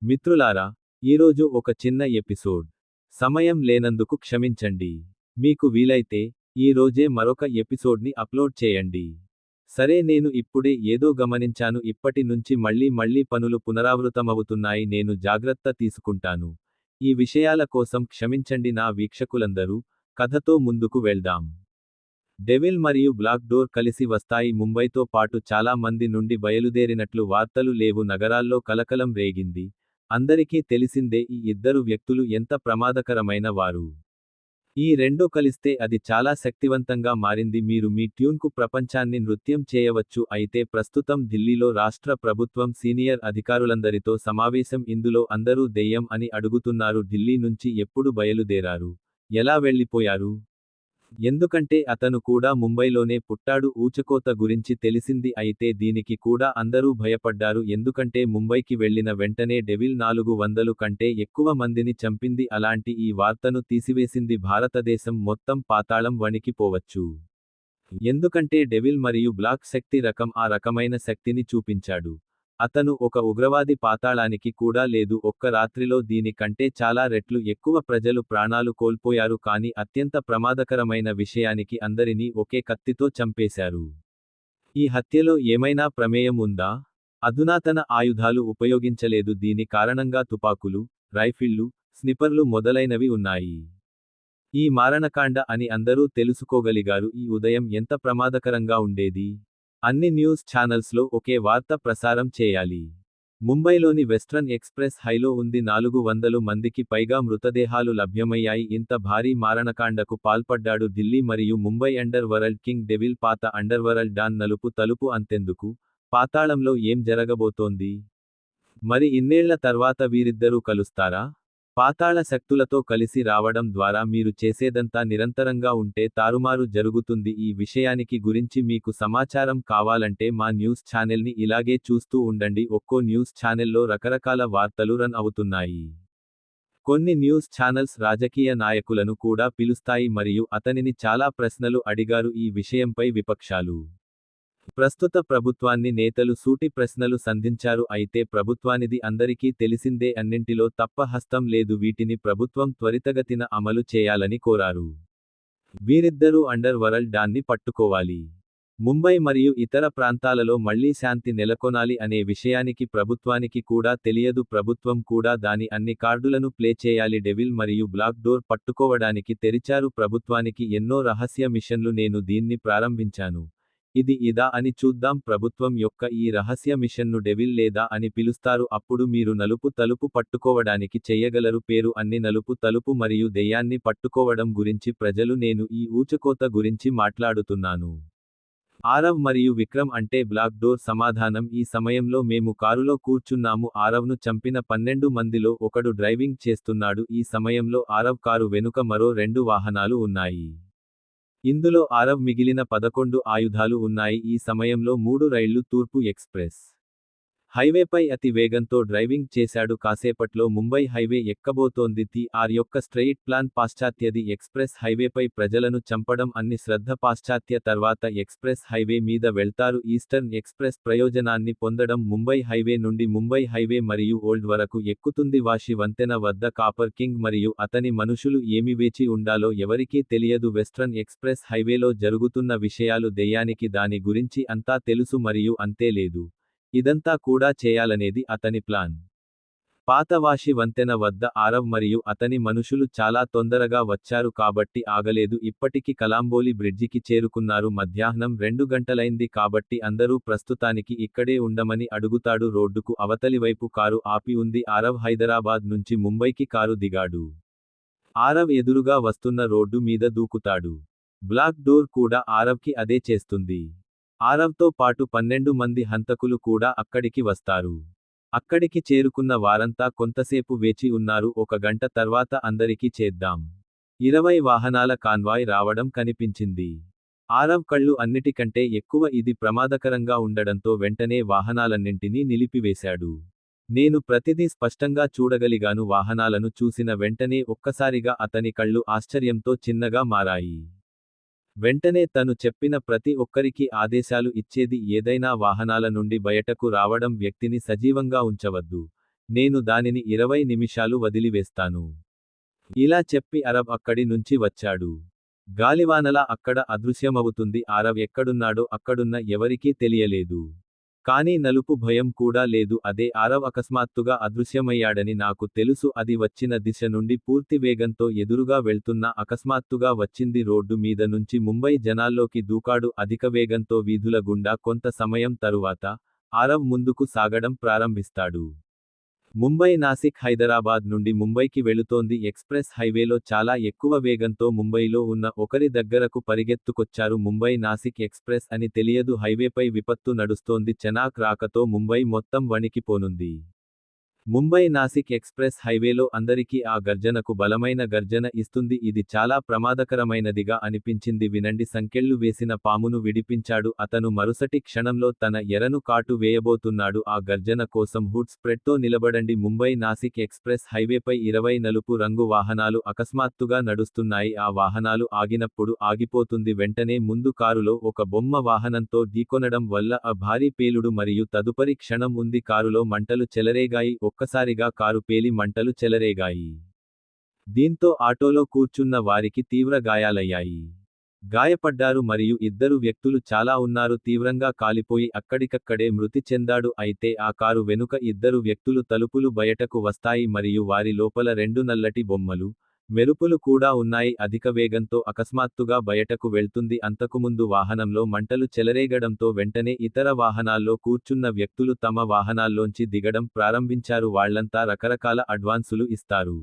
మిత్రులారా, ఈరోజు ఒక చిన్న ఎపిసోడ్. సమయం లేనందుకు క్షమించండి. మీకు వీలైతే, ఈ రోజే మరొక ఎపిసోడ్ని అప్లోడ్ చేయండి. సరే, నేను ఇప్పుడే ఏదో గమనించాను. ఇప్పటి నుంచి మళ్ళీ పనులు పునరావృతమవుతున్నాయి. నేను జాగ్రత్త తీసుకుంటాను. ఈ విషయాల కోసం క్షమించండి నా వీక్షకులందరూ. కథతో ముందుకు వెళ్దాం. డెవిల్ మరియు బ్లాక్ డోర్ కలిసి వస్తాయి. ముంబైతో పాటు చాలా మంది నుండి బయలుదేరినట్లు వార్తలు లేవు. నగరాల్లో కలకలం రేగింది. అందరికీ తెలిసిందే ఈ ఇద్దరు వ్యక్తులు ఎంత ప్రమాదకరమైన వారు. ఈ రెండో కలిస్తే అది చాలా శక్తివంతంగా మారింది. మీరు మీ ట్యూన్కు ప్రపంచాన్ని నృత్యం చేయవచ్చు. అయితే ప్రస్తుతం ఢిల్లీలో రాష్ట్ర ప్రభుత్వం సీనియర్ అధికారులందరితో సమావేశం. ఇందులో అందరూ దెయ్యం అని అడుగుతున్నారు. ఢిల్లీ నుంచి ఎప్పుడు బయలుదేరారు? ఎలా వెళ్ళిపోయారు? ఎందుకంటే అతను కూడా ముంబైలోనే పుట్టాడు. ఊచకోత గురించి తెలిసింది. అయితే దీనికి కూడా అందరూ భయపడ్డారు. ఎందుకంటే ముంబైకి వెళ్లిన వెంటనే డెవిల్ 400 కంటే ఎక్కువ మందిని చంపింది. అలాంటి ఈ వార్తను తీసివేసింది. భారతదేశం మొత్తం పాతాళం వణికిపోవచ్చు. ఎందుకంటే డెవిల్ మరియు బ్లాక్ శక్తి రకం ఆ రకమైన శక్తిని చూపించాడు. అతను ఒక ఉగ్రవాది. పాతాళానికి కూడా లేదు. ఒక్క రాత్రిలో దీని కంటే చాలా రెట్లు ఎక్కువ ప్రజలు ప్రాణాలు కోల్పోయారు. కానీ అత్యంత ప్రమాదకరమైన విషయానికి అందరినీ ఒకే కత్తితో చంపేశారు. ఈ హత్యలో ఏమైనా ప్రమేయం ఉందా? అధునాతన ఆయుధాలు ఉపయోగించలేదు. దీని కారణంగా తుపాకులు, రైఫిళ్లు, స్నిపర్లు మొదలైనవి ఉన్నాయి. ఈ మారణకాండ అని అందరూ తెలుసుకోగలిగారు. ఈ ఉదయం ఎంత ప్రమాదకరంగా ఉండేది. అన్ని న్యూస్ ఛానల్స్లో ఒకే వార్త ప్రసారం చేయాలి. ముంబైలోని వెస్ట్రన్ ఎక్స్ప్రెస్ హైలో ఉంది. 400 మందికి పైగా మృతదేహాలు లభ్యమయ్యాయి. ఇంత భారీ మారణకాండకు పాల్పడ్డాడు ఢిల్లీ మరియు Mumbai under world king devil. పాత అండర్వరల్డ్ డాన్ నలుపు తలుపు అంతెందుకు? పాతాళంలో ఏం జరగబోతోంది? మరి ఇన్నేళ్ల తర్వాత వీరిద్దరూ కలుస్తారా? పాతాళ శక్తులతో కలిసి రావడం ద్వారా మీరు చేసేదంతా నిరంతరంగా ఉంటే తారుమారు జరుగుతుంది. ఈ విషయానికి గురించి మీకు సమాచారం కావాలంటే మా న్యూస్ ఛానెల్ని ఇలాగే చూస్తూ ఉండండి. ఒక్కో న్యూస్ ఛానెల్లో రకరకాల వార్తలు రన్ అవుతున్నాయి. కొన్ని న్యూస్ ఛానల్స్ రాజకీయ నాయకులను కూడా పిలుస్తాయి మరియు అతనిని చాలా ప్రశ్నలు అడిగారు ఈ విషయంపై విపక్షాలు. ప్రస్తుత ప్రభుత్వాన్ని నేతలు సూటి ప్రశ్నలు సంధించారు. అయితే ప్రభుత్వానిది అందరికీ తెలిసిందే. అన్నింటిలో తప్ప హస్తం లేదు. వీటిని ప్రభుత్వం త్వరితగతిన అమలు చేయాలని కోరారు. వీరిద్దరూ అండర్ వరల్డ్ డాన్ని పట్టుకోవాలి. ముంబై మరియు ఇతర ప్రాంతాలలో మళ్లీ శాంతి నెలకొనాలి అనే విషయానికి ప్రభుత్వానికి కూడా తెలియదు. ప్రభుత్వం కూడా దాని అన్ని కార్డులను ప్లే చేయాలి. డెవిల్ మరియు బ్లాక్ డోర్ పట్టుకోవడానికి తెరిచారు ప్రభుత్వానికి ఎన్నో రహస్య మిషన్లు. నేను దీన్ని ప్రారంభించాను. ఇది ఇదా అని చూద్దాం. ప్రభుత్వం యొక్క ఈ రహస్య మిషన్ను డెవిల్ లేదా అని పిలుస్తారు. అప్పుడు మీరు నలుపు తలుపు పట్టుకోవడానికి చెయ్యగలరు. పేరు అన్ని నలుపు తలుపు మరియు దెయ్యాన్ని పట్టుకోవడం గురించి ప్రజలు. నేను ఈ ఊచకోత గురించి మాట్లాడుతున్నాను. ఆరవ్ మరియు విక్రమ్ అంటే బ్లాక్ డోర్ సమాధానం. ఈ సమయంలో మేము కారులో కూర్చున్నాము. ఆరవ్ను చంపిన 12 మందిలో ఒకడు డ్రైవింగ్ చేస్తున్నాడు. ఈ సమయంలో ఆరవ్ కారు వెనుక మరో 2 వాహనాలు ఉన్నాయి. ఇందులో ఆరవ్ మిగిలిన 11 ఆయుధాలు ఉన్నాయి. ఈ సమయంలో 3 రైళ్లు తూర్పు ఎక్స్ప్రెస్ హైవేపై అతి వేగంతో డ్రైవింగ్ చేశాడు. కాసేపట్లో ముంబై హైవే ఎక్కబోతోంది. ఆర్ యొక్క స్ట్రెయిట్ ప్లాన్ పాశ్చాత్యది. ఎక్స్ప్రెస్ హైవేపై ప్రజలను చంపడం అన్ని శ్రద్ధ. పాశ్చాత్య తర్వాత ఎక్స్ప్రెస్ హైవే మీద వెళ్తారు. ఈస్టర్న్ ఎక్స్ప్రెస్ ప్రయోజనాన్ని పొందడం ముంబై హైవే నుండి ముంబై హైవే మరియు ఓల్డ్ వరకు ఎక్కుతుంది. వాషి వంతెన వద్ద కాపర్ కింగ్ మరియు అతని మనుషులు ఏమి వేచి ఉండాలో ఎవరికీ తెలియదు. వెస్ట్రన్ ఎక్స్ప్రెస్ హైవేలో జరుగుతున్న విషయాలు దెయ్యానికి దాని గురించి అంతా తెలుసు మరియు అంతే లేదు. ఇదంతా కూడా చేయాలనేది అతని ప్లాన్. పాత వాషి వంతెన వద్ద ఆరవ్ మరియు అతని మనుషులు చాలా తొందరగా వచ్చారు కాబట్టి ఆగలేదు. ఇప్పటికి కలాంబోలి బ్రిడ్జికి చేరుకున్నారు. మధ్యాహ్నం 2 గంటలైంది కాబట్టి అందరూ ప్రస్తుతానికి ఇక్కడే ఉండమని అడుగుతాడు. రోడ్డుకు అవతలివైపు కారు ఆపి ఉంది. ఆరవ్ హైదరాబాద్ నుంచి ముంబైకి కారు దిగాడు. ఆరవ్ ఎదురుగా వస్తున్న రోడ్డు మీద దూకుతాడు. బ్లాక్ డోర్ కూడా ఆరవ్కి అదే చేస్తుంది. ఆరవ్తో పాటు 12 మంది హంతకులు కూడా అక్కడికి వస్తారు. అక్కడికి చేరుకున్న వారంతా కొంతసేపు వేచి ఉన్నారు. 1 గంట తర్వాత అందరికీ చేద్దాం. 20 వాహనాల కాన్వాయ్ రావడం కనిపించింది. ఆరవ్ కళ్ళు అన్నిటికంటే ఎక్కువ. ఇది ప్రమాదకరంగా ఉండడంతో వెంటనే వాహనాలన్నింటినీ నిలిపివేశాడు. నేను ప్రతిదీ స్పష్టంగా చూడగలిగాను. వాహనాలను చూసిన వెంటనే ఒక్కసారిగా అతని కళ్ళు ఆశ్చర్యంతో చిన్నగా మారాయి. వెంటనే తను చెప్పిన ప్రతి ఒక్కరికి ఆదేశాలు ఇచ్చేది. ఏదైనా వాహనాల నుండి బయటకు రావడం వ్యక్తిని సజీవంగా ఉంచవద్దు. నేను దానిని 20 నిమిషాలు వదిలివేస్తాను. ఇలా చెప్పి అరబ్ అక్కడి నుంచి వచ్చాడు. గాలివానలా అక్కడ అదృశ్యమవుతుంది. అరబ్ ఎక్కడున్నాడో అక్కడున్న ఎవరికీ తెలియలేదు. కానీ నలుపు భయం కూడా లేదు. అదే అరబ్ అకస్మాత్తుగా అదృశ్యమయ్యాడని నాకు తెలుసు. అది వచ్చిన దిశ నుండి పూర్తి వేగంతో ఎదురుగా వెళ్తున్నా అకస్మాత్తుగా వచ్చింది. రోడ్డు మీద నుంచి ముంబై జనాల్లోకి దూకాడు అధిక వేగంతో వీధుల గుండా. కొంత సమయం తరువాత అరబ్ ముందుకు సాగడం ప్రారంభిస్తాడు. ముంబై నాసిక్ హైదరాబాద్ నుండి ముంబైకి వెళుతోంది ఎక్స్ప్రెస్ హైవేలో చాలా ఎక్కువ వేగంతో. ముంబైలో ఉన్న ఒకరి దగ్గరకు పరిగెత్తుకొచ్చారు. ముంబై నాసిక్ ఎక్స్ప్రెస్ అని తెలియదు. హైవేపై విపత్తు నడుస్తోంది. చెనాక్ రాకతో ముంబై మొత్తం వణికిపోనుంది. ముంబై నాసిక్ ఎక్స్ప్రెస్ హైవేలో అందరికీ ఆ గర్జనకు బలమైన గర్జన ఇస్తుంది. ఇది చాలా ప్రమాదకరమైనదిగా అనిపించింది. వినండి, సంకెళ్ళు వేసిన పామును విడిపించాడు అతను. మరుసటి క్షణంలో తన ఎరను కాటు వేయబోతున్నాడు. ఆ గర్జన కోసం హుడ్ స్ప్రెడ్తో నిలబడండి. ముంబై నాసిక్ ఎక్స్ప్రెస్ హైవేపై 20 నలుపు రంగు వాహనాలు అకస్మాత్తుగా నడుస్తున్నాయి. ఆ వాహనాలు ఆగినప్పుడు ఆగిపోతుంది. వెంటనే ముందు కారులో ఒక బొమ్మ వాహనంతో ఢీకొనడం వల్ల ఆ భారీ పేలుడు మరియు తదుపరి క్షణం ఉంది. కారులో మంటలు చెలరేగాయి. ఒక్కసారిగా కారు పేలి మంటలు చెలరేగాయి. దీంతో ఆటోలో కూర్చున్న వారికి తీవ్ర గాయాలయ్యాయి. గాయపడ్డారు మరియు 2 వ్యక్తులు చాలా ఉన్నారు. తీవ్రంగా కాలిపోయి అక్కడికక్కడే మృతి చెందాడు. అయితే ఆ కారు వెనుక 2 వ్యక్తులు తలుపులు బయటకు వస్తాయి మరియు వారి లోపల 2 నల్లటి బొమ్మలు, మెరుపులు కూడా ఉన్నాయి. అధిక వేగంతో అకస్మాత్తుగా బయటకు వెళ్తుంది. అంతకుముందు వాహనంలో మంటలు చెలరేగడంతో వెంటనే ఇతర వాహనాల్లో కూర్చున్న వ్యక్తులు తమ వాహనాల్లోంచి దిగడం ప్రారంభించారు. వాళ్లంతా రకరకాల అడ్వాన్సులు ఇస్తారు.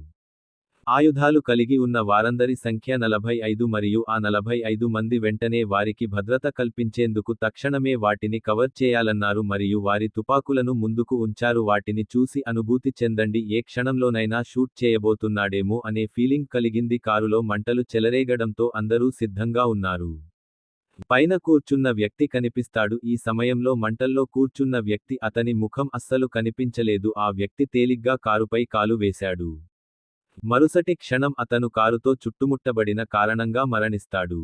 ఆయుధాలు కలిగి ఉన్న వారందరి సంఖ్య 45 మరియు ఆ 45 మంది వెంటనే వారికి భద్రత కల్పించేందుకు తక్షణమే వాటిని కవర్ చేయాలన్నారు మరియు వారి తుపాకులను ముందుకు ఉంచారు. వాటిని చూసి అనుభూతి చెందండి. ఏ క్షణంలోనైనా షూట్ చేయబోతున్నాడేమో అనే ఫీలింగ్ కలిగింది. కారులో మంటలు చెలరేగడంతో అందరూ సిద్ధంగా ఉన్నారు. పైన కూర్చున్న వ్యక్తి కనిపిస్తాడు. ఈ సమయంలో మంటల్లో కూర్చున్న వ్యక్తి అతని ముఖం అస్సలు కనిపించలేదు. ఆ వ్యక్తి తేలిగ్గా కారుపై కాలు వేశాడు. మరుసటి క్షణం అతను కారుతో చుట్టుముట్టబడిన కారణంగా మరణిస్తాడు.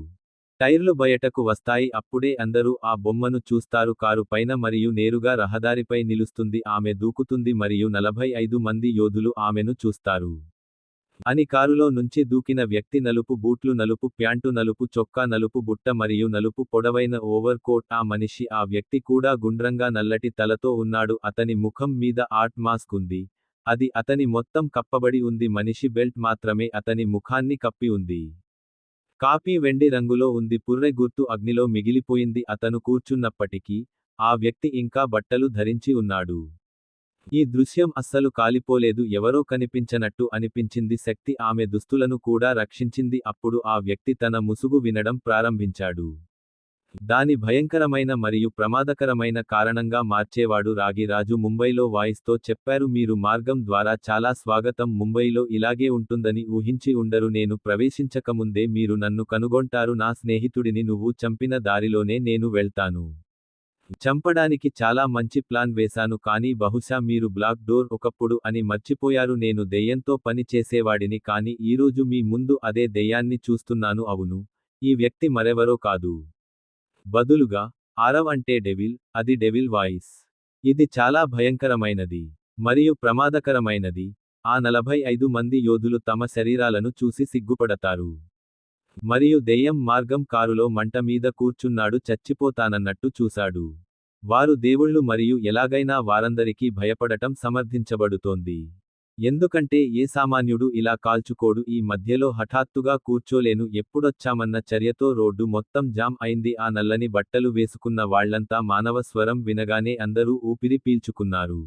టైర్లు బయటకు వస్తాయి. అప్పుడే అందరూ ఆ బొమ్మను చూస్తారు. కారు పైన మరియు నేరుగా రహదారిపై నిలుస్తుంది. ఆమె దూకుతుంది మరియు 45 మంది యోధులు ఆమెను చూస్తారు. అని కారులో నుంచి దూకిన వ్యక్తి నలుపు బూట్లు, నలుపు ప్యాంటు, నలుపు చొక్కా, నలుపు బుట్ట మరియు నలుపు పొడవైన ఓవర్ కోట్. ఆ మనిషి, ఆ వ్యక్తి కూడా గుండ్రంగా నల్లటి తలతో ఉన్నాడు. అతని ముఖం మీద ఆర్ట్ మాస్క్ ఉంది. అది అతని మొత్తం కప్పబడి ఉంది. మనిషి బెల్ట్ మాత్రమే అతని ముఖాన్ని కప్పి ఉంది. కాపీ వెండి రంగులో ఉంది. పుర్రె గుర్తు అగ్నిలో మిగిలిపోయింది. అతను కూర్చున్నప్పటికీ ఆ వ్యక్తి ఇంకా బట్టలు ధరించి ఉన్నాడు. ఈ దృశ్యం అస్సలు కాలిపోలేదు. ఎవరో కనిపించనట్టు అనిపించింది. శక్తి ఆమె దుస్తులను కూడా రక్షించింది. అప్పుడు ఆ వ్యక్తి తన ముసుగు వినడం ప్రారంభించాడు. దాని భయంకరమైన మరియు ప్రమాదకరమైన కారణంగా మార్చేవాడు. రాగిరాజు ముంబైలో వాయిస్తో చెప్పారు. మీరు మార్గం ద్వారా చాలా స్వాగతం. ముంబైలో ఇలాగే ఉంటుందని ఊహించి ఉండరు. నేను ప్రవేశించకముందే మీరు నన్ను కనుగొంటారు. నా స్నేహితుడిని నువ్వు చంపిన దారిలోనే నేను వెళ్తాను. చంపడానికి చాలా మంచి ప్లాన్ వేశాను. కానీ బహుశా మీరు బ్లాక్ డోర్ ఒకప్పుడు అని మర్చిపోయారు. నేను దెయ్యంతో పని చేసేవాడిని. కానీ ఈరోజు మీ ముందు అదే దెయ్యాన్ని చూస్తున్నాను. అవును, ఈ వ్యక్తి మరెవరో కాదు. బదులుగా ఆరవ్ అంటే డెవిల్. అది డెవిల్ వాయిస్. ఇది చాలా భయంకరమైనది మరియు ప్రమాదకరమైనది. ఆ 45 మంది యోధులు తమ శరీరాలను చూసి సిగ్గుపడతారు. మరియు దెయ్యం మార్గం కారులో మంట మీద కూర్చున్నాడు. చచ్చిపోతానన్నట్టు చూశాడు. వారు దేవుళ్ళు మరియు ఎలాగైనా వారందరికీ భయపడటం సమర్థించబడుతోంది. ఎందుకంటే ఏ సామాన్యుడు ఇలా కాల్చుకోడు. ఈ మధ్యలో హఠాత్తుగా కూర్చోలేను. ఎప్పుడొచ్చామన్న చర్యతో రోడ్డు మొత్తం జామ్ అయింది. ఆ నల్లని బట్టలు వేసుకున్న వాళ్లంతా మానవ స్వరం వినగానే అందరూ ఊపిరి పీల్చుకున్నారు.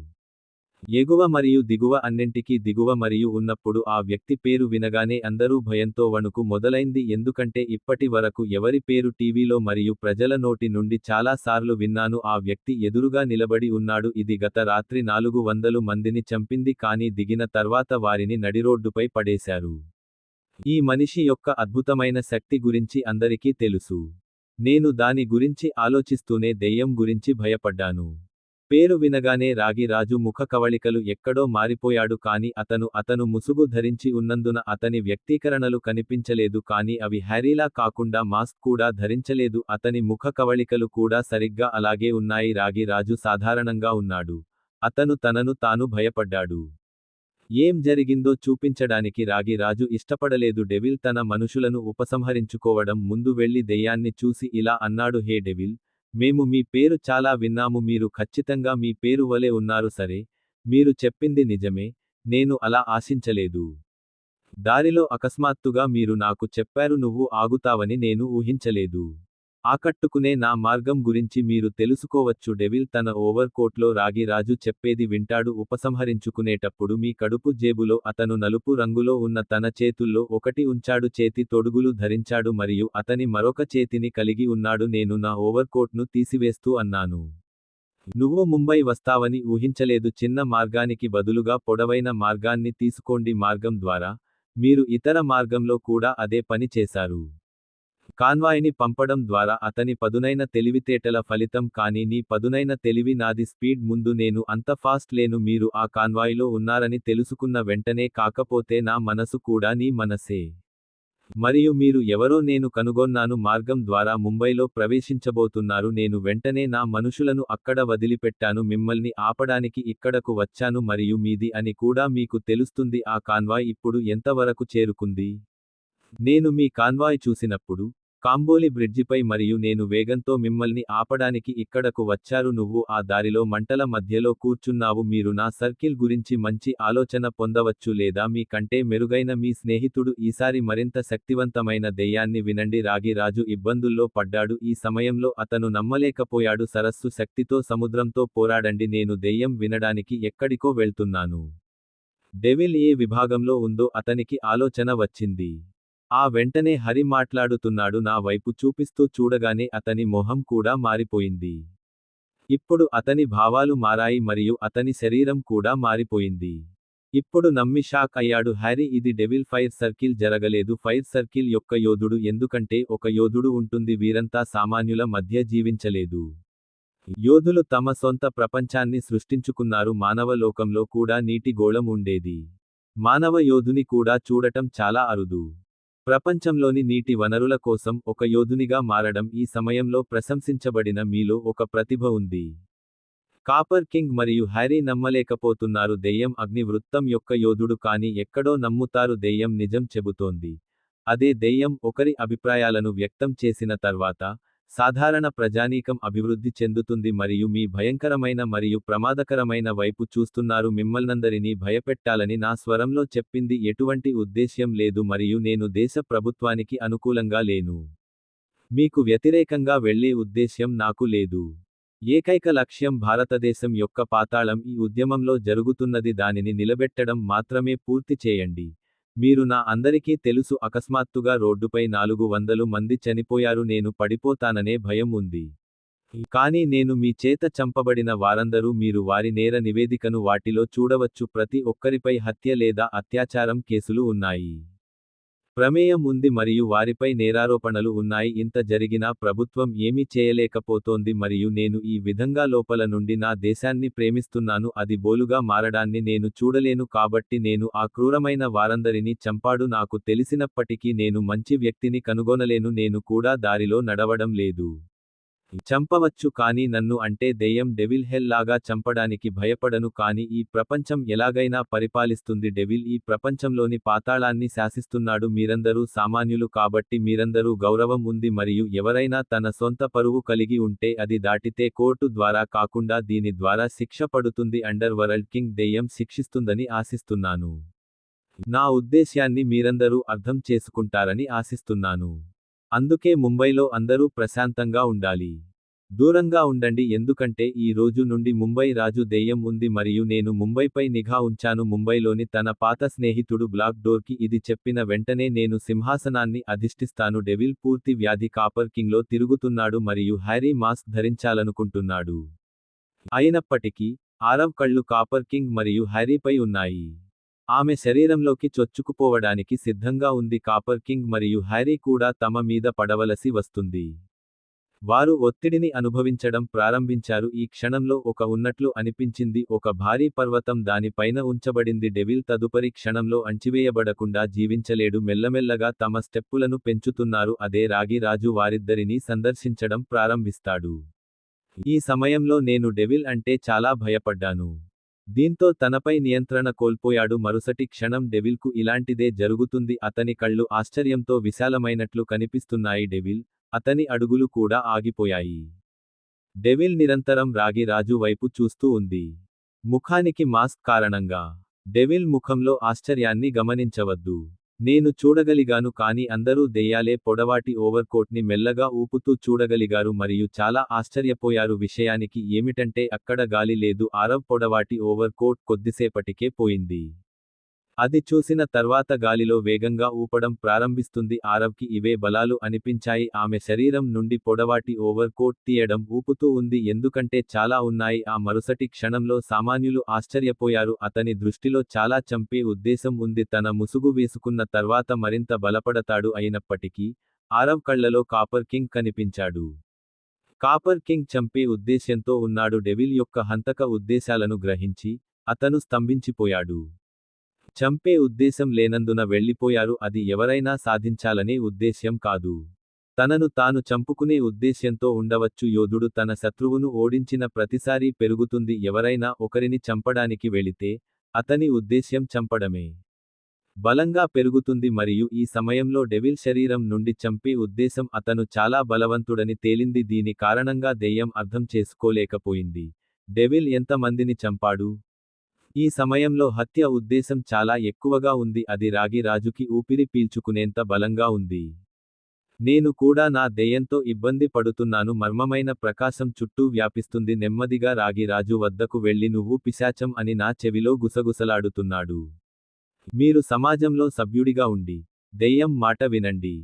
ఎగువ మరియు దిగువ, అన్నింటికీ దిగువ మరియు ఉన్నప్పుడు ఆ వ్యక్తి పేరు వినగానే అందరూ భయంతో వణుకు మొదలైంది. ఎందుకంటే ఇప్పటి వరకు ఎవరి పేరు టీవీలో మరియు ప్రజల నోటి నుండి చాలా సార్లు విన్నాను. ఆ వ్యక్తి ఎదురుగా నిలబడి ఉన్నాడు. ఇది గత రాత్రి 400 మందిని చంపింది. కానీ దిగిన తర్వాత వారిని నడిరోడ్డుపై పడేశారు. ఈ మనిషి యొక్క అద్భుతమైన శక్తి గురించి అందరికీ తెలుసు. నేను దాని గురించి ఆలోచిస్తూనే దెయ్యం గురించి భయపడ్డాను. పేరు వినగానే రాగిరాజు ముఖ కవళికలు ఎక్కడో మారిపోయాడు. కానీ అతను ముసుగు ధరించి ఉన్నందున అతని వ్యక్తీకరణలు కనిపించలేదు. కానీ అవి హ్యారీలా కాకుండా మాస్క్ కూడా ధరించలేదు. అతని ముఖ కవళికలు కూడా సరిగ్గా అలాగే ఉన్నాయి. రాగిరాజు సాధారణంగా ఉన్నాడు. అతను తనను తాను భయపడ్డాడు. ఏం జరిగిందో చూపించడానికి రాగి రాజు ఇష్టపడలేదు. డెవిల్ తన మనుషులను ఉపసంహరించుకోవడం ముందు వెళ్లి దెయ్యాన్ని చూసి ఇలా అన్నాడు, హే డెవిల్, మేము మీ పేరు చాలా విన్నాము, మీరు ఖచ్చితంగా మీ పేరు వలె ఉన్నారు, సరే, మీరు చెప్పింది నిజమే, నేను అలా ఆశించలేదు. దారిలో అకస్మాత్తుగా మీరు నాకు చెప్పారు, నువ్వు ఆగుతావని నేను ఊహించలేదు. ఆకట్టుకునే నా మార్గం గురించి మీరు తెలుసుకోవచ్చు. డెవిల్ తన ఓవర్ కోట్లో రాగి రాజు చెప్పేది వింటాడు. ఉపసంహరించుకునేటప్పుడు మీ కడుపు జేబులో అతను నలుపు రంగులో ఉన్న తన చేతుల్లో ఒకటి ఉంచాడు. చేతి తొడుగులు ధరించాడు మరియు అతని మరొక చేతిని కలిగి ఉన్నాడు. నేను నా ఓవర్ కోట్ను తీసివేస్తూ అన్నాను, నువ్వు ముంబై వస్తావని ఊహించలేదు. చిన్న మార్గానికి బదులుగా పొడవైన మార్గాన్ని తీసుకోండి. మార్గం ద్వారా మీరు ఇతర మార్గంలో కూడా అదే పని చేశారు. కాన్వాయ్ని పంపడం ద్వారా అతని పదునైన తెలివితేటల ఫలితం. కానీ నీ పదునైన తెలివి నాది స్పీడ్ ముందు నేను అంత ఫాస్ట్ లేను. మీరు ఆ కాన్వాయ్లో ఉన్నారని తెలుసుకున్న వెంటనే, కాకపోతే నా మనసు కూడా నీ మనసే. మరియు మీరు ఎవరో నేను కనుగొన్నాను. మార్గం ద్వారా ముంబైలో ప్రవేశించబోతున్నారు. నేను వెంటనే నా మనుషులను అక్కడ వదిలిపెట్టాను. మిమ్మల్ని ఆపడానికి ఇక్కడకు వచ్చాను మరియు మీది అని కూడా మీకు తెలుస్తుంది. ఆ కాన్వాయ్ ఇప్పుడు ఎంతవరకు చేరుకుంది? నేను మీ కాన్వాయ్ చూసినప్పుడు కాంబోలి బ్రిడ్జిపై మరియు నేను వేగంతో మిమ్మల్ని ఆపడానికి ఇక్కడకు వచ్చారు. నువ్వు ఆ దారిలో మంటల మధ్యలో కూర్చున్నావు. మీరు నా సర్కిల్ గురించి మంచి ఆలోచన పొందవచ్చు, లేదా మీ కంటే మెరుగైన మీ స్నేహితుడు. ఈసారి మరింత శక్తివంతమైన దెయ్యాన్ని వినండి. రాగి రాజు ఇబ్బందుల్లో పడ్డాడు. ఈ సమయంలో అతను నమ్మలేకపోయాడు. సరస్సు శక్తితో సముద్రంతో పోరాడండి. నేను దెయ్యం వినడానికి ఎక్కడికో వెళ్తున్నాను. డెవిల్ ఏ విభాగంలో ఉందో అతనికి ఆలోచన వచ్చింది. ఆ వెంటనే హరి మాట్లాడుతున్నాడు నా వైపు చూపిస్తూ. చూడగానే అతని మొహం కూడా మారిపోయింది. ఇప్పుడు అతని భావాలు మారాయి మరియు అతని శరీరం కూడా మారిపోయింది. ఇప్పుడు నమ్మి షాక్ అయ్యాడు హ్యారీ. ఇది డెవిల్ ఫైర్ సర్కిల్ జరగలేదు. ఫైర్ సర్కిల్ యొక్క యోధుడు, ఎందుకంటే ఒక యోధుడు ఉంటుంది. వీరంతా సామాన్యుల మధ్య జీవించలేదు. యోధులు తమ సొంత ప్రపంచాన్ని సృష్టించుకున్నారు. మానవ లోకంలో కూడా నీటి గోళం ఉండేది. మానవ యోధుని కూడా చూడటం చాలా అరుదు. ప్రపంచంలోని నీటి వనరుల కోసం ఒక యోధునిగా మారడం. ఈ సమయంలో ప్రశంసించబడిన మీలో ఒక ప్రతిభ ఉంది. కాపర్ కింగ్ మరియు హ్యారీ నమ్మలేకపోతున్నారు. దెయ్యం అగ్ని వృత్తం యొక్క యోధుడు, కానీ ఎక్కడో నమ్ముతారు. దెయ్యం నిజం చెబుతోంది. అదే దెయ్యం ఒకరి అభిప్రాయాలను వ్యక్తం చేసిన తర్వాత సాధారణ ప్రజానీకం అభివృద్ధి చెందుతుంది మరియు మీ భయంకరమైన మరియు ప్రమాదకరమైన వైపు చూస్తున్నారు. మిమ్మల్నందరినీ భయపెట్టాలని నా స్వరంలో చెప్పింది ఎటువంటి ఉద్దేశ్యం లేదు మరియు నేను దేశ ప్రభుత్వానికి అనుకూలంగా లేను. మీకు వ్యతిరేకంగా వెళ్లే ఉద్దేశ్యం నాకు లేదు. ఏకైక లక్ష్యం భారతదేశం యొక్క పాతాళం. ఈ ఉద్యమంలో జరుగుతున్నది దానిని నిలబెట్టడం మాత్రమే. పూర్తి చేయండి. మీరు నా అందరికీ తెలుసు. అకస్మాత్తుగా రోడ్డుపై 400 మంది చనిపోయారు. నేను పడిపోతాననే భయం ఉంది. కానీ నేను మీ చేత చంపబడిన వారందరూ మీరు వారి నేర నివేదికను వాటిలో చూడవచ్చు. ప్రతి ఒక్కరిపై హత్య లేదా అత్యాచారం కేసులు ఉన్నాయి. ప్రమేయం ఉంది మరియు వారిపై నేరారోపణలు ఉన్నాయి. ఇంత జరిగినా ప్రభుత్వం ఏమీ చేయలేకపోతోంది మరియు నేను ఈ విధంగా లోపల నుండి నా దేశాన్ని ప్రేమిస్తున్నాను. అది బోలుగా మారడాన్ని నేను చూడలేను. కాబట్టి నేను ఆ క్రూరమైన వారందరినీ చంపాడు. నాకు తెలిసినప్పటికీ నేను మంచి వ్యక్తిని కనుగొనలేను. నేను కూడా దారిలో నడవడం లేదు. చంపవచ్చు, కానీ నన్ను, అంటే దెయ్యం డెవిల్ హెల్ లాగా చంపడానికి భయపడను. కానీ ఈ ప్రపంచం ఎలాగైనా పరిపాలిస్తుంది. డెవిల్ ఈ ప్రపంచంలోని పాతాళాన్ని శాసిస్తున్నాడు. మీరందరూ సామాన్యులు కాబట్టి మీరందరూ గౌరవం ఉంది మరియు ఎవరైనా తన సొంత పరువు కలిగి ఉంటే అది దాటితే కోర్టు ద్వారా కాకుండా దీని ద్వారా శిక్ష పడుతుంది. అండర్ వరల్డ్ కింగ్ దెయ్యం శిక్షిస్తుందని ఆశిస్తున్నాను. నా ఉద్దేశ్యాన్ని మీరందరూ అర్థం చేసుకుంటారని ఆశిస్తున్నాను. అందుకే ముంబైలో అందరూ ప్రశాంతంగా ఉండాలి. దూరంగా ఉండండి, ఎందుకంటే ఈ రోజు నుండి ముంబై రాజు దెయ్యం ఉంది మరియు నేను ముంబైపై నిఘా ఉంచాను. ముంబైలోని తన పాత స్నేహితుడు బ్లాక్ డోర్కి ఇది చెప్పిన వెంటనే నేను సింహాసనాన్ని అధిష్ఠిస్తాను. డెవిల్ పూర్తి వ్యాధి కాపర్ కింగ్లో తిరుగుతున్నాడు మరియు హ్యారీ మాస్క్ ధరించాలనుకుంటున్నాడు. అయినప్పటికీ ఆరవ్ కళ్ళు కాపర్ కింగ్ మరియు హ్యారీపై ఉన్నాయి. ఆమె శరీరంలోకి చొచ్చుకుపోవడానికి సిద్ధంగా ఉంది. కాపర్ కింగ్ మరియు హ్యారీ కూడా తమ మీద పడవలసి వస్తుంది. వారు ఒత్తిడిని అనుభవించడం ప్రారంభించారు. ఈ క్షణంలో ఒక ఉన్నట్లు అనిపించింది. ఒక భారీ పర్వతం దానిపైన ఉంచబడింది. డెవిల్ తదుపరి క్షణంలో అణచివేయబడకుండా జీవించలేడు. మెల్లమెల్లగా తమ స్టెప్పులను పెంచుతున్నారు. అదే రాగి రాజు వారిద్దరినీ సందర్శించడం ప్రారంభిస్తాడు. ఈ సమయంలో నేను డెవిల్ అంటే చాలా భయపడ్డాను. దీంతో తనపై నియంత్రణ కోల్పోయాడు. మరుసటి క్షణం డెవిల్కు ఇలాంటిదే జరుగుతుంది. అతని కళ్ళు ఆశ్చర్యంతో విశాలమైనట్లు కనిపిస్తున్నాయి. డెవిల్, అతని అడుగులు కూడా ఆగిపోయాయి. డెవిల్ నిరంతరం రాగి రాజు వైపు చూస్తూ ఉంది. ముఖానికి మాస్క్ కారణంగా డెవిల్ ముఖంలో ఆశ్చర్యాన్ని గమనించవద్దు. నేను చూడగలిగాను కానీ అందరూ దెయ్యాలే. పొడవాటి ఓవర్కోట్ని మెల్లగా ఊపుతూ చూడగలిగారు మరియు చాలా ఆశ్చర్యపోయారు. విషయానికి ఏమిటంటే అక్కడ గాలి లేదు. ఆరవ్ పొడవాటి ఓవర్ కోట్ కొద్దిసేపటికే పోయింది. అది చూసిన తర్వాత గాలిలో వేగంగా ఊపడం ప్రారంభిస్తుంది. ఆరవ్కి ఇవే బలాలు అనిపించాయి. ఆమె శరీరం నుండి పొడవాటి ఓవర్ కోట్ తీయడం ఊపుతూ ఉంది ఎందుకంటే చాలా ఉన్నాయి. ఆ మరుసటి క్షణంలో సామాన్యులు ఆశ్చర్యపోయారు. అతని దృష్టిలో చాలా చంపే ఉద్దేశం ఉంది. తన ముసుగు వేసుకున్న తర్వాత మరింత బలపడతాడు. అయినప్పటికీ ఆరవ్ కళ్లలో కాపర్ కింగ్ కనిపించాడు. కాపర్ కింగ్ చంపే ఉద్దేశ్యంతో ఉన్నాడు. డెవిల్ యొక్క హంతక ఉద్దేశాలను గ్రహించి అతను స్తంభించిపోయాడు. చంపే ఉద్దేశం లేనందున వెళ్ళిపోయారు. అది ఎవరైనా సాధించాలనే ఉద్దేశ్యం కాదు. తనను తాను చంపుకునే ఉద్దేశ్యంతో ఉండవచ్చు. యోధుడు తన శత్రువును ఓడించిన ప్రతిసారీ పెరుగుతుంది. ఎవరైనా ఒకరిని చంపడానికి వెళితే అతని ఉద్దేశ్యం చంపడమే బలంగా పెరుగుతుంది మరియు ఈ సమయంలో డెవిల్ శరీరం నుండి చంపే ఉద్దేశం అతను చాలా బలవంతుడని తేలింది. దీని కారణంగా దెయ్యం అర్థం చేసుకోలేకపోయింది. డెవిల్ ఎంత మందిని చంపాడు? ఈ సమయంలో హత్య ఉద్దేశం చాలా ఎక్కువగా ఉంది. అది రాగి రాజుకి ఊపిరి పీల్చుకునేంత బలంగా ఉంది. నేను కూడా నా దెయ్యంతో ఇబ్బంది పడుతున్నాను. మర్మమైన ప్రకాశం చుట్టూ వ్యాపిస్తుంది. నెమ్మదిగా రాగి రాజు వద్దకు వెళ్లి నువ్వు పిశాచం అని నా చెవిలో గుసగుసలాడుతున్నాడు. మీరు సమాజంలో సభ్యుడిగా ఉండి దెయ్యం మాట వినండి.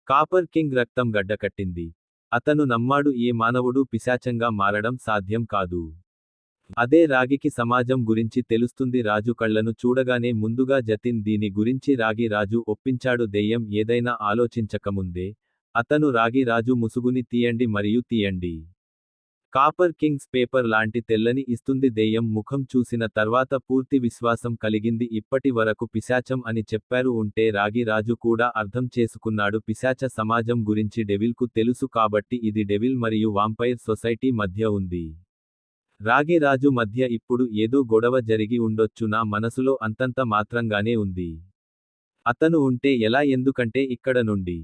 కాపర్ కింగ్ రక్తం గడ్డకట్టింది. అతను నమ్మాడు ఏ మానవుడు పిశాచంగా మారడం సాధ్యం కాదు. అదే రాగికి సమాజం గురించి తెలుస్తుంది. రాజు కళ్లను చూడగానే ముందుగా జతిన్ దీని గురించి రాగి రాజు ఒప్పించాడు. దెయ్యం ఏదైనా ఆలోచించకముందే అతను రాగి రాజు ముసుగుని తీయండి మరియు తీయండి. కాపర్ కింగ్స్ పేపర్ లాంటి తెల్లని ఇస్తుంది. దెయ్యం ముఖం చూసిన తర్వాత పూర్తి విశ్వాసం కలిగింది. ఇప్పటి వరకు పిశాచం అని చెప్పారు ఉంటే రాగి రాజు కూడా అర్థం చేసుకున్నాడు. పిశాచ సమాజం గురించి డెవిల్కు తెలుసు కాబట్టి ఇది డెవిల్ మరియు వాంపైర్ సొసైటీ మధ్య ఉంది. రాగి రాజు మధ్య ఇప్పుడు ఏదో గొడవ జరిగి ఉండొచ్చు. నా మనసులో అంతంత మాత్రంగానే ఉంది. అతను ఉంటే ఎలా? ఎందుకంటే ఇక్కడ నుండి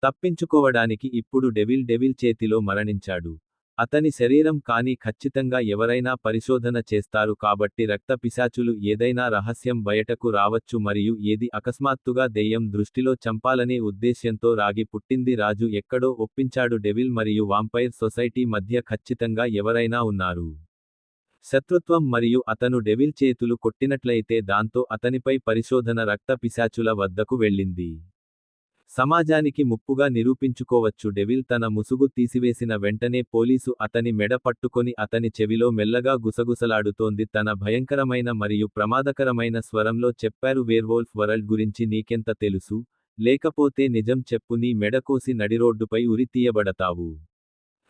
తప్పించుకోవడానికి ఇప్పుడు డెవిల్ చేతిలో మరణించాడు. అతని శరీరం కానీ ఖచ్చితంగా ఎవరైనా పరిశోధన చేస్తారు కాబట్టి రక్త పిశాచులు ఏదైనా రహస్యం బయటకు రావచ్చు మరియు ఏది అకస్మాత్తుగా దెయ్యం దృష్టిలో చంపాలనే ఉద్దేశ్యంతో రాగి పుట్టింది. రాజు ఎక్కడో ఒప్పించాడు. డెవిల్ మరియు వాంపైర్ సొసైటీ మధ్య ఖచ్చితంగా ఎవరైనా ఉన్నారు. శత్రుత్వం మరియు అతను డెవిల్ చేతులు కొట్టినట్లయితే దాంతో అతనిపై పరిశోధన రక్త పిశాచుల వద్దకు వెళ్ళింది. సమాజానికి ముప్పుగా నిరూపించుకోవచ్చు. డెవిల్ తన ముసుగు తీసివేసిన వెంటనే పోలీసు అతని మెడ పట్టుకొని అతని చెవిలో మెల్లగా గుసగుసలాడుతోంది. తన భయంకరమైన మరియు ప్రమాదకరమైన స్వరంలో చెప్పారు వేర్వోల్ఫ్ వరల్డ్ గురించి నీకెంత తెలుసు? లేకపోతే నిజం చెప్పు. నీ మెడ కోసి నడిరోడ్డుపై ఉరి తీయబడతావు.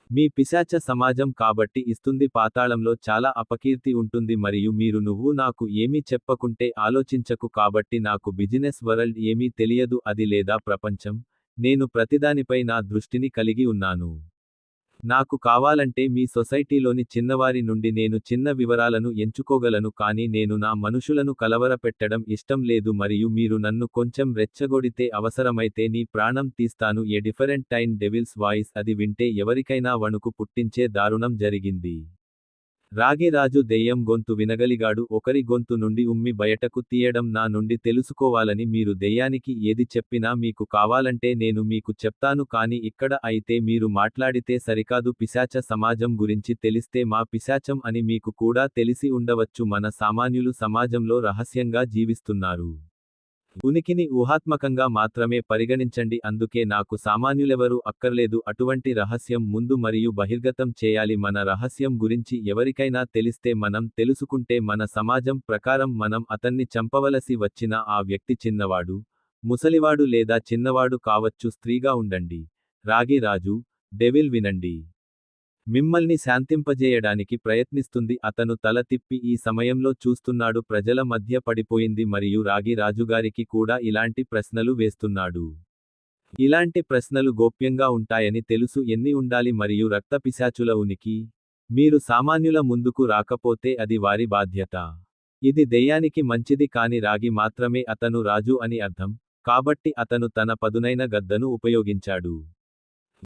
మీ పిశాచ సమాజం కాబట్టి ఇస్తుంది. పాతాళంలో చాలా అపకీర్తి ఉంటుంది మరియు మీరు నువ్వు నాకు ఏమీ చెప్పకుంటే ఆలోచించకు కాబట్టి నాకు బిజినెస్ వరల్డ్ ఏమీ తెలియదు అది లేదా ప్రపంచం. నేను ప్రతిదానిపై నా దృష్టిని కలిగి ఉన్నాను. నాకు కావాలంటే మీ సొసైటీలోని చిన్నవారి నుండి నేను చిన్న వివరాలను ఎంచుకోగలను కానీ నేను నా మనుషులను కలవరపెట్టడం ఇష్టం లేదు మరియు మీరు నన్ను కొంచెం రెచ్చగొడితే అవసరమైతే నీ ప్రాణం తీస్తాను. ఏ డిఫరెంట్ టైన్ డెవిల్స్ వాయిస్ అది వింటే ఎవరికైనా వణుకు పుట్టించే దారుణం జరిగింది. రాగి రాజు దెయ్యం గొంతు వినగలిగాడు. ఒకరి గొంతు నుండి ఉమ్మి బయటకు తీయడం నా నుండి తెలుసుకోవాలని మీరు దెయ్యానికి ఏది చెప్పినా మీకు కావాలంటే నేను మీకు చెప్తాను కానీ ఇక్కడ అయితే మీరు మాట్లాడితే సరికాదు. పిశాచ సమాజం గురించి తెలిస్తే మా పిశాచం అని మీకు కూడా తెలిసి ఉండవచ్చు. మన సామాన్యులు సమాజంలో రహస్యంగా జీవిస్తున్నారు. ఉనికిని ఊహాత్మకంగా మాత్రమే పరిగణించండి. అందుకే నాకు సామాన్యులెవరూ అక్కర్లేదు. అటువంటి రహస్యం ముందు మరియు బహిర్గతం చేయాలి. మన రహస్యం గురించి ఎవరికైనా తెలిస్తే మనం తెలుసుకుంటే మన సమాజం ప్రకారం మనం అతన్ని చంపవలసి వచ్చిన ఆ వ్యక్తి చిన్నవాడు, ముసలివాడు లేదా చిన్నవాడు కావచ్చు. స్త్రీగా ఉండండి. రాగి రాజు, డెవిల్ వినండి. మిమ్మల్ని శాంతింపజేయడానికి ప్రయత్నిస్తుంది. అతను తల తిప్పి ఈ సమయంలో చూస్తున్నాడు. ప్రజల మధ్య పడిపోయింది మరియు రాగి రాజుగారికి కూడా ఇలాంటి ప్రశ్నలు వేస్తున్నాడు. ఇలాంటి ప్రశ్నలు గోప్యంగా ఉంటాయని తెలుసు. ఎన్ని ఉండాలి మరియు రక్త పిశాచుల ఉనికి? మీరు సామాన్యుల ముందుకు రాకపోతే అది వారి బాధ్యత. ఇది దెయ్యానికి మంచిది కాని రాగి మాత్రమే అతను రాజు అని అర్థం, కాబట్టి అతను తన పదునైన గద్దను ఉపయోగించాడు.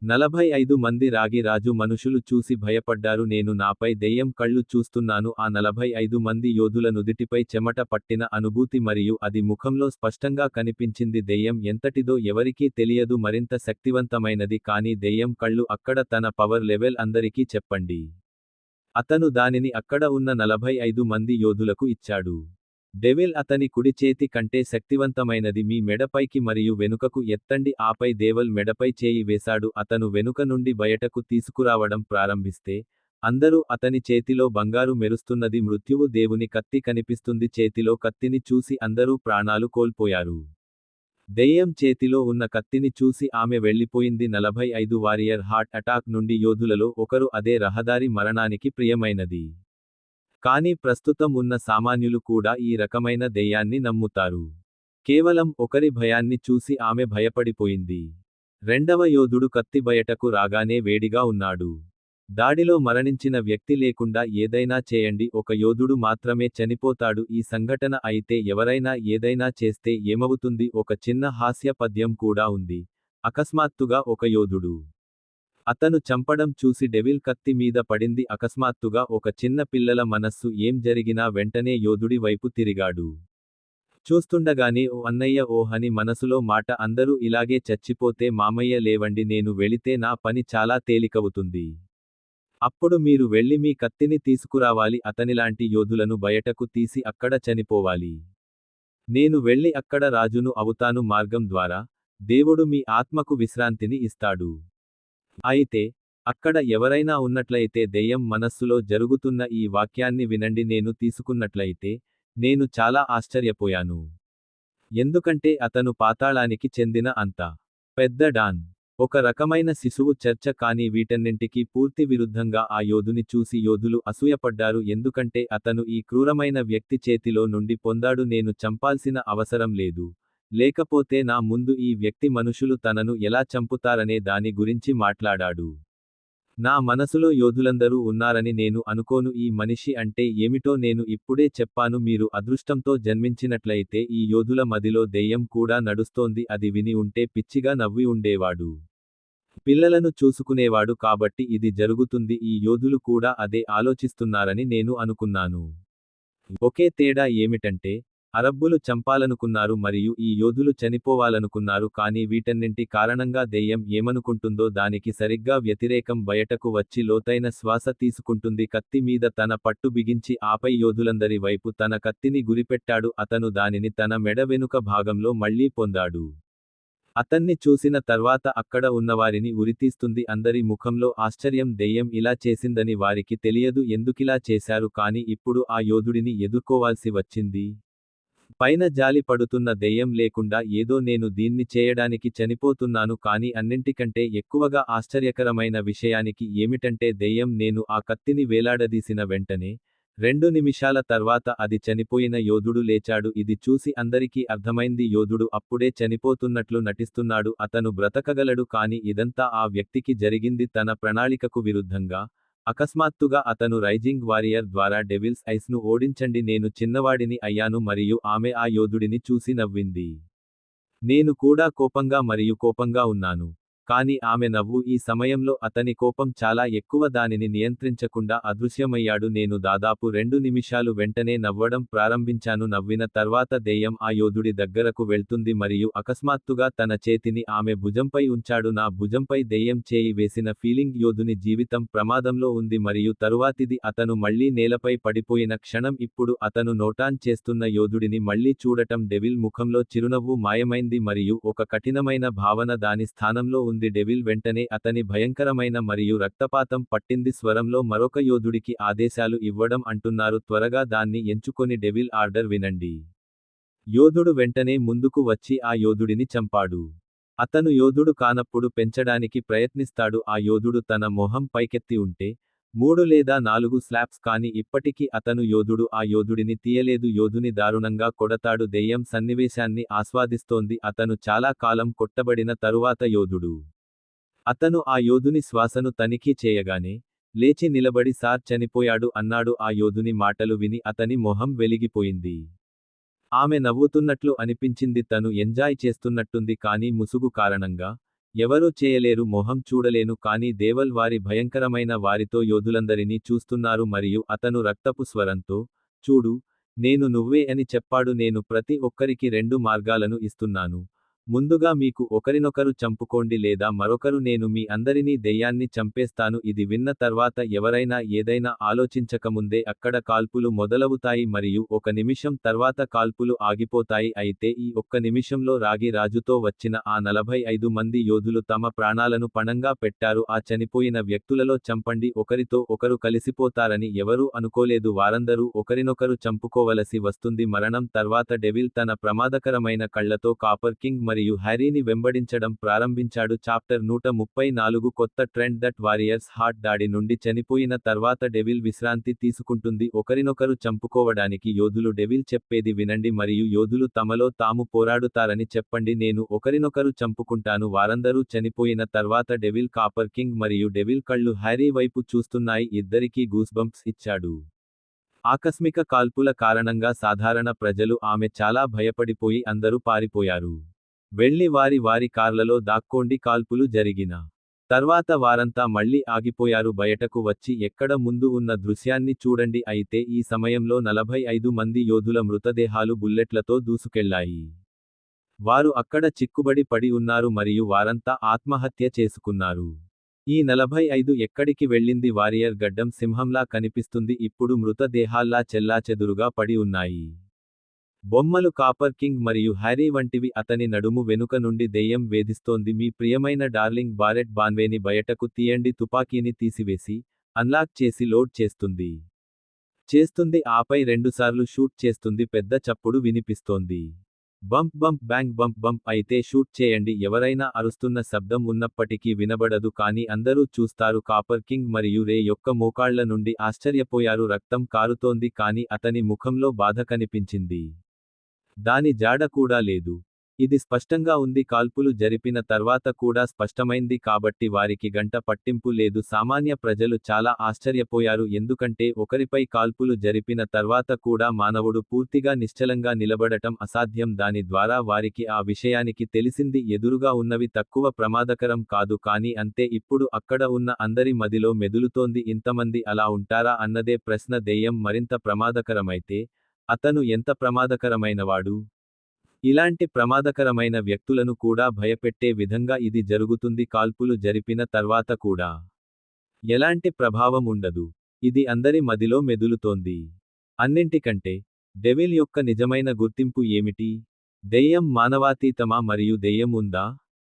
45 మంది రాగి రాజు మనుషులు చూసి భయపడ్డారు. నేను నాపై దెయ్యం కళ్ళు చూస్తున్నాను. ఆ 45 మంది యోధుల నుదిటిపై చెమట పట్టిన అనుభూతి మరియు అది ముఖంలో స్పష్టంగా కనిపించింది. దెయ్యం ఎంతటిదో ఎవరికీ తెలియదు, మరింత శక్తివంతమైనది, కానీ దెయ్యం కళ్ళు అక్కడ తన పవర్ లెవెల్ అందరికీ చెప్పండి. అతను దానిని అక్కడ ఉన్న 45 మంది యోధులకు ఇచ్చాడు. డెవిల్ అతని కుడి చేతి కంటే శక్తివంతమైనది. మీ మెడపైకి మరియు వెనుకకు ఎత్తండి. ఆపై దేవల్ మెడపై చేయి వేశాడు. అతను వెనుక నుండి బయటకు తీసుకురావడం ప్రారంభిస్తే, అందరూ అతని చేతిలో బంగారు మెరుస్తున్నది. మృత్యువు దేవుని కత్తి కనిపిస్తుంది. చేతిలో కత్తిని చూసి అందరూ ప్రాణాలు కోల్పోయారు. దెయ్యం చేతిలో ఉన్న కత్తిని చూసి ఆమె వెళ్ళిపోయింది. 45 వారియర్ హార్ట్ అటాక్ నుండి యోధులలో ఒకరు. అదే రహదారి మరణానికి ప్రియమైనది. కానీ ప్రస్తుతం ఉన్న సామాన్యులు కూడా ఈ రకమైన దెయ్యాన్ని నమ్ముతారు. కేవలం ఒకరి భయాన్ని చూసి ఆమె భయపడిపోయింది. రెండవ యోధుడు కత్తి బయటకు రాగానే వేడిగా ఉన్నాడు. దాడిలో మరణించిన వ్యక్తి లేకుండా ఏదైనా చేయండి. ఒక యోధుడు మాత్రమే చనిపోతాడు. ఈ సంఘటన అయితే ఎవరైనా ఏదైనా చేస్తే ఏమవుతుంది? ఒక చిన్న హాస్య పద్యం కూడా ఉంది. అకస్మాత్తుగా ఒక యోధుడు అతను చంపడం చూసి డెవిల్ కత్తి మీద పడింది. అకస్మాత్తుగా ఒక చిన్న పిల్లల మనస్సు ఏం జరిగినా వెంటనే యోధుడి వైపు తిరిగాడు. చూస్తుండగానే ఓ అన్నయ్య ఓహ్ అని మనసులో మాట. అందరూ ఇలాగే చచ్చిపోతే మామయ్య లేవండి, నేను వెళితే నా పని చాలా తేలికవుతుంది. అప్పుడు మీరు వెళ్ళి మీ కత్తిని తీసుకురావాలి. అతనిలాంటి యోధులను బయటకు తీసి అక్కడ చనిపోవాలి. నేను వెళ్ళి అక్కడ రాజును అవుతాను. మార్గం ద్వారా దేవుడు మీ ఆత్మకు విశ్రాంతిని ఇస్తాడు. అయితే అక్కడ ఎవరైనా ఉన్నట్లయితే దెయ్యం మనస్సులో జరుగుతున్న ఈ వాక్యాన్ని వినండి. నేను తీసుకున్నట్లయితే నేను చాలా ఆశ్చర్యపోయాను. ఎందుకంటే అతను పాతాళానికి చెందిన అంత పెద్ద డాన్. ఒక రకమైన శిశువు చర్చ. కానీ వీటన్నింటికీ పూర్తి విరుద్ధంగా ఆ యోధుని చూసి యోధులు అసూయపడ్డారు. ఎందుకంటే అతను ఈ క్రూరమైన వ్యక్తి చేతిలో నుండి పొందాడు. నేను చంపాల్సిన అవసరం లేదు. లేకపోతే నా ముందు ఈ వ్యక్తి మనుషులు తనను ఎలా చంపుతారనే దాని గురించి మాట్లాడాడు. నా మనసులో యోధులందరూ ఉన్నారని నేను అనుకోను. ఈ మనిషి అంటే ఏమిటో నేను ఇప్పుడే చెప్పాను. మీరు అదృష్టంతో జన్మించినట్లయితే ఈ యోధుల మదిలో దెయ్యం కూడా నడుస్తోంది. అది విని ఉంటే పిచ్చిగా నవ్వి ఉండేవాడు. పిల్లలను చూసుకునేవాడు కాబట్టి ఇది జరుగుతుంది. ఈ యోధులు కూడా అదే ఆలోచిస్తున్నారని నేను అనుకున్నాను. ఒకే తేడా ఏమిటంటే అరబ్బులు చంపాలనుకున్నారు మరియు ఈ యోధులు చనిపోవాలనుకున్నారు. కానీ వీటన్నింటి కారణంగా దెయ్యం ఏమనుకుంటుందో దానికి సరిగ్గా వ్యతిరేకం. బయటకు వచ్చి లోతైన శ్వాస తీసుకుంటుంది. కత్తి మీద తన పట్టు బిగించి ఆపై యోధులందరి వైపు తన కత్తిని గురిపెట్టాడు. అతను దానిని తన మెడ వెనుక భాగంలో మళ్లీ పొందాడు. అతన్ని చూసిన తర్వాత అక్కడ ఉన్నవారిని ఉరితీస్తుంది. అందరి ముఖంలో ఆశ్చర్యం. దెయ్యం ఇలా చేసిందని వారికి తెలియదు ఎందుకిలా చేశారు. కానీ ఇప్పుడు ఆ యోధుడిని ఎదుర్కోవాల్సి వచ్చింది. పైన జాలి పడుతున్న దెయ్యం లేకుండా ఏదో నేను దీన్ని చేయడానికి చనిపోతున్నాను. కానీ అన్నింటికంటే ఎక్కువగా ఆశ్చర్యకరమైన విషయానికి ఏమిటంటే దెయ్యం నేను ఆ కత్తిని వేలాడదీసిన వెంటనే 2 నిమిషాల తర్వాత అది చనిపోయిన యోధుడు లేచాడు. ఇది చూసి అందరికీ అర్థమైంది. యోధుడు అప్పుడే చనిపోతున్నట్లు నటిస్తున్నాడు. అతను బ్రతకగలడు. కానీ ఇదంతా ఆ వ్యక్తికి జరిగింది తన ప్రణాళికకు విరుద్ధంగా. అకస్మాత్తుగా అతను రైజింగ్ వారియర్ ద్వారా డెవిల్స్ ఐస్ను ఓడించండి. నేను చిన్నవాడిని అయ్యాను మరియు ఆమె ఆ యోధుడిని చూసి నవ్వింది. నేను కూడా కోపంగా ఉన్నాను. కానీ ఆమె నవ్వు. ఈ సమయంలో అతని కోపం చాలా ఎక్కువ. దానిని నియంత్రించకుండా అదృశ్యమయ్యాడు. నేను దాదాపు 2 నిమిషాలు వెంటనే నవ్వడం ప్రారంభించాను. నవ్విన తర్వాత దెయ్యం ఆ యోధుడి దగ్గరకు వెళ్తుంది మరియు అకస్మాత్తుగా తన చేతిని ఆమె భుజంపై ఉంచాడు. నా భుజంపై దెయ్యం చేయి వేసిన ఫీలింగ్. యోధుని జీవితం ప్రమాదంలో ఉంది మరియు తరువాతిది అతను మళ్లీ నేలపై పడిపోయిన క్షణం. ఇప్పుడు అతను నోటాన్ చేస్తున్న యోధుడిని మళ్లీ చూడటం. డెవిల్ ముఖంలో చిరునవ్వు మాయమైంది మరియు ఒక కఠినమైన భావన దాని స్థానంలో ఉంది. డెవిల్ వెంటనే అతని భయంకరమైన మరియు రక్తపాతం పట్టింది స్వరంలో మరొక యోధుడికి ఆదేశాలు ఇవ్వడం అంటున్నారు. త్వరగా దాన్ని ఎంచుకొని డెవిల్ ఆర్డర్ వినండి. యోధుడు వెంటనే ముందుకు వచ్చి ఆ యోధుడిని చంపాడు. అతను యోధుడు కానప్పుడు పెంచడానికి ప్రయత్నిస్తాడు. ఆ యోధుడు తన మొహం పైకెత్తి ఉంటే 3 లేదా 4 స్లాప్స్. కానీ ఇప్పటికీ అతను యోధుడు ఆ యోధుడిని తీయలేదు. యోధుని దారుణంగా కొడతాడు. దెయ్యం సన్నివేశాన్ని ఆస్వాదిస్తోంది. అతను చాలా కాలం కొట్టబడిన తరువాత యోధుడు అతను ఆ యోధుని శ్వాసను తనిఖీ చేయగానే లేచి నిలబడి సార్ చనిపోయాడు అన్నాడు. ఆ యోధుని మాటలు విని అతని మొహం వెలిగిపోయింది. ఆమె నవ్వుతున్నట్లు అనిపించింది. తను ఎంజాయ్ చేస్తున్నట్టుంది. కానీ ముసుగు కారణంగా ఎవరూ చేయలేరు. మొహం చూడలేను కానీ దేవల్ వారి భయంకరమైన వారితో యోధులందరినీ చూస్తున్నారు మరియు అతను రక్తపు స్వరంతో, చూడు, నేను నువ్వే అని చెప్పాడు. నేను ప్రతి ఒక్కరికి 2 మార్గాలను ఇస్తున్నాను. ముందుగా మీకు ఒకరినొకరు చంపుకోండి లేదా మరొకరు నేను మీ అందరినీ దెయ్యాన్ని చంపేస్తాను. ఇది విన్న తర్వాత ఎవరైనా ఏదైనా ఆలోచించకముందే అక్కడ కాల్పులు మొదలవుతాయి మరియు 1 నిమిషం తర్వాత కాల్పులు ఆగిపోతాయి. అయితే ఈ ఒక్క నిమిషంలో రాగి రాజుతో వచ్చిన ఆ 45 మంది యోధులు తమ ప్రాణాలను పణంగా పెట్టారు. ఆ చనిపోయిన వ్యక్తులలో చంపండి ఒకరితో ఒకరు కలిసిపోతారని ఎవరూ అనుకోలేదు. వారందరూ ఒకరినొకరు చంపుకోవలసి వస్తుంది. మరణం తర్వాత డెవిల్ తన ప్రమాదకరమైన కళ్లతో కాపర్ కింగ్ మరియు హ్యారీని వెంబడించడం ప్రారంభించాడు. చాప్టర్ 134 కొత్త ట్రెండ్ దట్ వారియర్స్ హార్ట్ దాడి నుండి చనిపోయిన తర్వాత డెవిల్ విశ్రాంతి తీసుకుంటుంది. ఒకరినొకరు చంపుకోవడానికి యోధులు డెవిల్ చెప్పేది వినండి మరియు యోధులు తమలో తాము పోరాడుతారని చెప్పండి. నేను ఒకరినొకరు చంపుకుంటాను. వారందరూ చనిపోయిన తర్వాత డెవిల్ కాపర్ కింగ్ మరియు డెవిల్ కళ్ళు హ్యారీ వైపు చూస్తున్నాయి. ఇద్దరికీ గూస్బంప్స్ ఇచ్చాడు. ఆకస్మిక కాల్పుల కారణంగా సాధారణ ప్రజలు ఆమె చాలా భయపడిపోయి అందరూ పారిపోయారు. వెళ్లి వారి కార్లలో దాక్కోండి. కాల్పులు జరిగిన తర్వాత వారంతా మళ్లీ ఆగిపోయారు. బయటకు వచ్చి ఎక్కడ ముందు ఉన్న దృశ్యాన్ని చూడండి. అయితే ఈ సమయంలో 45 మంది యోధుల మృతదేహాలు బుల్లెట్లతో దూసుకెళ్లాయి. వారు అక్కడ చిక్కుబడి పడి ఉన్నారు మరియు వారంతా ఆత్మహత్య చేసుకున్నారు. ఈ 45 ఎక్కడికి వెళ్ళింది? వారియర్ గడ్డం సింహంలా కనిపిస్తుంది. ఇప్పుడు మృతదేహాల్లా చెల్లాచెదురుగా పడి ఉన్నాయి. బొమ్మలు కాపర్ కింగ్ మరియు హ్యారీ వంటివి. అతని నడుము వెనుక నుండి దెయ్యం వేధిస్తోంది. మీ ప్రియమైన డార్లింగ్ బారెట్ బాన్వేని బయటకు తీయండి. తుపాకీని తీసివేసి అన్లాక్ చేసి లోడ్ చేస్తుంది. ఆపై రెండుసార్లు షూట్ చేస్తుంది. పెద్ద చప్పుడు వినిపిస్తోంది. Bump bump bang bump bump. అయితే షూట్ చేయండి. ఎవరైనా అరుస్తున్న శబ్దం ఉన్నప్పటికీ వినబడదు కానీ అందరూ చూస్తారు. కాపర్ కింగ్ మరియు రే యొక్క మోకాళ్ల నుండి ఆశ్చర్యపోయారు. రక్తం కారుతోంది కానీ అతని ముఖంలో బాధ కనిపించింది. దాని జాడ కూడా లేదు. ఇది స్పష్టంగా ఉంది. కాల్పులు జరిపిన తర్వాత కూడా స్పష్టమైంది కాబట్టి వారికి గంట పట్టింపు లేదు. సామాన్య ప్రజలు చాలా ఆశ్చర్యపోయారు ఎందుకంటే ఒకరిపై కాల్పులు జరిపిన తర్వాత కూడా మానవుడు పూర్తిగా నిశ్చలంగా నిలబడటం అసాధ్యం. దాని ద్వారా వారికి ఆ విషయానికి తెలిసింది. ఎదురుగా ఉన్నవి తక్కువ ప్రమాదకరం కాదు కానీ అంతే. ఇప్పుడు అక్కడ ఉన్న అందరి మదిలో మెదులుతోంది, ఇంతమంది అలా ఉంటారా అన్నదే ప్రశ్న. దెయ్యం మరింత ప్రమాదకరమైతే అతను ఎంత ప్రమాదకరమైనవాడు? ఇలాంటి ప్రమాదకరమైన వ్యక్తులను కూడా భయపెట్టే విధంగా ఇది జరుగుతుంది. కాల్పులు జరిపిన తర్వాత కూడా ఎలాంటి ప్రభావం ఉండదు. ఇది అందరి మదిలో మెదులుతోంది. అన్నింటికంటే డెవిల్ యొక్క నిజమైన గుర్తింపు ఏమిటి? దెయ్యం మానవాతీతమా మరియు దెయ్యం ఉందా?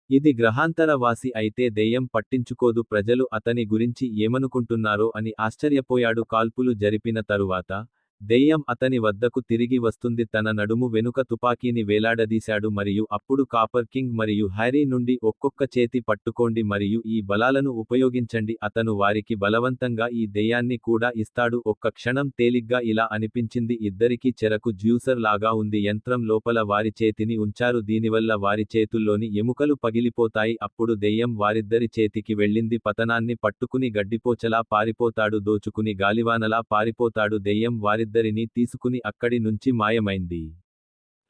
ఇది గ్రహాంతర వాసి అయితే దెయ్యం పట్టించుకోదు. ప్రజలు అతని గురించి ఏమనుకుంటున్నారో అని ఆశ్చర్యపోయాడు. కాల్పులు జరిపిన తరువాత దెయ్యం అతని వద్దకు తిరిగి వస్తుంది. తన నడుము వెనుక తుపాకీని వేలాడదీశాడు మరియు అప్పుడు కాపర్ కింగ్ మరియు హ్యారీ నుండి ఒక్కొక్క చేతి పట్టుకోండి మరియు ఈ బలాలను ఉపయోగించండి. అతను వారికి బలవంతంగా ఈ దెయ్యాన్ని కూడా ఇస్తాడు. ఒక్క క్షణం తేలిగ్గా ఇలా అనిపించింది. ఇద్దరికీ చెరకు జ్యూసర్ లాగా ఉంది. యంత్రం లోపల వారి చేతిని ఉంచారు. దీనివల్ల వారి చేతుల్లోని ఎముకలు పగిలిపోతాయి. అప్పుడు దెయ్యం వారిద్దరి చేతికి వెళ్ళింది. పతనాన్ని పట్టుకుని గడ్డిపోచలా పారిపోతాడు. దోచుకుని గాలివానలా పారిపోతాడు. దెయ్యం వారిద్దరినీ తీసుకుని అక్కడి నుంచి మాయమైంది.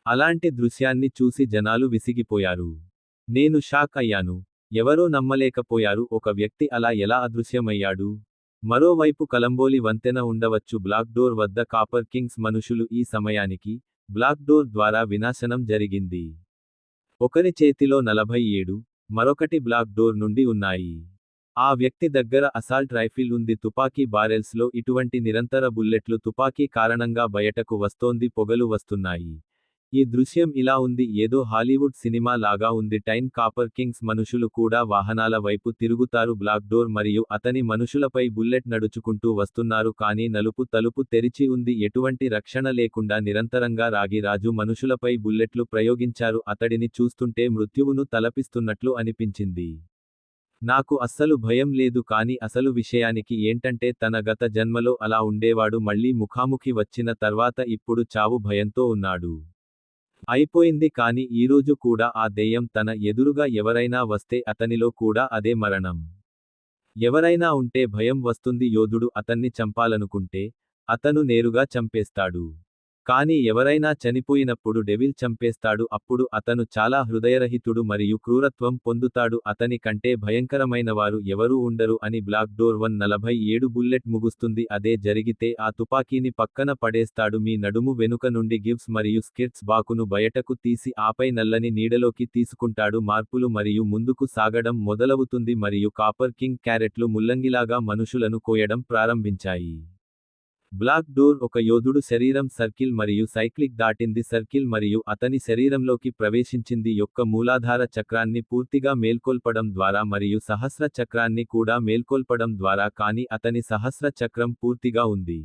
అలాంటి దృశ్యాన్ని చూసి జనాలు విసిగిపోయారు. నేను షాక్ అయ్యాను. ఎవరూ నమ్మలేకపోయారు. ఒక వ్యక్తి అలా ఎలా అదృశ్యమయ్యాడు? మరోవైపు కలంబోలి వంతెన ఉండవచ్చు. బ్లాక్ డోర్ వద్ద కాపర్ కింగ్స్ మనుషులు. ఈ సమయానికి బ్లాక్ డోర్ ద్వారా వినాశనం జరిగింది. ఒకరి చేతిలో 47, మరొకటి బ్లాక్ డోర్ నుండి ఉన్నాయి. ఆ వ్యక్తి దగ్గర అసాల్ట్ రైఫిల్ ఉంది. తుపాకీ బారెల్స్లో ఇటువంటి నిరంతర బుల్లెట్లు. తుపాకీ కారణంగా బయటకు వస్తోంది. పొగలు వస్తున్నాయి. ఈ దృశ్యం ఇలా ఉంది. ఏదో హాలీవుడ్ సినిమా లాగా ఉంది. టైన్ కాపర్ కింగ్స్ మనుషులు కూడా వాహనాల వైపు తిరుగుతారు. బ్లాక్ డోర్ మరియు అతని మనుషులపై బుల్లెట్ నడుచుకుంటూ వస్తున్నారు కానీ నలుపు తలుపు తెరిచి ఉంది. ఎటువంటి రక్షణ లేకుండా నిరంతరంగా రాగి రాజు మనుషులపై బుల్లెట్లు ప్రయోగించారు. అతడిని చూస్తుంటే మృత్యువును తలపిస్తున్నట్లు అనిపించింది. నాకు అస్సలు భయం లేదు కానీ అసలు విషయానికి ఏంటంటే తన గత జన్మలో అలా ఉండేవాడు. మళ్ళీ ముఖాముఖి వచ్చిన తర్వాత ఇప్పుడు చావు భయంతో ఉన్నాడు. అయిపోయింది కానీ ఈరోజు కూడా ఆ దెయ్యం తన ఎదురుగా ఎవరైనా వస్తే అతనిలో కూడా అదే మరణం ఎవరైనా ఉంటే భయం వస్తుంది. యోధుడు అతన్ని చంపాలనుకుంటే అతను నేరుగా చంపేస్తాడు. కానీ ఎవరైనా చనిపోయినప్పుడు డెవిల్ చంపేస్తాడు. అప్పుడు అతను చాలా హృదయరహితుడు మరియు క్రూరత్వం పొందుతాడు. అతని కంటే భయంకరమైనవారు ఎవరూ ఉండరు అని బ్లాక్ డోర్ 147 బుల్లెట్ ముగుస్తుంది. అదే జరిగితే ఆ తుపాకీని పక్కన పడేస్తాడు. మీ నడుము వెనుక నుండి గివ్స్ మరియు స్కిర్ట్స్ బాకును బయటకు తీసి ఆపై నల్లని నీడలోకి తీసుకుంటాడు. మార్పులు మరియు ముందుకు సాగడం మొదలవుతుంది మరియు కాపర్ కింగ్ క్యారెట్లు ముల్లంగిలాగా మనుషులను కోయడం ప్రారంభించాయి. బ్లాక్ డోర్ ఒక యోధుడు శరీరం సర్కిల్ మరియు సైక్లిక్ దాటింది. సర్కిల్ మరియు అతని శరీరంలోకి ప్రవేశించింది యొక్క మూలాధార చక్రాన్ని పూర్తిగా మేల్కొల్పడం ద్వారా మరియు సహస్ర చక్రాన్ని కూడా మేల్కొల్పడం ద్వారా. కానీ అతని సహస్ర చక్రం పూర్తిగా ఉంది.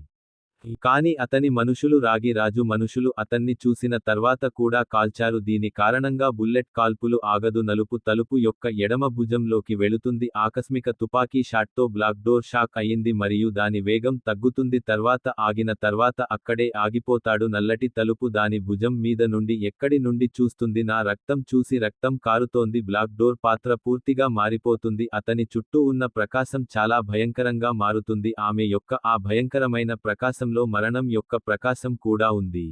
కానీ అతని మనుషులు రాగి రాజు మనుషులు అతన్ని చూసిన తర్వాత కూడా కాల్చారు. దీని కారణంగా బుల్లెట్ కాల్పులు ఆగదు. నలుపు తలుపు యొక్క ఎడమ భుజంలోకి వెళుతుంది. ఆకస్మిక తుపాకీ షాట్తో బ్లాక్ డోర్ షాక్ అయ్యింది మరియు దాని వేగం తగ్గుతుంది. తర్వాత ఆగిన తర్వాత అక్కడే ఆగిపోతాడు. నల్లటి తలుపు దాని భుజం మీద నుండి ఎక్కడి నుండి చూస్తుంది. నా రక్తం చూసి రక్తం కారుతోంది. బ్లాక్ డోర్ పాత్ర పూర్తిగా మారిపోతుంది. అతని చుట్టూ ఉన్న ప్రకాశం చాలా భయంకరంగా మారుతుంది. ఆమె యొక్క ఆ భయంకరమైన ప్రకాశంలో మరణం యొక్క ప్రకాశం కూడా ఉంది.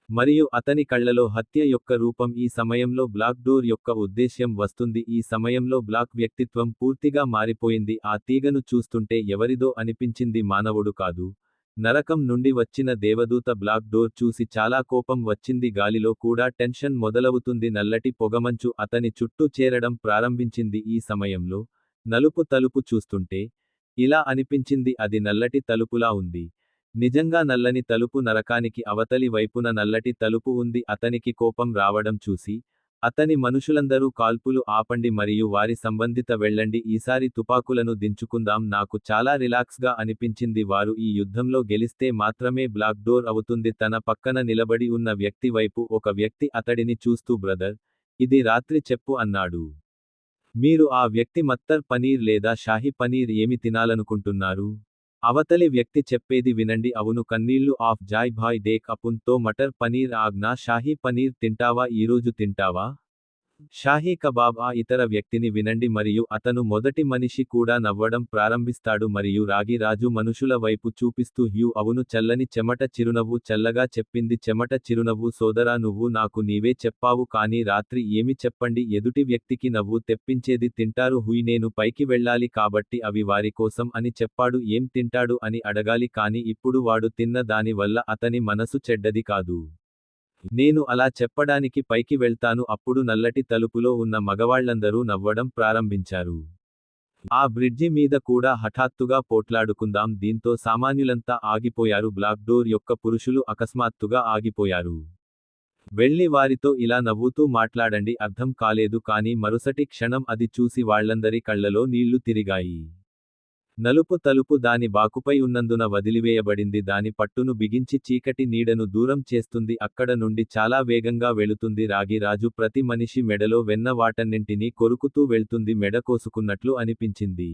మరియు అతని కళ్ళలో హత్య యొక్క రూపం. ఈ సమయంలో బ్లాక్ డోర్ యొక్క ఉద్దేశ్యం వస్తుంది. ఈ సమయంలో బ్లాక్ వ్యక్తిత్వం పూర్తిగా మారిపోయింది. ఆ తీగను చూస్తుంటే ఎవరిదో అనిపించింది. మానవుడు కాదు, నరకం నుండి వచ్చిన దేవదూత. బ్లాక్ డోర్ చూసి చాలా కోపం వచ్చింది. గాలిలో కూడా టెన్షన్ మొదలవుతుంది. నల్లటి పొగమంచు అతని చుట్టూ చేరడం ప్రారంభించింది. ఈ సమయంలో నలుపు తలుపు చూస్తుంటే ఇలా అనిపించింది. అది నల్లటి తలుపులా ఉంది. నిజంగా నల్లని తలుపు నరకానికి అవతలి వైపున నల్లటి తలుపు ఉంది. అతనికి కోపం రావడం చూసి అతని మనుషులందరూ కాల్పులు ఆపండి మరియు వారి సంబంధిత వెళ్ళండి. ఈసారి తుపాకులను దించుకుందాం. నాకు చాలా రిలాక్స్గా అనిపించింది. వారు ఈ యుద్ధంలో గెలిస్తే మాత్రమే బ్లాక్ డోర్ అవుతుంది. తన పక్కన నిలబడి ఉన్న వ్యక్తి వైపు ఒక వ్యక్తి అతడిని చూస్తూ బ్రదర్, ఇది రాత్రి చెప్పు అన్నాడు. మీరు ఆ వ్యక్తి మత్తర్ పనీర్ లేదా షాహీ పనీర్ ఏమి తినాలనుకుంటున్నారు? అవతలి వ్యక్తి చెప్పేది వినండి. అవును, కన్నీళ్లు ఆఫ్ జాయ్ భాయ్ దేక్ అపున్ తో మటర్ పనీర్ ఆగ్నా షాహీ పనీర్ తింటావా? ఈరోజు తింటావా? షాహీ కబాబ్. ఆ ఇతర వ్యక్తిని వినండి మరియు అతను మొదటి మనిషి కూడా నవ్వడం ప్రారంభిస్తాడు మరియు రాగి రాజు మనుషుల వైపు చూపిస్తూ హ్యూ అవును, చల్లని చెమట చిరునవ్వు చల్లగా చెప్పింది చెమట చిరునవ్వు. సోదరా, నువ్వు నాకు నీవే చెప్పావు కానీ రాత్రి ఏమి చెప్పండి. ఎదుటి వ్యక్తికి నవ్వు తెప్పించేది తింటారు. హుయ్, నేను పైకి వెళ్ళాలి కాబట్టి అవి వారి కోసం అని చెప్పాడు. ఏం తింటాడు అని అడగాలి కానీ ఇప్పుడు వాడు తిన్న దాని వల్ల అతని మనసు చెడ్డది కాదు. నేను అలా చెప్పడానికి పైకి వెళ్తాను. అప్పుడు నల్లటి తలుపులో ఉన్న మగవాళ్లందరూ నవ్వడం ప్రారంభించారు. ఆ బ్రిడ్జి మీద కూడా హఠాత్తుగా పోట్లాడుకుందాం. దీంతో సామాన్యులంతా ఆగిపోయారు. బ్లాక్ డోర్ యొక్క పురుషులు అకస్మాత్తుగా ఆగిపోయారు. వెళ్ళి వారితో ఇలా నవ్వుతూ మాట్లాడండి. అర్థం కాలేదు కానీ మరుసటి క్షణం అది చూసి వాళ్లందరి కళ్లలో నీళ్లు తిరిగాయి. నలుపు తలుపు దాని బాకుపై ఉన్నందున వదిలివేయబడింది. దాని పట్టును బిగించి చీకటి నీడను దూరం చేస్తుంది. అక్కడ నుండి చాలా వేగంగా వెళుతుంది. రాగి రాజు ప్రతి మనిషి మెడలో వెన్న వాటన్నింటినీ కొరుకుతూ వెళ్తుంది. మెడ కోసుకున్నట్లు అనిపించింది.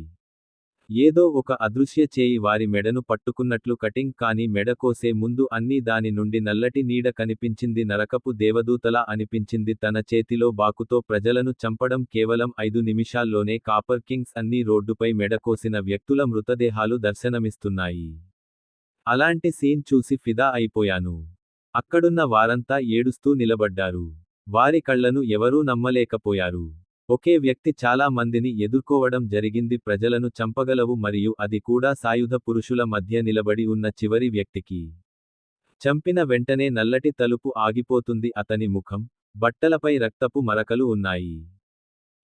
ఏదో ఒక అదృశ్య చేయి వారి మెడను పట్టుకున్నట్లు. కటింగ్ కానీ మెడ కోసే ముందు అన్నీ దాని నుండి నల్లటి నీడ కనిపించింది. నరకపు దేవదూతలా అనిపించింది. తన చేతిలో బాకుతో ప్రజలను చంపడం కేవలం 5 నిమిషాల్లోనే. కాపర్ కింగ్స్ అన్ని రోడ్డుపై మెడ కోసిన వ్యక్తుల మృతదేహాలు దర్శనమిస్తున్నాయి. అలాంటి సీన్ చూసి ఫిదా అయిపోయాను. అక్కడున్న వారంతా ఏడుస్తూ నిలబడ్డారు. వారి కళ్లను ఎవరూ నమ్మలేకపోయారు. ఒకే వ్యక్తి చాలా మందిని ఎదుర్కోవడం జరిగింది. ప్రజలను చంపగలవు మరియు అది కూడా సాయుధ పురుషుల మధ్య నిలబడి ఉన్న చివరి వ్యక్తికి. చంపిన వెంటనే నల్లటి తలుపు ఆగిపోతుంది. అతని ముఖం, బట్టలపై రక్తపు మరకలు ఉన్నాయి.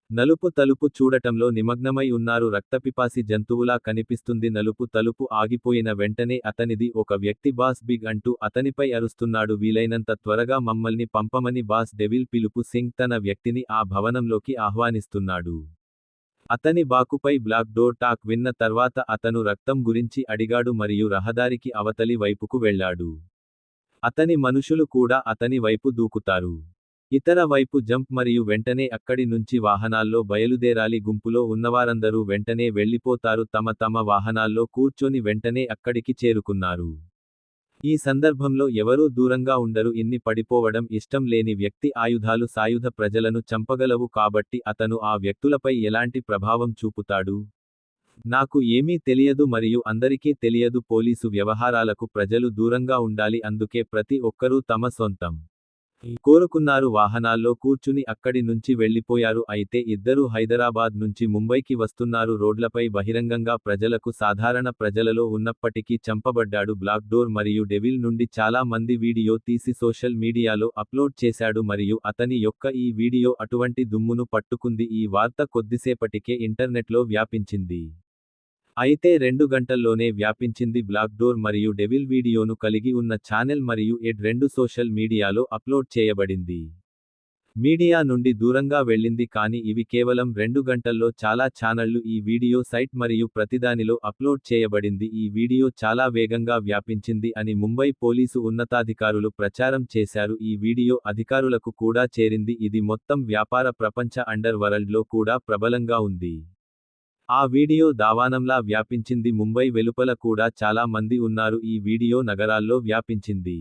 నలుపు తలుపు చూడటంలో నిమగ్నమై ఉన్నారు. రక్తపిపాసి జంతువులా కనిపిస్తుంది. నలుపు తలుపు ఆగిపోయిన వెంటనే అతనిది ఒక వ్యక్తి బాస్ బిగ్ అంటూ అతనిపై అరుస్తున్నాడు. వీలైనంత త్వరగా మమ్మల్ని పంపమని బాస్ డెవిల్ పిలుపు. సింగ్ తన వ్యక్తిని ఆ భవనంలోకి ఆహ్వానిస్తున్నాడు. అతని బాకుపై బ్లాక్ డోర్ టాక్ విన్న తర్వాత అతను రక్తం గురించి అడిగాడు మరియు రహదారికి అవతలి వైపుకు వెళ్ళాడు. అతని మనుషులు కూడా అతని వైపు దూకుతారు. ఇతర వైపు జంప్ మరియు వెంటనే అక్కడి నుంచి వాహనాల్లో బయలుదేరాలి. గుంపులో ఉన్నవారందరూ వెంటనే వెళ్ళిపోతారు. తమ తమ వాహనాల్లో కూర్చొని వెంటనే అక్కడికి చేరుకున్నారు. ఈ సందర్భంలో ఎవరూ దూరంగా ఉండరు. ఇన్ని పడిపోవడం ఇష్టం లేని వ్యక్తి ఆయుధాలు సాయుధ ప్రజలను చంపగలవు కాబట్టి అతను ఆ వ్యక్తులపై ఎలాంటి ప్రభావం చూపుతాడు? నాకు ఏమీ తెలియదు మరియు అందరికీ తెలియదు. పోలీసు వ్యవహారాలకు ప్రజలు దూరంగా ఉండాలి, అందుకే ప్రతి ఒక్కరూ తమ సొంతం కోరుకున్నారు. వాహనాల్లో కూర్చుని అక్కడి నుంచి వెళ్లిపోయారు. అయితే ఇద్దరు హైదరాబాద్ నుంచి ముంబైకి వస్తున్నారు. రోడ్లపై బహిరంగంగా ప్రజలకు సాధారణ ప్రజలలో ఉన్నప్పటికీ చంపబడ్డాడు. బ్లాక్ డోర్ మరియు డెవిల్ నుండి చాలా మంది వీడియో తీసి సోషల్ మీడియాలో అప్లోడ్ చేశాడు మరియు అతని యొక్క ఈ వీడియో అటువంటి దుమ్మును పట్టుకుంది. ఈ వార్త కొద్దిసేపటికే ఇంటర్నెట్లో వ్యాపించింది. అయితే 2 గంటల్లోనే వ్యాపించింది. బ్లాక్ డోర్ మరియు డెవిల్ వీడియోను కలిగి ఉన్న ఛానెల్ మరియు ఎడ్ 2 సోషల్ మీడియాలో అప్లోడ్ చేయబడింది. మీడియా నుండి దూరంగా వెళ్ళింది, కానీ ఇవి కేవలం 2 గంటల్లో చాలా ఛానళ్లు ఈ వీడియో సైట్ మరియు ప్రతిదానిలో అప్లోడ్ చేయబడింది. ఈ వీడియో చాలా వేగంగా వ్యాపించింది అని ముంబై పోలీసు ఉన్నతాధికారులు ప్రచారం చేశారు. ఈ వీడియో అధికారులకు కూడా చేరింది. ఇది మొత్తం వ్యాపార ప్రపంచ అండర్ వరల్డ్లో కూడా ప్రబలంగా ఉంది. ఆ వీడియో దావానంలా వ్యాపించింది. ముంబై వెలుపల కూడా చాలా మంది ఉన్నారు. ఈ వీడియో నగరాల్లో వ్యాపించింది.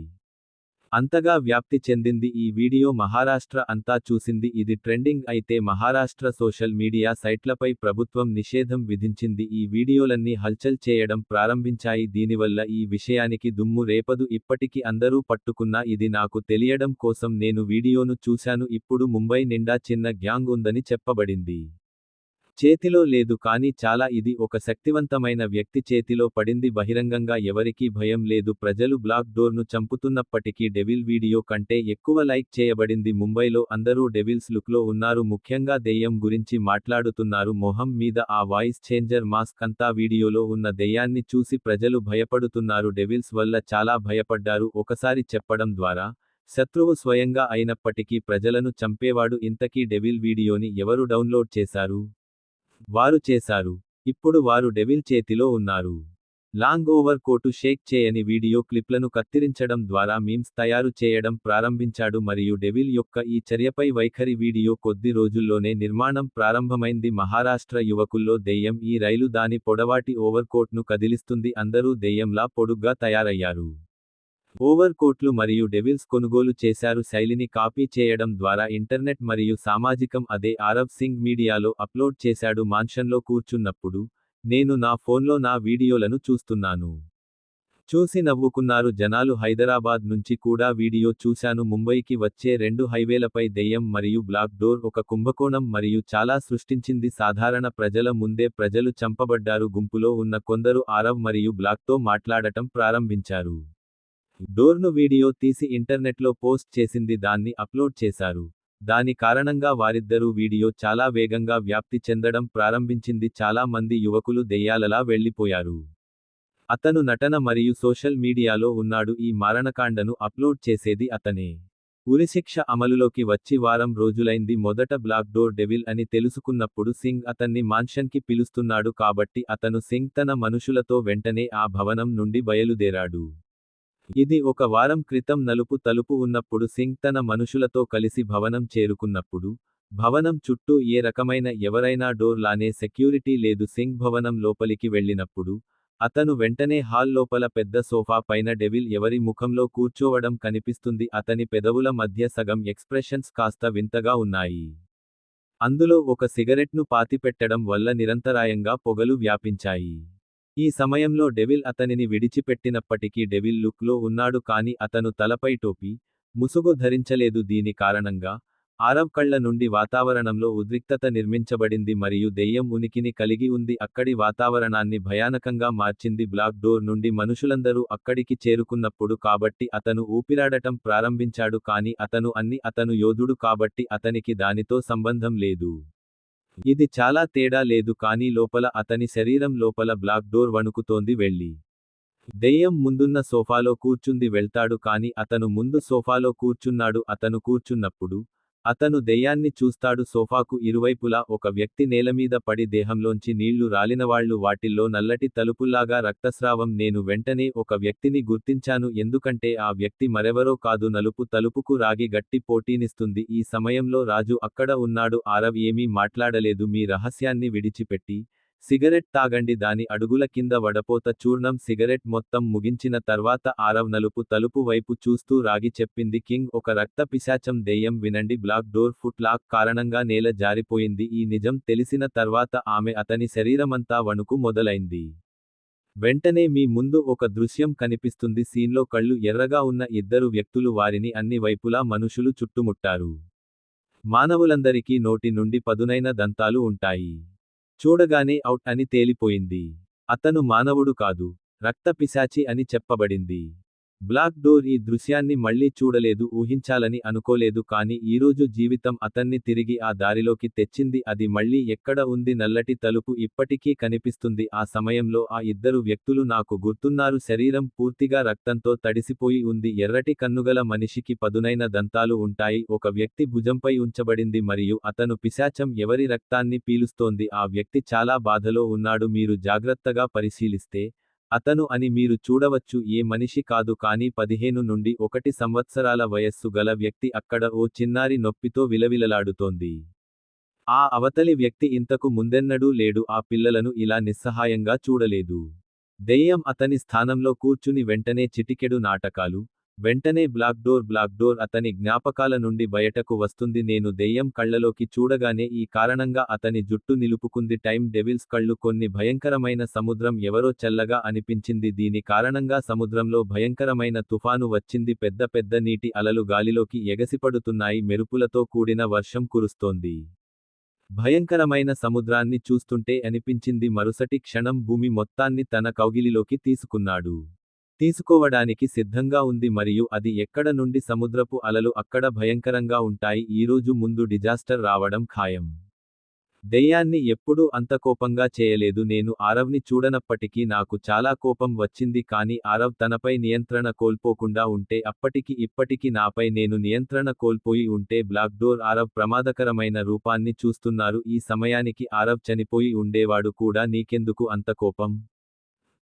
అంతగా వ్యాప్తి చెందింది. ఈ వీడియో మహారాష్ట్ర అంతా చూసింది. ఇది ట్రెండింగ్ అయితే మహారాష్ట్ర సోషల్ మీడియా సైట్లపై ప్రభుత్వం నిషేధం విధించింది. ఈ వీడియోలన్నీ హల్చల్ చేయడం ప్రారంభించాయి. దీనివల్ల ఈ విషయానికి దుమ్ము రేపదు. ఇప్పటికి అందరూ పట్టుకున్నా ఇది నాకు తెలియడం కోసం నేను వీడియోను చూశాను. ఇప్పుడు ముంబై నిండా చిన్న గ్యాంగ్ ఉందని చెప్పబడింది. చేతిలో లేదు, కానీ చాలా ఇది ఒక శక్తివంతమైన వ్యక్తి చేతిలో పడింది. బహిరంగంగా ఎవరికీ భయం లేదు. ప్రజలు బ్లాక్ డోర్ను చంపుతున్నప్పటికీ డెవిల్ వీడియో కంటే ఎక్కువ లైక్ చేయబడింది. ముంబైలో అందరూ డెవిల్స్ లుక్లో ఉన్నారు. ముఖ్యంగా దెయ్యం గురించి మాట్లాడుతున్నారు. మొహం మీద ఆ వాయిస్ చేంజర్ మాస్క్ అంతా వీడియోలో ఉన్న దెయ్యాన్ని చూసి ప్రజలు భయపడుతున్నారు. డెవిల్స్ వల్ల చాలా భయపడ్డారు. ఒకసారి చెప్పడం ద్వారా శత్రువు స్వయంగా అయినప్పటికీ ప్రజలను చంపేవాడు. ఇంతకీ డెవిల్ వీడియోని ఎవరు డౌన్లోడ్ చేశారు? వారు చేశారు. ఇప్పుడు వారు డెవిల్ చేతిలో ఉన్నారు. లాంగ్ ఓవర్ కోటు షేక్ చేయని వీడియో క్లిప్లను కత్తిరించడం ద్వారా మీమ్స్ తయారు చేయడం ప్రారంభించాడు మరియు డెవిల్ యొక్క ఈ చర్యపై వైఖరి వీడియో కొద్ది రోజుల్లోనే నిర్మాణం ప్రారంభమైంది. మహారాష్ట్ర యువకుల్లో దెయ్యం. ఈ రైలు దాని పొడవాటి ఓవర్ కోట్ను కదిలిస్తుంది. అందరూ దెయ్యంలా పొడుగ్గా తయారయ్యారు. ఓవర్ కోట్లు మరియు డెవిల్స్ కొనుగోలు చేశారు. శైలిని కాపీ చేయడం ద్వారా ఇంటర్నెట్ మరియు సామాజికం. అదే ఆరవ్ సింగ్ మీడియాలో అప్లోడ్ చేశాడు. మాన్షన్లో కూర్చున్నప్పుడు నేను నా ఫోన్లో నా వీడియోలను చూస్తున్నాను. చూసి నవ్వుకున్నారు జనాలు. హైదరాబాద్ నుంచి కూడా వీడియో చూశాను. ముంబైకి వచ్చే 2 హైవేలపై దెయ్యం మరియు బ్లాక్ డోర్ ఒక కుంభకోణం మరియు చాలా సృష్టించింది. సాధారణ ప్రజల ముందే ప్రజలు చంపబడ్డారు. గుంపులో ఉన్న కొందరు ఆరవ్ మరియు బ్లాక్తో మాట్లాడటం ప్రారంభించారు. డోర్ను వీడియో తీసి ఇంటర్నెట్లో పోస్ట్ చేసింది. దాన్ని అప్లోడ్ చేశారు. దాని కారణంగా వారిద్దరూ వీడియో చాలా వేగంగా వ్యాప్తి చెందడం ప్రారంభించింది. చాలా మంది యువకులు దెయ్యాలలా వెళ్లిపోయారు. అతను నటన మరియు సోషల్ మీడియాలో ఉన్నాడు. ఈ మారణకాండను అప్లోడ్ చేసేది అతనే. ఉరిశిక్ష అమలులోకి వచ్చి వారం రోజులైంది. మొదట బ్లాక్ డోర్ డెవిల్ అని తెలుసుకున్నప్పుడు సింగ్ అతన్ని మాన్షన్కి పిలుస్తున్నాడు కాబట్టి అతను సింగ్ తన మనుషులతో వెంటనే ఆ భవనం నుండి బయలుదేరాడు. ఇది ఒక వారం క్రితం. నలుపు తలుపు ఉన్నప్పుడు సింగ్ తన మనుషులతో కలిసి భవనం చేరుకున్నప్పుడు భవనం చుట్టూ ఏ రకమైన ఎవరైనా డోర్ లానే సెక్యూరిటీ లేదు. సింగ్ భవనం లోపలికి వెళ్ళినప్పుడు అతను వెంటనే హాల్ లోపల పెద్ద సోఫా పైన డెవిల్ ఎవరి ముఖంలో కూర్చోవడం కనిపిస్తుంది. అతని పెదవుల మధ్య సగం ఎక్స్ప్రెషన్స్ కాస్త వింతగా ఉన్నాయి. అందులో ఒక సిగరెట్ను పాతిపెట్టడం వల్ల నిరంతరాయంగా పొగలు వ్యాపించాయి. ఈ సమయంలో డెవిల్ అతనిని విడిచిపెట్టినప్పటికీ డెవిల్ లుక్లో ఉన్నాడు, కానీ అతను తలపై టోపీ, ముసుగు ధరించలేదు. దీని కారణంగా ఆరవ్ కళ్ళ నుండి వాతావరణంలో ఉద్రిక్తత నిర్మించబడింది మరియు దెయ్యం ఉనికిని కలిగి ఉంది. అక్కడి వాతావరణాన్ని భయానకంగా మార్చింది. బ్లాక్ డోర్ నుండి మనుషులందరూ అక్కడికి చేరుకున్నప్పుడు కాబట్టి అతను ఊపిరాడటం ప్రారంభించాడు, కానీ అతను యోధుడు కాబట్టి అతనికి దానితో సంబంధం లేదు. ఇది చాలా తేడా లేదు, కానీ లోపల అతని శరీరం లోపల బ్లాక్ డోర్ వణుకుతోంది. వెళ్ళి దెయ్యం ముందున్న సోఫాలో కూర్చుంది. వెళ్తాడు, కానీ అతను ముందు సోఫాలో కూర్చున్నాడు. అతను కూర్చున్నప్పుడు అతను దెయ్యాన్ని చూస్తాడు. సోఫాకు ఇరువైపులా ఒక వ్యక్తి నేలమీద పడి దేహంలోంచి నీళ్లు రాలినవాళ్లు, వాటిల్లో నల్లటి తలుపుల్లాగా రక్తస్రావం. నేను వెంటనే ఒక వ్యక్తిని గుర్తించాను, ఎందుకంటే ఆ వ్యక్తి మరెవరో కాదు, నలుపు తలుపుకు రాగి గట్టి పోటీనిస్తుంది. ఈ సమయంలో రాజు అక్కడ ఉన్నాడు. ఆరవ్ ఏమీ మాట్లాడలేదు. మీ రహస్యాన్ని విడిచిపెట్టి సిగరెట్ తాగండి దాని అడుగుల కింద వడపోత చూర్ణం సిగరెట్ మొత్తం ముగించిన తర్వాత ఆరవ్ నలుపు తలుపు వైపు చూస్తూ రాగి చెప్పింది కింగ్ ఒక రక్త పిశాచం దెయ్యం వినండి బ్లాక్ డోర్ ఫుట్ లాక్ కారణంగా నేల జారిపోయింది ఈ నిజం తెలిసిన తర్వాత ఆమె అతని శరీరమంతా వణుకు మొదలైంది. వెంటనే మీ ముందు ఒక దృశ్యం కనిపిస్తుంది సీన్లో కళ్ళు ఎర్రగా ఉన్న ఇద్దరు వ్యక్తులు వారిని అన్ని వైపులా మనుషులు చుట్టుముట్టారు. మానవులందరికీ నోటి నుండి పదునైన దంతాలు ఉంటాయి. చూడగానే ఔట్ అని తేలిపోయింది. అతను మానవుడు కాదు. రక్త పిశాచి అని చెప్పబడింది. బ్లాక్ డోర్ ఈ దృశ్యాన్ని మళ్ళీ చూడలేదు ఊహించాలని అనుకోలేదు కానీ ఈరోజు జీవితం అతన్ని తిరిగి ఆ దారిలోకి తెచ్చింది అది మళ్ళీ ఎక్కడ ఉంది నల్లటి తలుపు ఇప్పటికీ కనిపిస్తుంది ఆ సమయంలో ఆ ఇద్దరు వ్యక్తులు నాకు గుర్తున్నారు శరీరం పూర్తిగా రక్తంతో తడిసిపోయి ఉంది ఎర్రటి కన్నుగల మనిషికి పదునైన దంతాలు ఉంటాయి ఒక వ్యక్తి భుజంపై ఉంచబడింది మరియు అతను పిశాచం ఎవరి రక్తాన్ని పీలుస్తోంది ఆ వ్యక్తి చాలా బాధలో ఉన్నాడు మీరు జాగ్రత్తగా పరిశీలిస్తే అతను అని మీరు చూడవచ్చు ఏ మనిషి కాదు కానీ 15 నుండి 1 సంవత్సరాల వయస్సు గల వ్యక్తి అక్కడ ఓ చిన్నారి నొప్పితో విలవిలలాడుతోంది. ఆ అవతలి వ్యక్తి ఇంతకు ముందెన్నడూ లేడు ఆ పిల్లలను ఇలా నిస్సహాయంగా చూడలేదు. దెయ్యం అతని స్థానంలో కూర్చుని వెంటనే చిటికెడు నాటకాలు. వెంటనే బ్లాక్ డోర్ అతని జ్ఞాపకాల నుండి బయటకు వస్తుంది నేను దెయ్యం కళ్ళలోకి చూడగానే ఈ కారణంగా అతని జుట్టు నిలుపుకుంది టైమ్ డెవిల్స్ కళ్ళు కొన్ని భయంకరమైన సముద్రం ఎవరో చల్లగా అనిపించింది దీని కారణంగా సముద్రంలో భయంకరమైన తుఫాను వచ్చింది పెద్ద పెద్ద నీటి అలలు గాలిలోకి ఎగసిపడుతున్నాయి మెరుపులతో కూడిన వర్షం కురుస్తోంది. భయంకరమైన సముద్రాన్ని చూస్తుంటే అనిపించింది మరుసటి క్షణం భూమి మొత్తాన్ని తన కౌగిలిలోకి తీసుకున్నాడు. తీసుకోవడానికి సిద్ధంగా ఉంది మరియు అది ఎక్కడ నుండి సముద్రపు అలలు అక్కడ భయంకరంగా ఉంటాయి ఈరోజు ముందు డిజాస్టర్ రావడం ఖాయం. దెయ్యాన్ని ఎప్పుడూ అంత కోపంగా చేయలేదు నేను ఆరవ్ని చూడనప్పటికీ నాకు చాలా కోపం వచ్చింది కానీ ఆరవ్ తనపై నియంత్రణ కోల్పోకుండా ఉంటే అప్పటికి ఇప్పటికి నాపై నేను నియంత్రణ కోల్పోయి ఉంటే బ్లాక్ డోర్ ఆరవ్ ప్రమాదకరమైన రూపాన్ని చూస్తున్నారు ఈ సమయానికి ఆరవ్ చనిపోయి ఉండేవాడు కూడా నీకెందుకు అంత కోపం?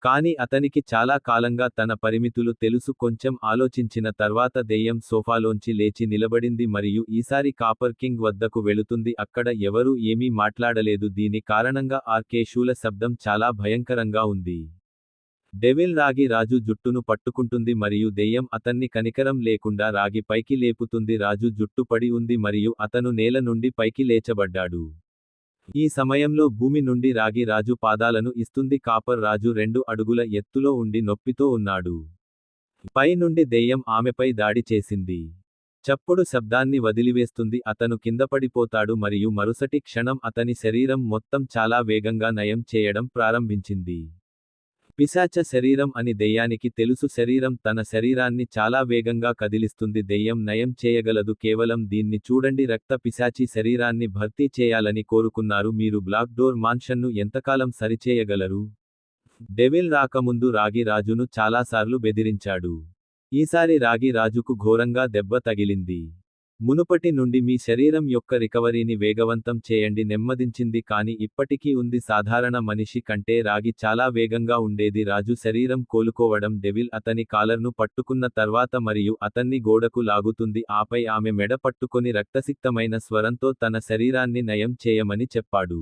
కానీ అతనికి చాలా కాలంగా తన పరిమితులు తెలుసు కొంచెం ఆలోచించిన తర్వాత దెయ్యం సోఫాలోంచి లేచి నిలబడింది మరియు ఈసారి కాపర్ కింగ్ వద్దకు వెళుతుంది అక్కడ ఎవరూ ఏమీ మాట్లాడలేదు దీని కారణంగా శూల శబ్దం చాలా భయంకరంగా ఉంది. డెవిల్ రాగి రాజు జుట్టును పట్టుకుంటుంది మరియు దెయ్యం అతన్ని కనికరం లేకుండా రాగి పైకి లేపుతుంది రాజు జుట్టు పడి ఉంది మరియు అతను నేల నుండి పైకి లేచబడ్డాడు. ఈ సమయంలో భూమి నుండి రాగి రాజు పాదాలను ఇస్తుంది కాపర్ రాజు 2 అడుగుల ఎత్తులో ఉండి నొప్పితో ఉన్నాడు. పై నుండి దెయ్యం ఆమెపై దాడి చేసింది. చప్పుడు శబ్దాన్ని వదిలివేస్తుంది అతను కిందపడిపోతాడు మరియు మరుసటి క్షణం అతని శరీరం మొత్తం చాలా వేగంగా నయం చేయడం ప్రారంభించింది. పిశాచ శరీరం అని దెయ్యానికి తెలుసు శరీరం తన శరీరాన్ని చాలా వేగంగా కదిలిస్తుంది దెయ్యం నయం చేయగలదు కేవలం దీన్ని చూడండి రక్త పిశాచి శరీరాన్ని భర్తీ చేయాలని కోరుకున్నారు మీరు బ్లాక్ డోర్ మాన్షన్ను ఎంతకాలం సరిచేయగలరు? డెవిల్ రాకముందు రాగి రాజును చాలాసార్లు బెదిరించాడు. ఈసారి రాగి రాజుకు ఘోరంగా దెబ్బ తగిలింది. మునుపటి నుండి మీ శరీరం యొక్క రికవరీని వేగవంతం చేయండి నెమ్మదించింది కానీ ఇప్పటికీ ఉంది సాధారణ మనిషి కంటే రాగి చాలా వేగంగా ఉండేది రాజు శరీరం కోలుకోవడం డెవిల్ అతని కాలర్ను పట్టుకున్న తర్వాత మరియు అతన్ని గోడకు లాగుతుంది ఆపై ఆమె మెడ పట్టుకొని రక్తసిక్తమైన స్వరంతో తన శరీరాన్ని నయం చేయమని చెప్పాడు.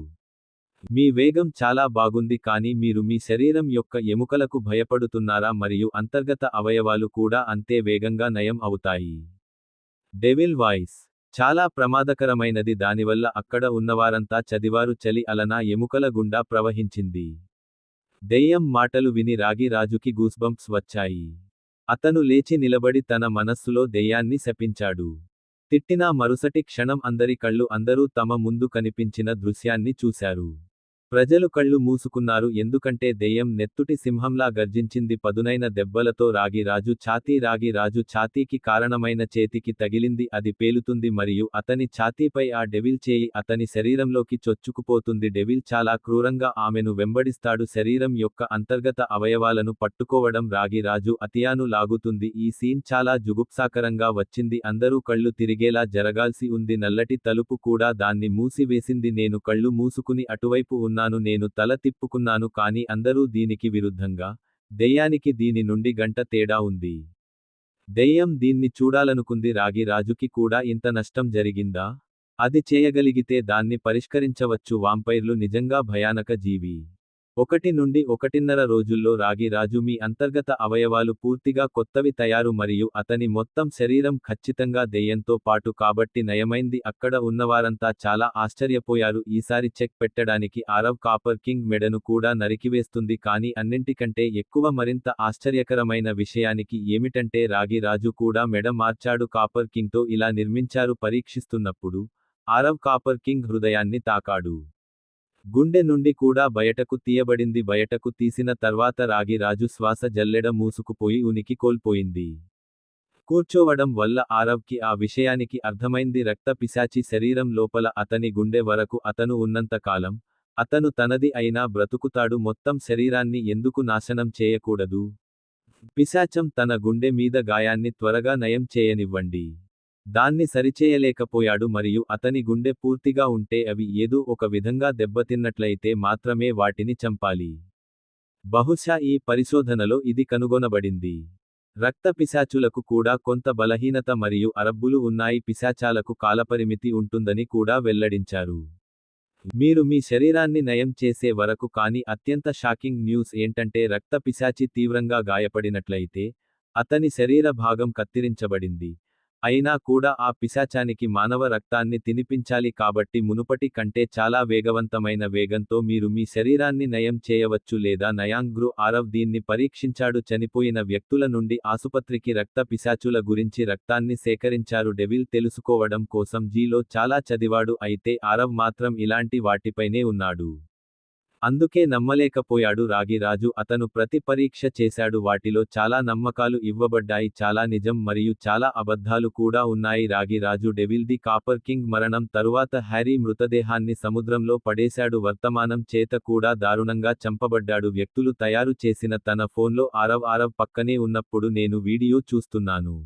మీ వేగం చాలా బాగుంది కానీ మీరు మీ శరీరం యొక్క ఎముకలకు భయపడుతున్నారా మరియు అంతర్గత అవయవాలు కూడా అంతే వేగంగా నయం అవుతాయి. డెవిల్ వాయిస్ చాలా ప్రమాదకరమైనది దానివల్ల అక్కడ ఉన్నవారంతా చదివారు చలి అలనా ఎముకల గుండా ప్రవహించింది. దెయ్యం మాటలు విని రాగి రాజుకి గూస్బంప్స్ వచ్చాయి. అతను లేచి నిలబడి తన మనస్సులో దెయ్యాన్ని శపించాడు. తిట్టినా మరుసటి క్షణం అందరి కళ్ళు అందరూ తమ ముందు కనిపించిన దృశ్యాన్ని చూశారు. ప్రజలు కళ్ళు మూసుకున్నారు ఎందుకంటే దెయ్యం నెత్తుటి సింహంలా గర్జించింది పదునైన దెబ్బలతో రాగి రాజు ఛాతీకి కారణమైన చేతికి తగిలింది అది పేలుతుంది మరియు అతని ఛాతీపై ఆ డెవిల్ చేయి అతని శరీరంలోకి చొచ్చుకుపోతుంది డెవిల్ చాలా క్రూరంగా ఆమెను వెంబడిస్తాడు శరీరం యొక్క అంతర్గత అవయవాలను పట్టుకోవడం రాగి రాజు అతియాను లాగుతుంది ఈ సీన్ చాలా జుగుప్సాకరంగా వచ్చింది అందరూ కళ్ళు తిరిగేలా జరగాల్సి ఉంది నల్లటి తలుపు కూడా దాన్ని మూసివేసింది నేను కళ్ళు మూసుకుని అటువైపు ఉన్నాను నేను తల తిప్పుకున్నాను కానీ అందరూ దీనికి విరుద్ధంగా దెయ్యానికి దీని నుండి గంట తేడా ఉంది. దెయ్యం దీన్ని చూడాలనుకుంది రాగి రాజుకి కూడా ఇంత నష్టం జరిగిందా? అది చేయగలిగితే దాన్ని పరిష్కరించవచ్చు. వాంపైర్లు నిజంగా భయానక జీవి. 1 నుండి 1.5 రోజుల్లో రాగి రాజు మీ అంతర్గత అవయవాలు పూర్తిగా కొత్తవి తయారు మరియు అతని మొత్తం శరీరం ఖచ్చితంగా దెయ్యంతో పాటు కాబట్టి నయమైంది. అక్కడ ఉన్నవారంతా చాలా ఆశ్చర్యపోయారు. ఈసారి చెక్ పెట్టడానికి ఆరవ్ కాపర్ కింగ్ మెడను కూడా నరికివేస్తుంది. కానీ అన్నింటికంటే ఎక్కువ మరింత ఆశ్చర్యకరమైన విషయానికి ఏమిటంటే రాగి రాజు కూడా మెడ మార్చాడు. కాపర్ కింగ్తో ఇలా నిర్మించారు. పరీక్షిస్తున్నప్పుడు ఆరవ్ కాపర్ కింగ్ హృదయాన్ని తాకాడు. గుండె నుండి కూడా బయటకు తీయబడింది. బయటకు తీసిన తర్వాత రాగి రాజు శ్వాస జల్లెడ మూసుకుపోయి ఉనికి కోల్పోయింది. కూర్చోవడం వల్ల ఆరవ్కి ఆ విషయానికి అర్థమైంది. రక్త పిశాచి శరీరం లోపల అతని గుండె వరకు అతను ఉన్నంతకాలం అతను తనది అయినా బ్రతుకుతాడు. మొత్తం శరీరాన్ని ఎందుకు నాశనం చేయకూడదు? పిశాచం తన గుండె మీద గాయాన్ని త్వరగా నయం చేయనివ్వండి. దాన్ని సరిచేయలేకపోయాడు మరియు అతని గుండె పూర్తిగా ఉంటే అవి ఏదో ఒక విధంగా దెబ్బతిన్నట్లయితే మాత్రమే వాటిని చంపాలి. బహుశా ఈ పరిశోధనలో ఇది కనుగొనబడింది. రక్త పిశాచులకు కూడా కొంత బలహీనత మరియు అరబ్బులు ఉన్నాయి. పిశాచాలకు కాలపరిమితి ఉంటుందని కూడా వెల్లడించారు. మీరు మీ శరీరాన్ని నయం చేసే వరకు. కానీ అత్యంత షాకింగ్ న్యూస్ ఏంటంటే రక్త పిశాచి తీవ్రంగా గాయపడినట్లయితే అతని శరీర భాగం కత్తిరించబడింది. అయినా కూడా ఆ పిశాచానికి మానవ రక్తాన్ని తినిపించాలి. కాబట్టి మునుపటి కంటే చాలా వేగవంతమైన వేగంతో మీరు మీ శరీరాన్ని నయం చేయవచ్చు లేదా నయాంగ్రు ఆరవ్ దీన్ని పరీక్షించాడు. చనిపోయిన వ్యక్తుల నుండి ఆసుపత్రికి రక్త పిశాచుల గురించి రక్తాన్ని సేకరించారు. డెవిల్ తెలుసుకోవడం కోసం జీలో చాలా చదివాడు. అయితే ఆరవ్ మాత్రం ఇలాంటి వాటిపైనే ఉన్నాడు. అందుకే నమ్మలేకపోయాడు. రాగి రాజు అతను ప్రతి పరీక్ష చేశాడు. వాటిలో చాలా నమ్మకాలు ఇవ్వబడ్డాయి. చాలా నిజం మరియు చాలా అబద్ధాలు కూడా ఉన్నాయి. రాగి రాజు డెవిల్ ది కాపర్ కింగ్ మరణం తరువాత హ్యారీ మృతదేహాన్ని సముద్రంలో పడేశాడు. వర్తమానం చేత కూడా దారుణంగా చంపబడ్డాడు. వ్యక్తులు తయారు చేసిన తన ఫోన్లో ఆరవ్ పక్కనే ఉన్నప్పుడు నేను వీడియో చూస్తున్నాను.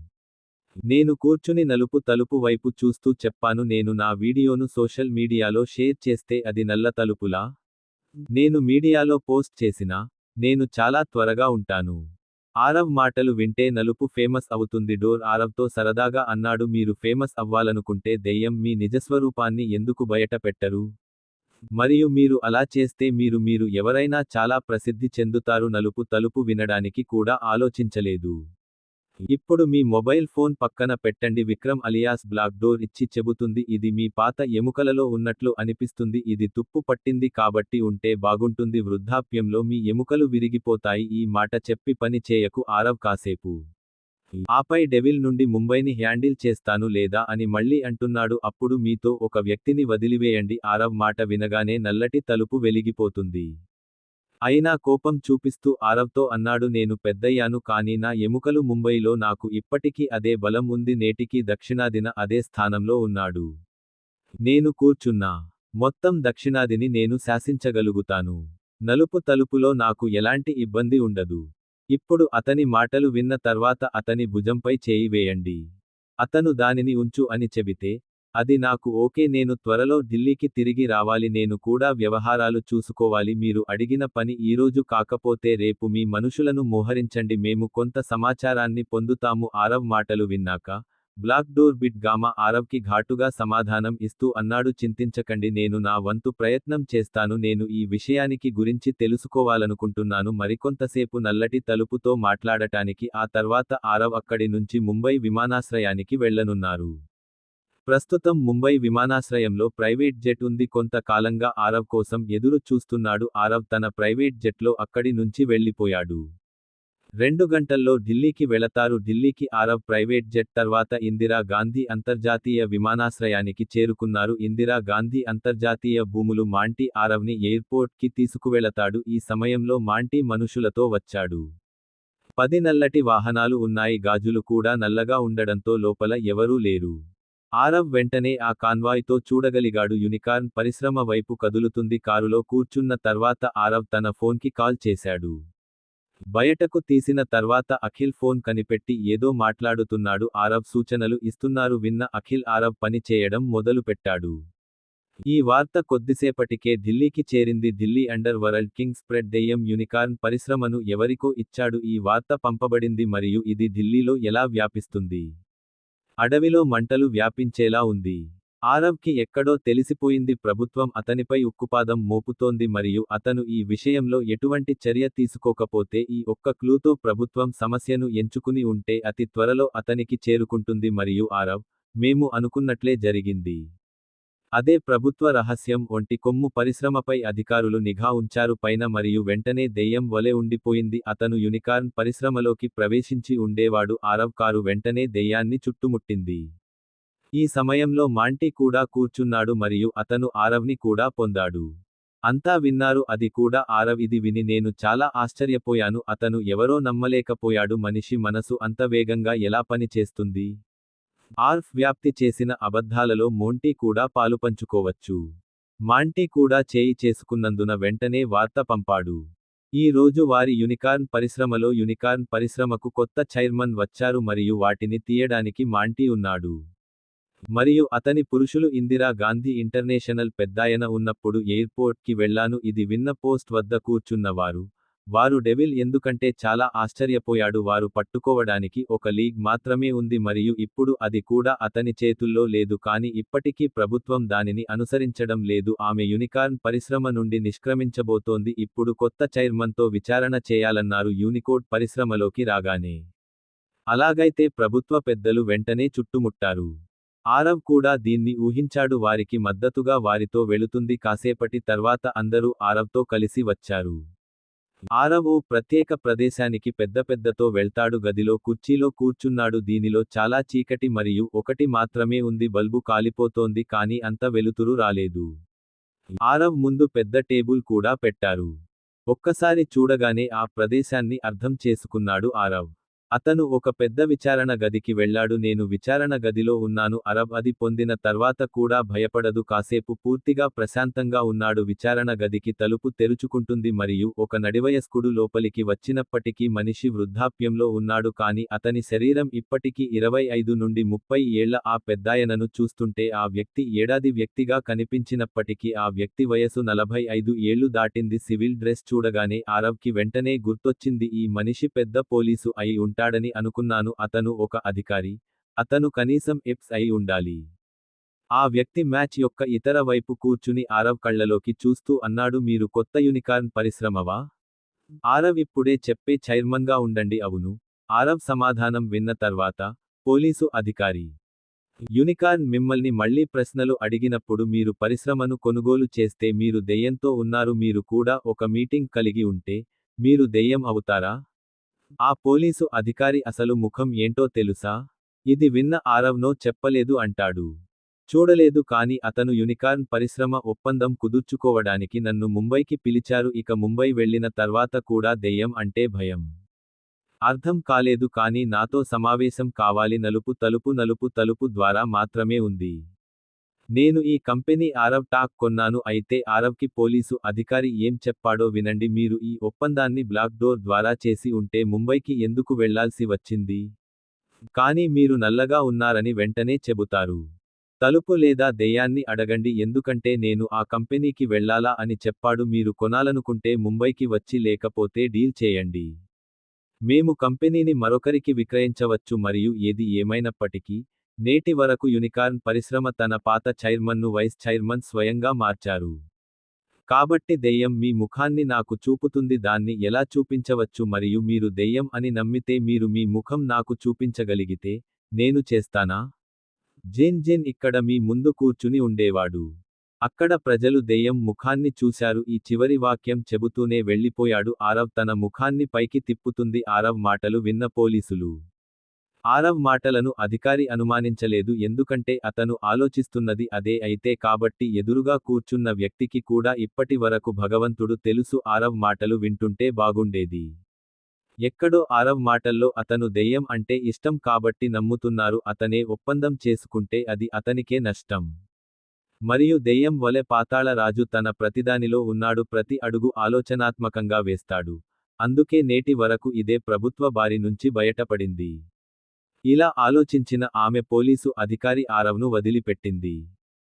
నేను కూర్చుని నలుపు తలుపు వైపు చూస్తూ చెప్పాను. నేను నా వీడియోను సోషల్ మీడియాలో షేర్ చేస్తే అది నల్ల తలుపులా? నేను మీడియాలో పోస్ట్ చేసినా నేను చాలా త్వరగా ఉంటాను. ఆరవ్ మాటలు వింటే నలుపు ఫేమస్ అవుతుంది. డోర్ ఆరవ్తో సరదాగా అన్నాడు. మీరు ఫేమస్ అవ్వాలనుకుంటే దెయ్యం మీ నిజస్వరూపాన్ని ఎందుకు బయట పెట్టరు? మరియు మీరు అలా చేస్తే మీరు ఎవరైనా చాలా ప్రసిద్ధి చెందుతారు. నలుపు తలుపు వినడానికి కూడా ఆలోచించలేదు. ఇప్పుడు మీ మొబైల్ ఫోన్ పక్కన పెట్టండి. విక్రమ్ అలియాస్ బ్లాక్ డోర్ ఇచ్చి చెబుతుంది. ఇది మీ పాత ఎముకలలో ఉన్నట్లు అనిపిస్తుంది. ఇది తుప్పు పట్టింది కాబట్టి ఉంటే బాగుంటుంది. వృద్ధాప్యంలో మీ ఎముకలు విరిగిపోతాయి. ఈ మాట చెప్పి పని చేయకు ఆరవ్ కాసేపు. ఆపై డెవిల్ నుండి ముంబైని హ్యాండిల్ చేస్తాను లేదా అని మళ్ళీ అంటున్నాడు. అప్పుడు మీతో ఒక వ్యక్తిని వదిలివేయండి. ఆరవ్ మాట వినగానే నల్లటి తలుపు వెలిగిపోతుంది. అయినా కోపం చూపిస్తూ ఆరవ్తో అన్నాడు. నేను పెద్దయ్యాను కానీ నా ఎముకలు ముంబైలో నాకు ఇప్పటికీ అదే బలం ఉంది. నేటికీ దక్షిణాదిన అదే స్థానంలో ఉన్నాడు. నేను కూర్చున్నా. మొత్తం దక్షిణాదిని నేను శాసించగలుగుతాను. నలుపు తలుపులో నాకు ఎలాంటి ఇబ్బంది ఉండదు. ఇప్పుడు అతని మాటలు విన్న తర్వాత అతని భుజంపై చేయి వేయండి. అతను దానిని ఉంచు అని చెబితే అది నాకు ఓకే. నేను త్వరలో ఢిల్లీకి తిరిగి రావాలి. నేను కూడా వ్యవహారాలు చూసుకోవాలి. మీరు అడిగిన పని ఈరోజు కాకపోతే రేపు మీ మనుషులను మోహరించండి. మేము కొంత సమాచారాన్ని పొందుతాము. ఆరవ్ మాటలు విన్నాక బ్లాక్ డోర్ బిట్ గామా ఆరవ్కి ఘాటుగా సమాధానం ఇస్తూ అన్నాడు. చింతించకండి, నేను నా వంతు ప్రయత్నం చేస్తాను. నేను ఈ విషయానికి గురించి తెలుసుకోవాలనుకుంటున్నాను మరికొంతసేపు నల్లటి తలుపుతో మాట్లాడటానికి. ఆ తర్వాత ఆరవ్ అక్కడి నుంచి ముంబై విమానాశ్రయానికి వెళ్లనున్నారు. ప్రస్తుతం ముంబై విమానాశ్రయంలో ప్రైవేట్ జెట్ ఉంది. కొంత కాలంగా ఆరవ్ కోసం ఎదురు చూస్తున్నాడు. ఆరవ్ తన ప్రైవేట్ జెట్లో అక్కడి నుంచి వెళ్లిపోయాడు. 2 గంటల్లో ఢిల్లీకి వెళతారు. ఢిల్లీకి ఆరవ్ ప్రైవేట్ జెట్ తర్వాత ఇందిరా గాంధీ అంతర్జాతీయ విమానాశ్రయానికి చేరుకున్నారు. ఇందిరా గాంధీ అంతర్జాతీయ భూములు మాంటీ ఆరవ్ని ఎయిర్పోర్ట్ కి తీసుకువెళతాడు. ఈ సమయంలో మాంటీ మనుషులతో వచ్చాడు. 10 నల్లటి వాహనాలు ఉన్నాయి. గాజులు కూడా నల్లగా ఉండడంతో లోపల ఎవరూ లేరు. ఆరవ్ వెంటనే ఆ కాన్వాయ్తో చూడగలిగాడు. యూనికార్న్ పరిశ్రమ వైపు కదులుతుంది. కారులో కూర్చున్న తర్వాత ఆరవ్ తన ఫోన్కి కాల్ చేశాడు. బయటకు తీసిన తర్వాత అఖిల్ ఫోన్ కనిపెట్టి ఏదో మాట్లాడుతున్నాడు. ఆరవ్ సూచనలు ఇస్తున్నారు. విన్న అఖిల్ ఆరవ్ పని చేయడం మొదలుపెట్టాడు. ఈ వార్త కొద్దిసేపటికే ఢిల్లీకి చేరింది. Delhi under world king spread దెయ్యం యూనికార్న్ పరిశ్రమను ఎవరికో ఇచ్చాడు. ఈ వార్త పంపబడింది మరియు ఇది ఢిల్లీలో ఎలా వ్యాపిస్తుంది? అడవిలో మంటలు వ్యాపించేలా ఉంది. ఆరవ్కి ఎక్కడో తెలిసిపోయింది ప్రభుత్వం అతనిపై ఉక్కుపాదం మోపుతోంది మరియు అతను ఈ విషయంలో ఎటువంటి చర్య తీసుకోకపోతే ఈ ఒక్క క్లూతో ప్రభుత్వం సమస్యను ఎంచుకుని ఉంటే అతి త్వరలో అతనికి చేరుకుంటుంది మరియు ఆరవ్, మేము అనుకున్నట్లే జరిగింది. అదే ప్రభుత్వ రహస్యం ఒంటి కొమ్ము పరిశ్రమపై అధికారులు నిఘా ఉంచారు పైన మరియు వెంటనే దెయ్యం వలె ఉండిపోయింది అతను యూనికార్న్ పరిశ్రమలోకి ప్రవేశించి ఉండేవాడు ఆరవ్ కారు వెంటనే దెయ్యాన్ని చుట్టుముట్టింది. ఈ సమయంలో మాంటీ కూడా కూర్చున్నాడు మరియు అతను ఆరవ్ని కూడా పొందాడు. అంతా విన్నారు అది కూడా ఆరవ్ ఇది విని నేను చాలా ఆశ్చర్యపోయాను అతను ఎవరో నమ్మలేకపోయాడు మనిషి మనసు అంత వేగంగా ఎలా పని చేస్తుంది. ఆర్ఫ్ వ్యాప్తి చేసిన అబద్ధాలలో మోంటీ కూడా పాలుపంచుకోవచ్చు. మాంటీ కూడా చేయి చేసుకున్నందున వెంటనే వార్త పంపాడు. ఈ రోజు వారి యూనికార్న్ పరిశ్రమకు కొత్త చైర్మన్ వచ్చారు మరియు వాటిని తీయడానికి మాంటీ ఉన్నాడు. మరియు అతని పురుషులు ఇందిరా గాంధీ ఇంటర్నేషనల్ పెద్దాయన ఉన్నప్పుడు ఎయిర్పోర్ట్ కి వెళ్లాను ఇది విన్న పోస్ట్ వద్ద కూర్చున్నవారు. వారు డెవిల్ ఎందుకంటే చాలా ఆశ్చర్యపోయాడు వారు పట్టుకోవడానికి ఒక లీగ్ మాత్రమే ఉంది మరియు ఇప్పుడు అది కూడా అతని చేతుల్లో లేదు కానీ ఇప్పటికీ ప్రభుత్వం దానిని అనుసరించడం లేదు ఆమె యూనికార్న్ పరిశ్రమ నుండి నిష్క్రమించబోతోంది ఇప్పుడు కొత్త చైర్మన్తో విచారణ చేయాలన్నారు యూనికోడ్ పరిశ్రమలోకి రాగానే. అలాగైతే ప్రభుత్వ పెద్దలు వెంటనే చుట్టుముట్టారు. ఆరవ్ కూడా దీన్ని ఊహించాడు వారికి మద్దతుగా వారితో వెళుతుంది కాసేపటి తర్వాత అందరూ ఆరవ్తో కలిసి వచ్చారు. ఆరవ్ ఓ ప్రత్యేక ప్రదేశానికి పెద్దతో వెళ్తాడు గదిలో కుర్చీలో కూర్చున్నాడు దీనిలో చాలా చీకటి మరియు ఒకటి మాత్రమే ఉంది బల్బు కాలిపోతోంది కానీ అంత వెలుతురు రాలేదు. ఆరవ్ ముందు పెద్ద టేబుల్ కూడా పెట్టారు. ఒక్కసారి చూడగానే ఆ ప్రదేశాన్ని అర్థం చేసుకున్నాడు ఆరవ్. అతను ఒక పెద్ద విచారణ గదికి వెళ్లాడు నేను విచారణ గదిలో ఉన్నాను అరబ్ అది పొందిన తర్వాత కూడా భయపడదు కాసేపు పూర్తిగా ప్రశాంతంగా ఉన్నాడు విచారణ గదికి తలుపు తెరుచుకుంటుంది మరియు ఒక నడివయస్కుడు లోపలికి వచ్చినప్పటికీ మనిషి వృద్ధాప్యంలో ఉన్నాడు కానీ అతని శరీరం ఇప్పటికీ 25 నుండి 30 ఏళ్ల ఆ పెద్దాయనను చూస్తుంటే ఆ వ్యక్తి ఏడాది వ్యక్తిగా కనిపించినప్పటికీ ఆ వ్యక్తి వయసు 45 ఏళ్లు దాటింది సివిల్ డ్రెస్ చూడగానే ఆరవ్కి వెంటనే గుర్తొచ్చింది ఈ మనిషి పెద్ద పోలీసు అయి ఉంటాడని అనుకున్నాను అతను ఒక అధికారి. అతను కనీసం ఎప్స్ అయి ఉండాలి. ఆ వ్యక్తి మ్యాచ్ యొక్క ఇతర వైపు కూర్చుని ఆరవ్ కళ్లలోకి చూస్తూ అన్నాడు మీరు కొత్త యూనికార్న్ పరిశ్రమవా? ఆరవ్ ఇప్పుడే చెప్పే చైర్మన్గా ఉండండి అవును. ఆరవ్ సమాధానం విన్న తర్వాత, పోలీసు అధికారి. యూనికార్న్ మిమ్మల్ని మళ్ళీ ప్రశ్నలు అడిగినప్పుడు మీరు పరిశ్రమను కొనుగోలు చేస్తే మీరు దెయ్యంతో ఉన్నారు మీరు కూడా ఒక మీటింగ్ కలిగి ఉంటే, మీరు దెయ్యం అవుతారా? ఆ పోలీసు అధికారి అసలు ముఖం ఏంటో తెలుసా? ఇది విన్న ఆరవ్ నో చెప్పలేదు అంటాడు. చూడలేదు కానీ అతను యూనికార్న్ పరిశ్రమ ఒప్పందం కుదుర్చుకోవడానికి నన్ను ముంబైకి పిలిచారు ఇక ముంబై వెళ్లిన తర్వాత కూడా దెయ్యం అంటే భయం. అర్థం కాలేదు కానీ నాతో సమావేశం కావాలి నలుపు తలుపు ద్వారా మాత్రమే ఉంది. నేను ఈ కంపెనీ ఆరవ్ టాక్ కొన్నాను అయితే ఆరవ్కి పోలీసు అధికారి ఏం చెప్పాడో వినండి మీరు ఈ ఒప్పందాన్ని బ్లాక్ డోర్ ద్వారా చేసి ఉంటే ముంబైకి ఎందుకు వెళ్లాల్సి వచ్చింది? కానీ మీరు నల్లగా ఉన్నారని వెంటనే చెబుతారు. తలుపు లేదా దెయ్యాన్ని అడగండి ఎందుకంటే నేను ఆ కంపెనీకి వెళ్లాలా అని చెప్పాడు మీరు కొనాలనుకుంటే ముంబైకి వచ్చి లేకపోతే డీల్ చేయండి. మేము కంపెనీని మరొకరికి విక్రయించవచ్చు మరియు ఏది ఏమైనప్పటికీ, నేటి వరకు యూనికార్న్ పరిశ్రమ తన పాత చైర్మన్ను వైస్ చైర్మన్ స్వయంగా మార్చారు. కాబట్టి దెయ్యం మీ ముఖాన్ని నాకు చూపుతుంది దాన్ని ఎలా చూపించవచ్చు మరియు మీరు దెయ్యం అని నమ్మితే మీరు మీ ముఖం నాకు చూపించగలిగితే, నేను చేస్తానా? జెన్ ఇక్కడ మీ ముందు కూర్చుని ఉండేవాడు. అక్కడ ప్రజలు దెయ్యం ముఖాన్ని చూశారు ఈ చివరి వాక్యం చెబుతూనే వెళ్ళిపోయాడు ఆరవ్ తన ముఖాన్ని పైకి తిప్పుతుంది ఆరవ్ మాటలు విన్న పోలీసులు. ఆరవ్ మాటలను అధికారి అనుమానించలేదు ఎందుకంటే అతను ఆలోచిస్తున్నది అదే అయితే కాబట్టి ఎదురుగా కూర్చున్న వ్యక్తికి కూడా ఇప్పటి వరకు భగవంతుడు తెలుసు ఆరవ్ మాటలు వింటుంటే బాగుండేది. ఎక్కడో ఆరవ్ మాటల్లో అతను దెయ్యం అంటే ఇష్టం కాబట్టి నమ్ముతున్నారు అతనే ఒప్పందం చేసుకుంటే అది అతనికే నష్టం. మరియు దెయ్యం వలె పాతాళ రాజు తన ప్రతిదానిలో ఉన్నాడు ప్రతి అడుగు ఆలోచనాత్మకంగా వేస్తాడు. అందుకే నేటి వరకు ఇదే ప్రభుత్వ బారి నుంచి బయటపడింది. ఇలా ఆలోచించిన ఆమె పోలీసు అధికారి ఆరవ్ను వదిలిపెట్టింది.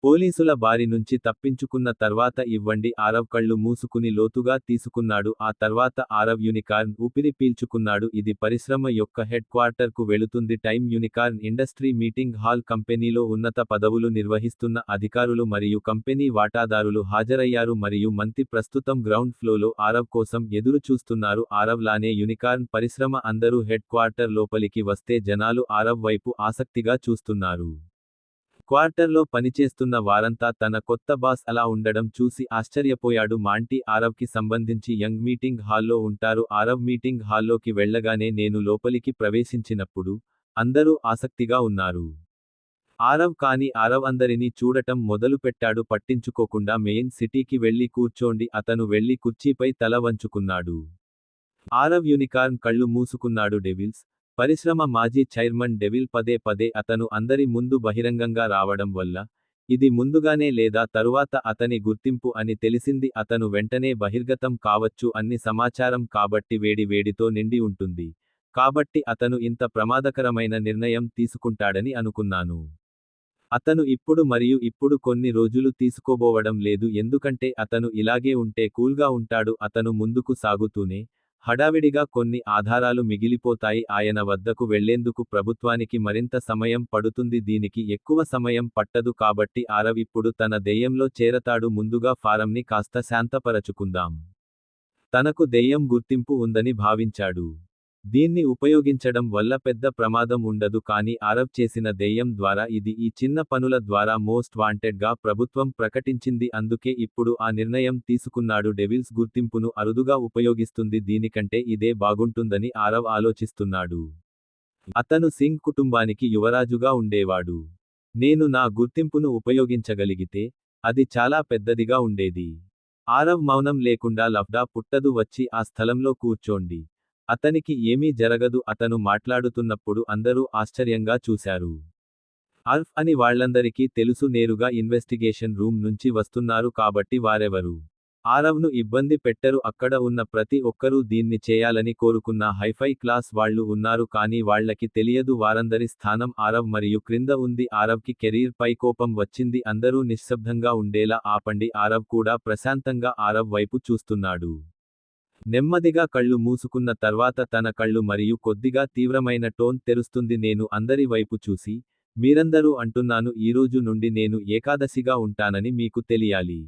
పోలీసుల బారి నుంచి తప్పించుకున్న తర్వాత ఇవ్వండి. ఆరవ్ కళ్ళు మూసుకుని లోతుగా తీసుకున్నాడు. ఆ తర్వాత ఆరవ్ యూనికార్న్ ఊపిరి పీల్చుకున్నాడు. ఇది పరిశ్రమ యొక్క హెడ్ క్వార్టర్కు వెళుతుంది. Time unicorn industry meeting hall. కంపెనీలో ఉన్నత పదవులు నిర్వహిస్తున్న అధికారులు మరియు కంపెనీ వాటాదారులు హాజరయ్యారు మరియు మంతి ప్రస్తుతం గ్రౌండ్ ఫ్లోలో ఆరవ్ కోసం ఎదురు చూస్తున్నారు. ఆరవ్ లానే యూనికార్న్ పరిశ్రమ అందరూ హెడ్ క్వార్టర్ లోపలికి వస్తే జనాలు ఆరవ్ వైపు ఆసక్తిగా చూస్తున్నారు. క్వార్టర్లో పనిచేస్తున్న వారంతా తన కొత్త బాస్ అలా ఉండడం చూసి ఆశ్చర్యపోయాడు. మాంటీ ఆరవ్కి సంబంధించి యంగ్ మీటింగ్ హాల్లో ఉంటారు. ఆరవ్ మీటింగ్ హాల్లోకి వెళ్లగానే నేను లోపలికి ప్రవేశించినప్పుడు అందరూ ఆసక్తిగా ఉన్నారు. ఆరవ్ అందరినీ చూడటం మొదలుపెట్టాడు. పట్టించుకోకుండా మెయిన్ సిటీకి వెళ్లి కూర్చోండి. అతను వెళ్లి కుర్చీపై తల వంచుకున్నాడు. ఆరవ్ యూనికార్న్ కళ్ళు మూసుకున్నాడు. డెవిల్స్ పరిశ్రమ మాజీ చైర్మన్ డెవిల్ పదే పదే అతను అందరి ముందు బహిరంగంగా రావడం వల్ల ఇది ముందుగానే లేదా తరువాత అతని గుర్తింపు అని తెలిసింది. అతను వెంటనే బహిర్గతం కావచ్చు అన్ని సమాచారం కాబట్టి వేడితో నిండి ఉంటుంది. కాబట్టి అతను ఇంత ప్రమాదకరమైన నిర్ణయం తీసుకుంటాడని అనుకున్నాను. అతను ఇప్పుడు కొన్ని రోజులు తీసుకోబోవడం లేదు ఎందుకంటే అతను ఇలాగే ఉంటే కూల్గా ఉంటాడు. అతను ముందుకు సాగుతూనే హడావిడిగా కొన్ని ఆధారాలు మిగిలిపోతాయి. ఆయన వద్దకు వెళ్లేందుకు ప్రభుత్వానికి మరింత సమయం పడుతుంది. దీనికి ఎక్కువ సమయం పట్టదు కాబట్టి ఆరవ్ ఇప్పుడు తన దెయ్యంలో చేరతాడు. ముందుగా ఫారంని కాస్త శాంతపరచుకుందాం. తనకు దెయ్యం గుర్తింపు ఉందని భావించాడు. దీన్ని ఉపయోగించడం వల్ల పెద్ద ప్రమాదం ఉండదు. కానీ ఆరవ్ చేసిన దెయ్యం ద్వారా ఇది ఈ చిన్న పనుల ద్వారా మోస్ట్ వాంటెడ్గా ప్రభుత్వం ప్రకటించింది. అందుకే ఇప్పుడు ఆ నిర్ణయం తీసుకున్నాడు. డెవిల్స్ గుర్తింపును అరుదుగా ఉపయోగిస్తుంది. దీనికంటే ఇదే బాగుంటుందని ఆరవ్ ఆలోచిస్తున్నాడు. అతను సింగ్ కుటుంబానికి యువరాజుగా ఉండేవాడు. నేను నా గుర్తింపును ఉపయోగించగలిగితే అది చాలా పెద్దదిగా ఉండేది. ఆరవ్ మౌనం లేకుండా లఫ్డా పుట్టదు. వచ్చి ఆ స్థలంలో కూర్చోండి. అతనికి ఏమీ జరగదు. అతను మాట్లాడుతున్నప్పుడు అందరూ ఆశ్చర్యంగా చూశారు. ఆర్ఫ్ అని వాళ్లందరికీ తెలుసు. నేరుగా ఇన్వెస్టిగేషన్ రూమ్ నుంచి వస్తున్నారు కాబట్టి వారెవరు ఆరవ్ను ఇబ్బంది పెట్టరు. అక్కడ ఉన్న ప్రతి ఒక్కరూ దీన్ని చేయాలని కోరుకున్న హైఫై క్లాస్ వాళ్ళు ఉన్నారు. కానీ వాళ్లకి తెలియదు వారందరి స్థానం ఆరవ్ మరియు క్రింద ఉంది. ఆరవ్కి కెరీర్ పై కోపం వచ్చింది. అందరూ నిశ్శబ్దంగా ఉండేలా ఆపండి. ఆరవ్ కూడా ప్రశాంతంగా ఆరవ్ వైపు చూస్తున్నాడు. నెమ్మదిగా కళ్ళు మూసుకున్న తర్వాత తన కళ్ళు మరియు కొద్దిగా తీవ్రమైన టోన్ తెరుస్తుంది. నేను అందరి వైపు చూసి మీరందరూ అంటున్నాను ఈరోజు నుండి నేను ఏకాదశిగా ఉంటానని మీకు తెలియాలి.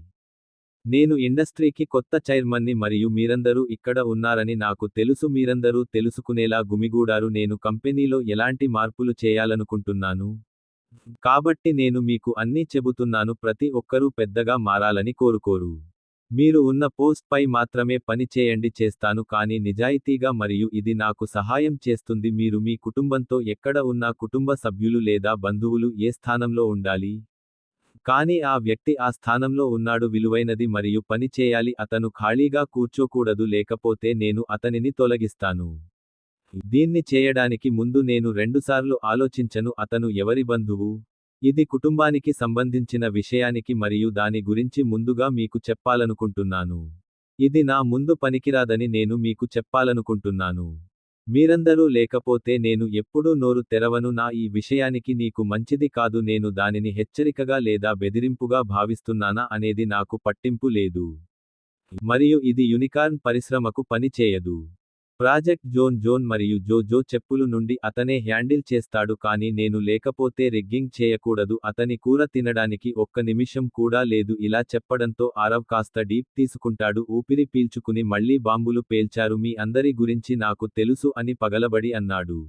నేను ఇండస్ట్రీకి కొత్త చైర్మన్ని మరియు మీరందరూ ఇక్కడ ఉన్నారని నాకు తెలుసు. మీరందరూ తెలుసుకునేలా గుమిగూడారు. నేను కంపెనీలో ఎలాంటి మార్పులు చేయాలనుకుంటున్నాను. కాబట్టి నేను మీకు అన్నీ చెబుతున్నాను. ప్రతి ఒక్కరూ పెద్దగా మారాలని కోరుకోరు. మీరు ఉన్న పోస్ట్ పై మాత్రమే పని చేయండి. చేస్తాను కానీ నిజాయితీగా మరియు ఇది నాకు సహాయం చేస్తుంది. మీరు మీ కుటుంబంతో ఎక్కడ ఉన్నా కుటుంబ సభ్యులు లేదా బంధువులు ఏ స్థానంలో ఉండాలి. కానీ ఆ వ్యక్తి ఆ స్థానంలో ఉన్నాడు. విలువైనది మరియు పని చేయాలి. అతను ఖాళీగా కూర్చోకూడదు లేకపోతే నేను అతనిని తొలగిస్తాను. దీన్ని చేయడానికి ముందు నేను రెండుసార్లు ఆలోచించను. అతను ఎవరి బంధువు? ఇది కుటుంబానికి సంబంధించిన విషయానికి మరియు దాని గురించి ముందుగా మీకు చెప్పాలనుకుంటున్నాను. ఇది నా ముందు పనికిరాదని నేను మీకు చెప్పాలనుకుంటున్నాను. మీరందరూ లేకపోతే నేను ఎప్పుడూ నోరు తెరవను. నా ఈ విషయానికి నీకు మంచిది కాదు. నేను దానిని హెచ్చరికగా లేదా బెదిరింపుగా భావిస్తున్నానా అనేది నాకు పట్టింపు లేదు. మరియు ఇది యూనికార్న్ పరిశ్రమకు పని చేయదు. ప్రాజెక్ట్ జోన్ మరియు జో చెప్పులు నుండి అతనే హ్యాండిల్ చేస్తాడు. కానీ నేను లేకపోతే రిగ్గింగ్ చేయకూడదు. అతని కూర తినడానికి ఒక్క నిమిషం కూడా లేదు. ఇలా చెప్పడంతో ఆరవ్ కాస్త డీప్ తీసుకుంటాడు. ఊపిరి పీల్చుకుని మళ్లీ బాంబులు పేల్చారు. మీ అందరి గురించి నాకు తెలుసు అని పగలబడి అన్నాడు.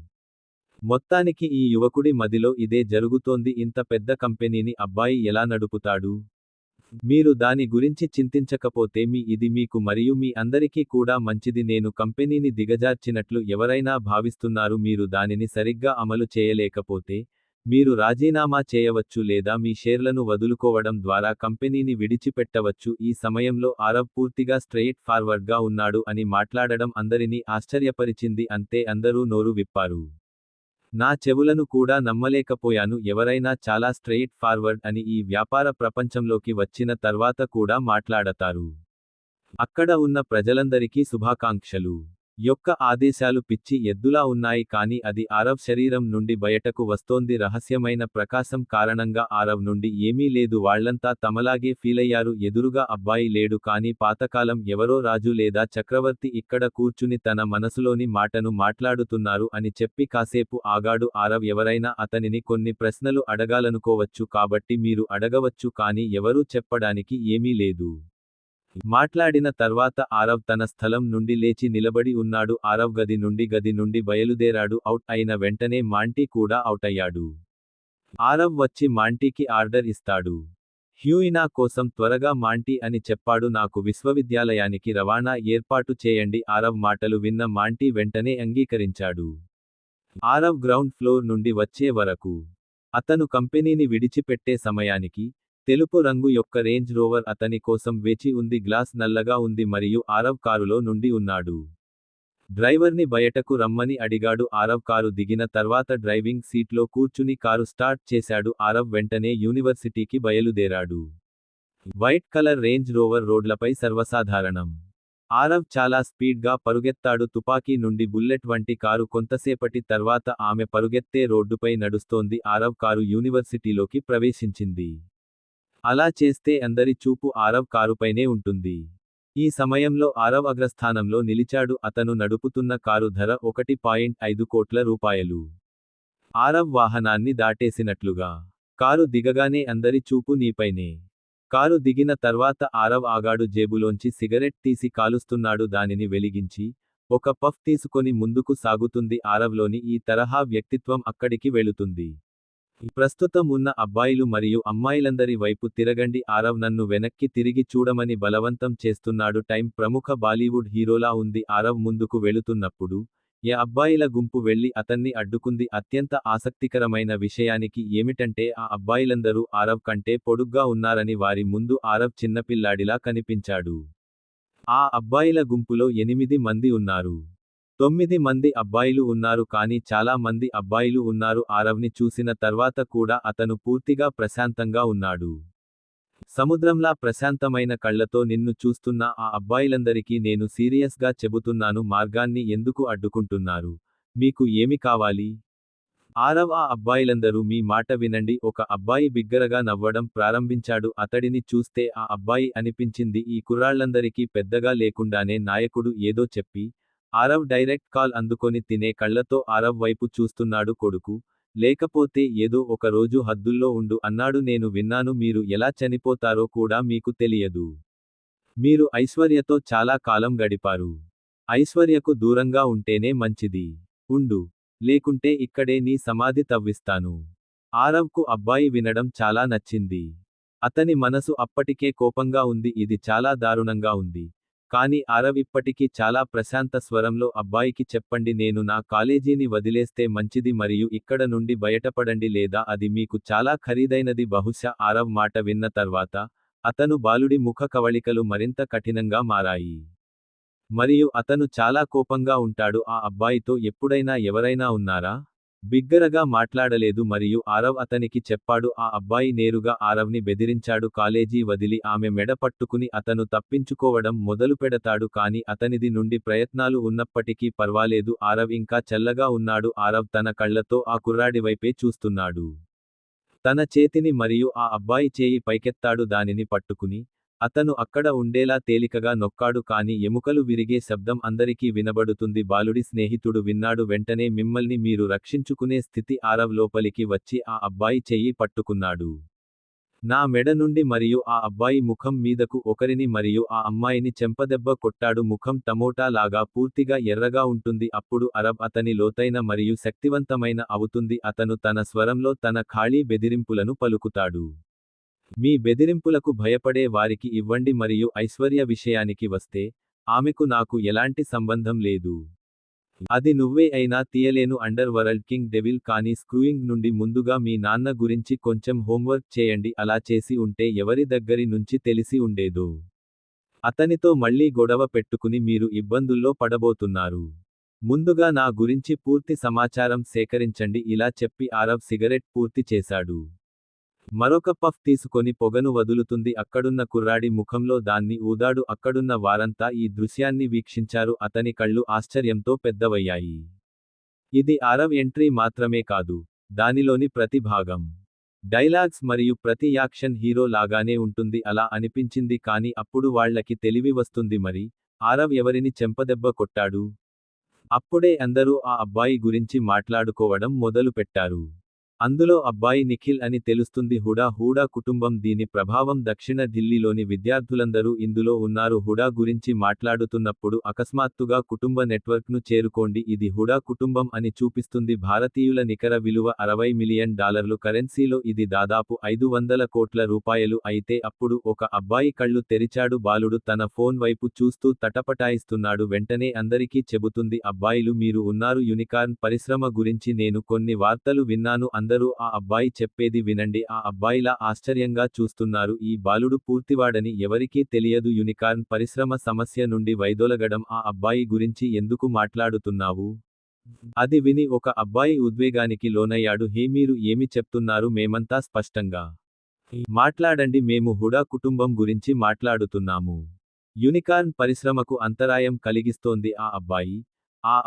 మొత్తానికి ఈ యువకుడి మదిలో ఇదే జరుగుతోంది. ఇంత పెద్ద కంపెనీని అబ్బాయి ఎలా నడుపుతాడు? మీరు దాని గురించి చింతించకపోతే ఇది మీకు మరియు మీ అందరికీ కూడా మంచిది. నేను కంపెనీని దిగజార్చినట్లు ఎవరైనా భావిస్తున్నారు. మీరు దానిని సరిగ్గా అమలు చేయలేకపోతే మీరు రాజీనామా చేయవచ్చు లేదా మీ షేర్లను వదులుకోవడం ద్వారా కంపెనీని విడిచిపెట్టవచ్చు. ఈ సమయంలో ఆరవ్ పూర్తిగా స్ట్రెయిట్ ఫార్వర్డ్గా ఉన్నాడు అని మాట్లాడడం అందరినీ ఆశ్చర్యపరిచింది. అంతే అందరూ నోరు విప్పారు. నా చెవులను కూడా నమ్మలేకపోయాను. ఎవరైనా చాలా స్ట్రెయిట్ ఫార్వర్డ్ అని ఈ వ్యాపార ప్రపంచంలోకి వచ్చిన తర్వాత కూడా మాట్లాడతారు. అక్కడ ఉన్న ప్రజలందరికీ శుభాకాంక్షలు. యొక్క ఆదేశాలు పిచ్చి ఎద్దులా ఉన్నాయి కానీ అది ఆరవ్ శరీరం నుండి బయటకు వస్తోంది రహస్యమైన ప్రకాశం కారణంగా ఆరవ్ నుండి ఏమీ లేదు వాళ్ళంతా తమలాగే ఫీలయ్యారు ఎదురుగా అబ్బాయి లేడు కానీ పాతకాలం ఎవరో రాజు లేదా చక్రవర్తి ఇక్కడ కూర్చుని తన మనసులోని మాటను మాట్లాడుతున్నారు అని చెప్పి కాసేపు ఆగాడు ఆరవ్ ఎవరైనా అతనిని కొన్ని ప్రశ్నలు అడగాలనుకోవచ్చు కాబట్టి మీరు అడగవచ్చు కానీ ఎవరూ చెప్పడానికి ఏమీ లేదు మాట్లాడిన తర్వాత ఆరవ్ తన స్థలం నుండి లేచి నిలబడి ఉన్నాడు ఆరవ్ గది నుండి బయలుదేరాడు అవుట్ అయిన వెంటనే మాంటీ కూడా అవుట్ అయ్యాడు ఆరవ్ వచ్చి మాంటీకి ఆర్డర్ ఇస్తాడు హ్యూయినా కోసం త్వరగా మాంటీ అని చెప్పాడు నాకు విశ్వవిద్యాలయానికి రవాణా ఏర్పాటు చేయండి ఆరవ్ మాటలు విన్న మాంటీ వెంటనే అంగీకరించాడు ఆరవ్ గ్రౌండ్ ఫ్లోర్ నుండి వచ్చే వరకు అతను కంపెనీని విడిచిపెట్టే సమయానికి తెలుపు రంగు యొక్క రేంజ్ రోవర్ అతని కోసం వేచి ఉంది గ్లాస్ నల్లగా ఉంది మరియు ఆరవ్ కారులో నుండి ఉన్నాడు డ్రైవర్ని బయటకు రమ్మని అడిగాడు ఆరవ్ కారు దిగిన తర్వాత డ్రైవింగ్ సీట్లో కూర్చుని కారు స్టార్ట్ చేశాడు ఆరవ్ వెంటనే యూనివర్సిటీకి బయలుదేరాడు వైట్ కలర్ రేంజ్ రోవర్ రోడ్లపై సర్వసాధారణం ఆరవ్ చాలా స్పీడ్గా పరుగెత్తాడు తుపాకీ నుండి బుల్లెట్ వంటి కారు కొంతసేపటి తర్వాత ఆమె పరుగెత్తే రోడ్డుపై నడుస్తోంది ఆరవ్ కారు యూనివర్సిటీలోకి ప్రవేశించింది అలా చేస్తే అందరి చూపు ఆరవ్ కారుపైనే ఉంటుంది ఈ సమయంలో ఆరవ్ అగ్రస్థానంలో నిలిచాడు అతను నడుపుతున్న కారు ధర 1.5 కోట్ల రూపాయలు ఆరవ్ వాహనాన్ని దాటేసినట్లుగా కారు దిగగానే అందరి చూపు నీపైనే కారు దిగిన తర్వాత ఆరవ్ ఆగాడు జేబులోంచి సిగరెట్ తీసి కాలుస్తున్నాడు దానిని వెలిగించి ఒక పఫ్ తీసుకొని ముందుకు సాగుతుంది ఆరవ్లోని ఈ తరహా వ్యక్తిత్వం అక్కడికి వెళుతుంది ప్రస్తుతం ఉన్న అబ్బాయిలు మరియు అమ్మాయిలందరి వైపు తిరగండి ఆరవ్ నన్ను వెనక్కి తిరిగి చూడమని బలవంతం చేస్తున్నాడు టైం ప్రముఖ బాలీవుడ్ హీరోలా ఉంది ఆరవ్ ముందుకు వెళుతున్నప్పుడు అబ్బాయిల గుంపు వెళ్లి అతన్ని అడ్డుకుంది అత్యంత ఆసక్తికరమైన విషయానికి ఏమిటంటే ఆ అబ్బాయిలందరూ ఆరవ్ కంటే పొడుగ్గా ఉన్నారని వారి ముందు ఆరవ్ చిన్నపిల్లాడిలా కనిపించాడు ఆ అబ్బాయిల గుంపులో 8 మంది ఉన్నారు 9 మంది అబ్బాయిలు ఉన్నారు కానీ చాలా మంది అబ్బాయిలు ఉన్నారు ఆరవ్ని చూసిన తర్వాత కూడా అతను పూర్తిగా ప్రశాంతంగా ఉన్నాడు సముద్రంలా ప్రశాంతమైన కళ్లతో నిన్ను చూస్తున్న ఆ అబ్బాయిలందరికీ నేను సీరియస్గా చెబుతున్నాను మార్గాన్ని ఎందుకు అడ్డుకుంటున్నారు మీకు ఏమి కావాలి ఆరవ్ ఆ అబ్బాయిలందరూ మీ మాట వినండి ఒక అబ్బాయి బిగ్గరగా నవ్వడం ప్రారంభించాడు అతడిని చూస్తే ఆ అబ్బాయి అనిపించింది ఈ కుర్రాళ్లందరికీ పెద్దగా లేకుండానే నాయకుడు ఏదో చెప్పి ఆరవ్ డైరెక్ట్ కాల్ అందుకొని తినే కళ్లతో ఆరవ్ వైపు చూస్తున్నాడు కొడుకు లేకపోతే ఏదో ఒక రోజు హద్దుల్లో ఉండు అన్నాడు నేను విన్నాను మీరు ఎలా చనిపోతారో కూడా మీకు తెలియదు మీరు ఐశ్వర్యతో చాలా కాలం గడిపారు ఐశ్వర్యకు దూరంగా ఉంటేనే మంచిది ఉండు లేకుంటే ఇక్కడే నీ సమాధి తవ్విస్తాను ఆరవ్కు అబ్బాయి వినడం చాలా నచ్చింది అతని మనసు అప్పటికే కోపంగా ఉంది ఇది చాలా దారుణంగా ఉంది కానీ ఆరవ్ ఇప్పటికీ చాలా ప్రశాంత స్వరంలో అబ్బాయికి చెప్పండి నేను నా కాలేజీని వదిలేస్తే మంచిది మరియు ఇక్కడ నుండి బయటపడండి లేదా అది మీకు చాలా ఖరీదైనది బహుశా ఆరవ్ మాట విన్న తర్వాత అతను బాలుడి ముఖ కవళికలు మరింత కఠినంగా మారాయి మరియు అతను చాలా కోపంగా ఉంటాడు ఆ అబ్బాయితో ఎప్పుడైనా ఎవరైనా ఉన్నారా బిగ్గరగా మాట్లాడలేదు మరియు ఆరవ్ అతనికి చెప్పాడు ఆ అబ్బాయి నేరుగా ఆరవ్ని బెదిరించాడు కాలేజీ వదిలి ఆమె మెడ పట్టుకుని అతను తప్పించుకోవడం మొదలుపెడతాడు కానీ అతనిది నుండి ప్రయత్నాలు ఉన్నప్పటికీ పర్వాలేదు ఆరవ్ ఇంకా చల్లగా ఉన్నాడు ఆరవ్ తన కళ్లతో ఆ కుర్రాడివైపే చూస్తున్నాడు తన చేతిని మరియు ఆ అబ్బాయి చేయి పైకెత్తాడు దానిని పట్టుకుని అతను అక్కడ ఉండేలా తేలికగా నొక్కాడు కాని ఎముకలు విరిగే శబ్దం అందరికీ వినబడుతుంది బాలుడి స్నేహితుడు విన్నాడు వెంటనే మిమ్మల్ని మీరు రక్షించుకునే స్థితి ఆరవ్ లోపలికి వచ్చి ఆ అబ్బాయి చెయ్యి పట్టుకున్నాడు నా మెడ నుండి మరియు ఆ అబ్బాయి ముఖం మీదకు ఒకరిని మరియు ఆ అమ్మాయిని చెంపదెబ్బ కొట్టాడు ముఖం టమోటా లాగా పూర్తిగా ఎర్రగా ఉంటుంది అప్పుడు అరబ్ అతని లోతైన మరియు శక్తివంతమైన అవుతుంది అతను తన స్వరంలో తన ఖాళీ బెదిరింపులను పలుకుతాడు మీ బెదిరింపులకు భయపడే వారికి ఇవ్వండి మరియు ఐశ్వర్య విషయానికి వస్తే ఆమెకు నాకు ఎలాంటి సంబంధం లేదు అది నువ్వే అయినా తీయలేను అండర్ వరల్డ్ కింగ్ డెవిల్ కానీ స్క్రూయింగ్ నుండి ముందుగా మీ నాన్న గురించి కొంచెం హోంవర్క్ చేయండి అలా చేసి ఉంటే ఎవరి దగ్గరి నుంచి తెలిసి ఉండేదో అతనితో మళ్ళీ గొడవ పెట్టుకుని మీరు ఇబ్బందుల్లో పడబోతున్నారు ముందుగా నా గురించి పూర్తి సమాచారం సేకరించండి ఇలా చెప్పి ఆరవ్ సిగరెట్ పూర్తి చేశాడు మరొక పఫ్ తీసుకొని పొగను వదులుతుంది. అక్కడున్న కుర్రాడి ముఖంలో దాన్ని ఊదాడు. అక్కడున్న వారంతా ఈ దృశ్యాన్ని వీక్షించారు. అతని కళ్ళు ఆశ్చర్యంతో పెద్దవయ్యాయి. ఇది ఆరవ్ ఎంట్రీ మాత్రమే కాదు. దానిలోని ప్రతి భాగం, డైలాగ్స్ మరియు ప్రతి యాక్షన్ హీరో లాగానే ఉంటుంది. అలా అనిపించింది. కానీ అప్పుడు వాళ్ళకి తెలివి వస్తుంది. మరి ఆరవ్ ఎవరిని చెంపదెబ్బ కొట్టాడు? అప్పుడే అందరూ ఆ అబ్బాయి గురించి మాట్లాడుకోవడం మొదలు పెట్టారు. అందులో అబ్బాయి నిఖిల్ అని తెలుస్తుంది. హుడా కుటుంబం. దీని ప్రభావం దక్షిణ ఢిల్లీలోని విద్యార్థులందరూ ఇందులో ఉన్నారు. హుడా గురించి మాట్లాడుతున్నప్పుడు అకస్మాత్తుగా కుటుంబ నెట్వర్క్ను చేరుకోండి. ఇది హుడా కుటుంబం అని చూపిస్తుంది. భారతీయుల నికర విలువ $60 మిలియన్. కరెన్సీలో ఇది దాదాపు 500 కోట్ల రూపాయలు. అయితే అప్పుడు ఒక అబ్బాయి కళ్ళు తెరిచాడు. బాలుడు తన ఫోన్ వైపు చూస్తూ తటపటాయిస్తున్నాడు. వెంటనే అందరికీ చెబుతుంది, అబ్బాయిలు మీరు ఉన్నారు యూనికార్న్ పరిశ్రమ గురించి నేను కొన్ని వార్తలు విన్నాను. అందరూ ఆ అబ్బాయి చెప్పేది వినండి. ఆ అబ్బాయిలా ఆశ్చర్యంగా చూస్తున్నారు. ఈ బాలుడు పూర్తివాడని ఎవరికీ తెలియదు. యూనికార్న్ పరిశ్రమ సమస్య నుండి వైదొలగడం. ఆ అబ్బాయి గురించి ఎందుకు మాట్లాడుతున్నావు? అది విని ఒక అబ్బాయి ఉద్వేగానికి లోనయ్యాడు. హే మీరు ఏమి చెప్తున్నారు? మేమంతా స్పష్టంగా మాట్లాడండి. మేము హుడా కుటుంబం గురించి మాట్లాడుతున్నాము. యూనికార్న్ పరిశ్రమకు అంతరాయం కలిగిస్తోంది ఆ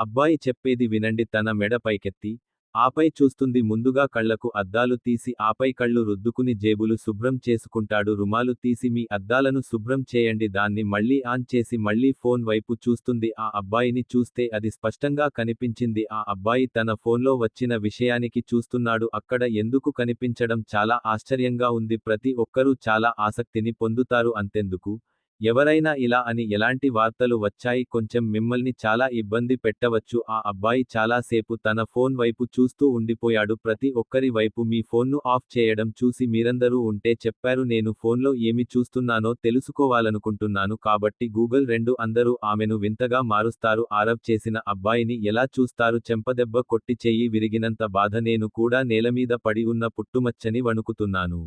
అబ్బాయి చెప్పేది వినండి. తన మెడ పైకెత్తి ఆపై చూస్తుంది. ముందుగా కళ్లకు అద్దాలు తీసి ఆపై కళ్ళు రుద్దుకుని జేబులు శుభ్రం చేసుకుంటాడు. రుమాలు తీసి మీ అద్దాలను శుభ్రం చేయండి. దాన్ని మళ్ళీ ఆన్ చేసి మళ్ళీ ఫోన్ వైపు చూస్తుంది. ఆ అబ్బాయిని చూస్తే అది స్పష్టంగా కనిపించింది. ఆ అబ్బాయి తన ఫోన్లో వచ్చిన విషయానికి చూస్తున్నాడు. అక్కడ ఎందుకు కనిపించడం చాలా ఆశ్చర్యంగా ఉంది. ప్రతి ఒక్కరూ చాలా ఆసక్తిని పొందుతారు. అంతెందుకు, ఎవరైనా ఇలా అని ఎలాంటి వార్తలు వచ్చాయి కొంచెం మిమ్మల్ని చాలా ఇబ్బంది పెట్టవచ్చు. ఆ అబ్బాయి చాలాసేపు తన ఫోన్ వైపు చూస్తూ ఉండిపోయాడు. ప్రతి ఒక్కరి వైపు మీ ఫోన్ను ఆఫ్ చేయడం చూసి మీరందరూ ఉంటే చెప్పారు. నేను ఫోన్లో ఏమి చూస్తున్నానో తెలుసుకోవాలనుకుంటున్నాను కాబట్టి గూగుల్. అందరూ ఆమెను వింతగా మారుస్తారు. ఆరవ్ చేసిన అబ్బాయిని ఎలా చూస్తారు? చెంపదెబ్బ కొట్టి చెయ్యి విరిగినంత బాధ. నేను కూడా నేలమీద పడి ఉన్న పుట్టుమచ్చని వణుకుతున్నాను.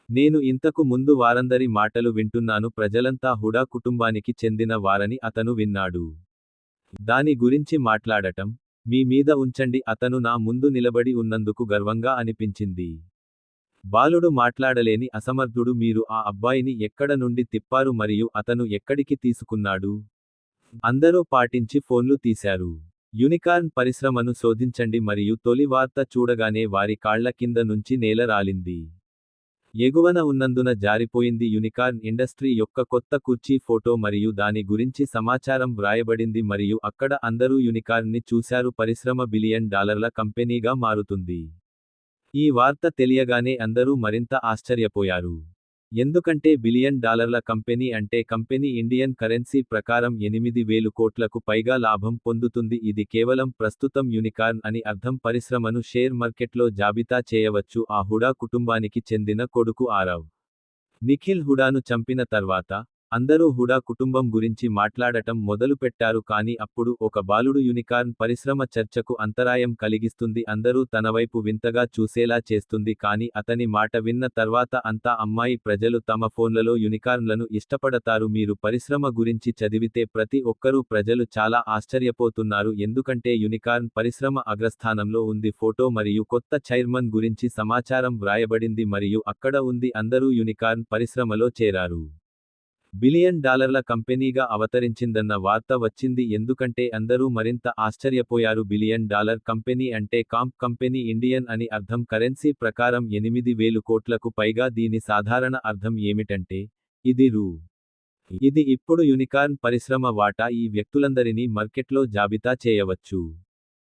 నేను ఇంతకు ముందు వారందరి మాటలు వింటున్నాను. ప్రజలంతా హుడా కుటుంబానికి చెందిన వారని అతను విన్నాడు. దాని గురించి మాట్లాడటం మీ మీద ఉంచండి. అతను నా ముందు నిలబడి ఉన్నందుకు గర్వంగా అనిపించింది. బాలుడు మాట్లాడలేని అసమర్థుడు. మీరు ఆ అబ్బాయిని ఎక్కడ నుండి తిప్పారు మరియు అతను ఎక్కడికి తీసుకున్నాడు? అందరూ పాటించి ఫోన్లు తీశారు. యూనికార్న్ పరిశ్రమను శోధించండి మరియు తొలి వార్త చూడగానే వారి కాళ్ల కింద నుంచి నేల రాలింది. ఎగువన ఉన్నందున జారిపోయింది. యూనికార్న్ ఇండస్ట్రీ యొక్క కొత్త కుర్చీ ఫోటో మరియు దాని గురించి సమాచారం వ్రాయబడింది మరియు అక్కడ అందరూ యూనికార్న్ని చూశారు. పరిశ్రమ $1 బిలియన్ కంపెనీగా మారుతుంది. ఈ వార్త తెలియగానే అందరూ మరింత ఆశ్చర్యపోయారు. ఎందుకంటే $1 బిలియన్ కంపెనీ అంటే కంపెనీ ఇండియన్ కరెన్సీ ప్రకారం 8,000 కోట్లకు పైగా లాభం పొందుతుంది. ఇది కేవలం ప్రస్తుతం యూనికార్న్ అని అర్థం. పరిశ్రమను షేర్ మార్కెట్లో జాబితా చేయవచ్చు. ఆ హుడా కుటుంబానికి చెందిన కొడుకు ఆరవ్ నిఖిల్ హుడాను చంపిన తర్వాత అందరూ హుడా కుటుంబం గురించి మాట్లాడటం మొదలుపెట్టారు. కానీ అప్పుడు ఒక బాలుడు యూనికార్న్ పరిశ్రమ చర్చకు అంతరాయం కలిగిస్తుంది. అందరూ తనవైపు వింతగా చూసేలా చేస్తుంది. కానీ అతని మాట విన్న తర్వాత అంతా అమ్మాయి ప్రజలు తమ ఫోన్లలో యూనికార్న్లను ఇష్టపడతారు. మీరు పరిశ్రమ గురించి చదివితే ప్రతి ఒక్కరూ ప్రజలు చాలా ఆశ్చర్యపోతున్నారు. ఎందుకంటే యూనికార్న్ పరిశ్రమ అగ్రస్థానంలో ఉంది. ఫోటో మరియు కొత్త చైర్మన్ గురించి సమాచారం వ్రాయబడింది మరియు అక్కడ ఉంది. అందరూ యూనికార్న్ పరిశ్రమలో చేరారు. $1 బిలియన్ కంపెనీగా అవతరించిందన్న వార్త వచ్చింది. ఎందుకంటే అందరూ మరింత ఆశ్చర్యపోయారు. $1 బిలియన్ కంపెనీ అంటే కాంప్ కంపెనీ ఇండియన్ అని అర్థం. కరెన్సీ ప్రకారం 8,000 కోట్లకు పైగా. దీని సాధారణ అర్థం ఏమిటంటే ఇది రూ. ఇది ఇప్పుడు యూనికార్న్ పరిశ్రమ వాటా. ఈ వ్యక్తులందరినీ మార్కెట్లో జాబితా చేయవచ్చు.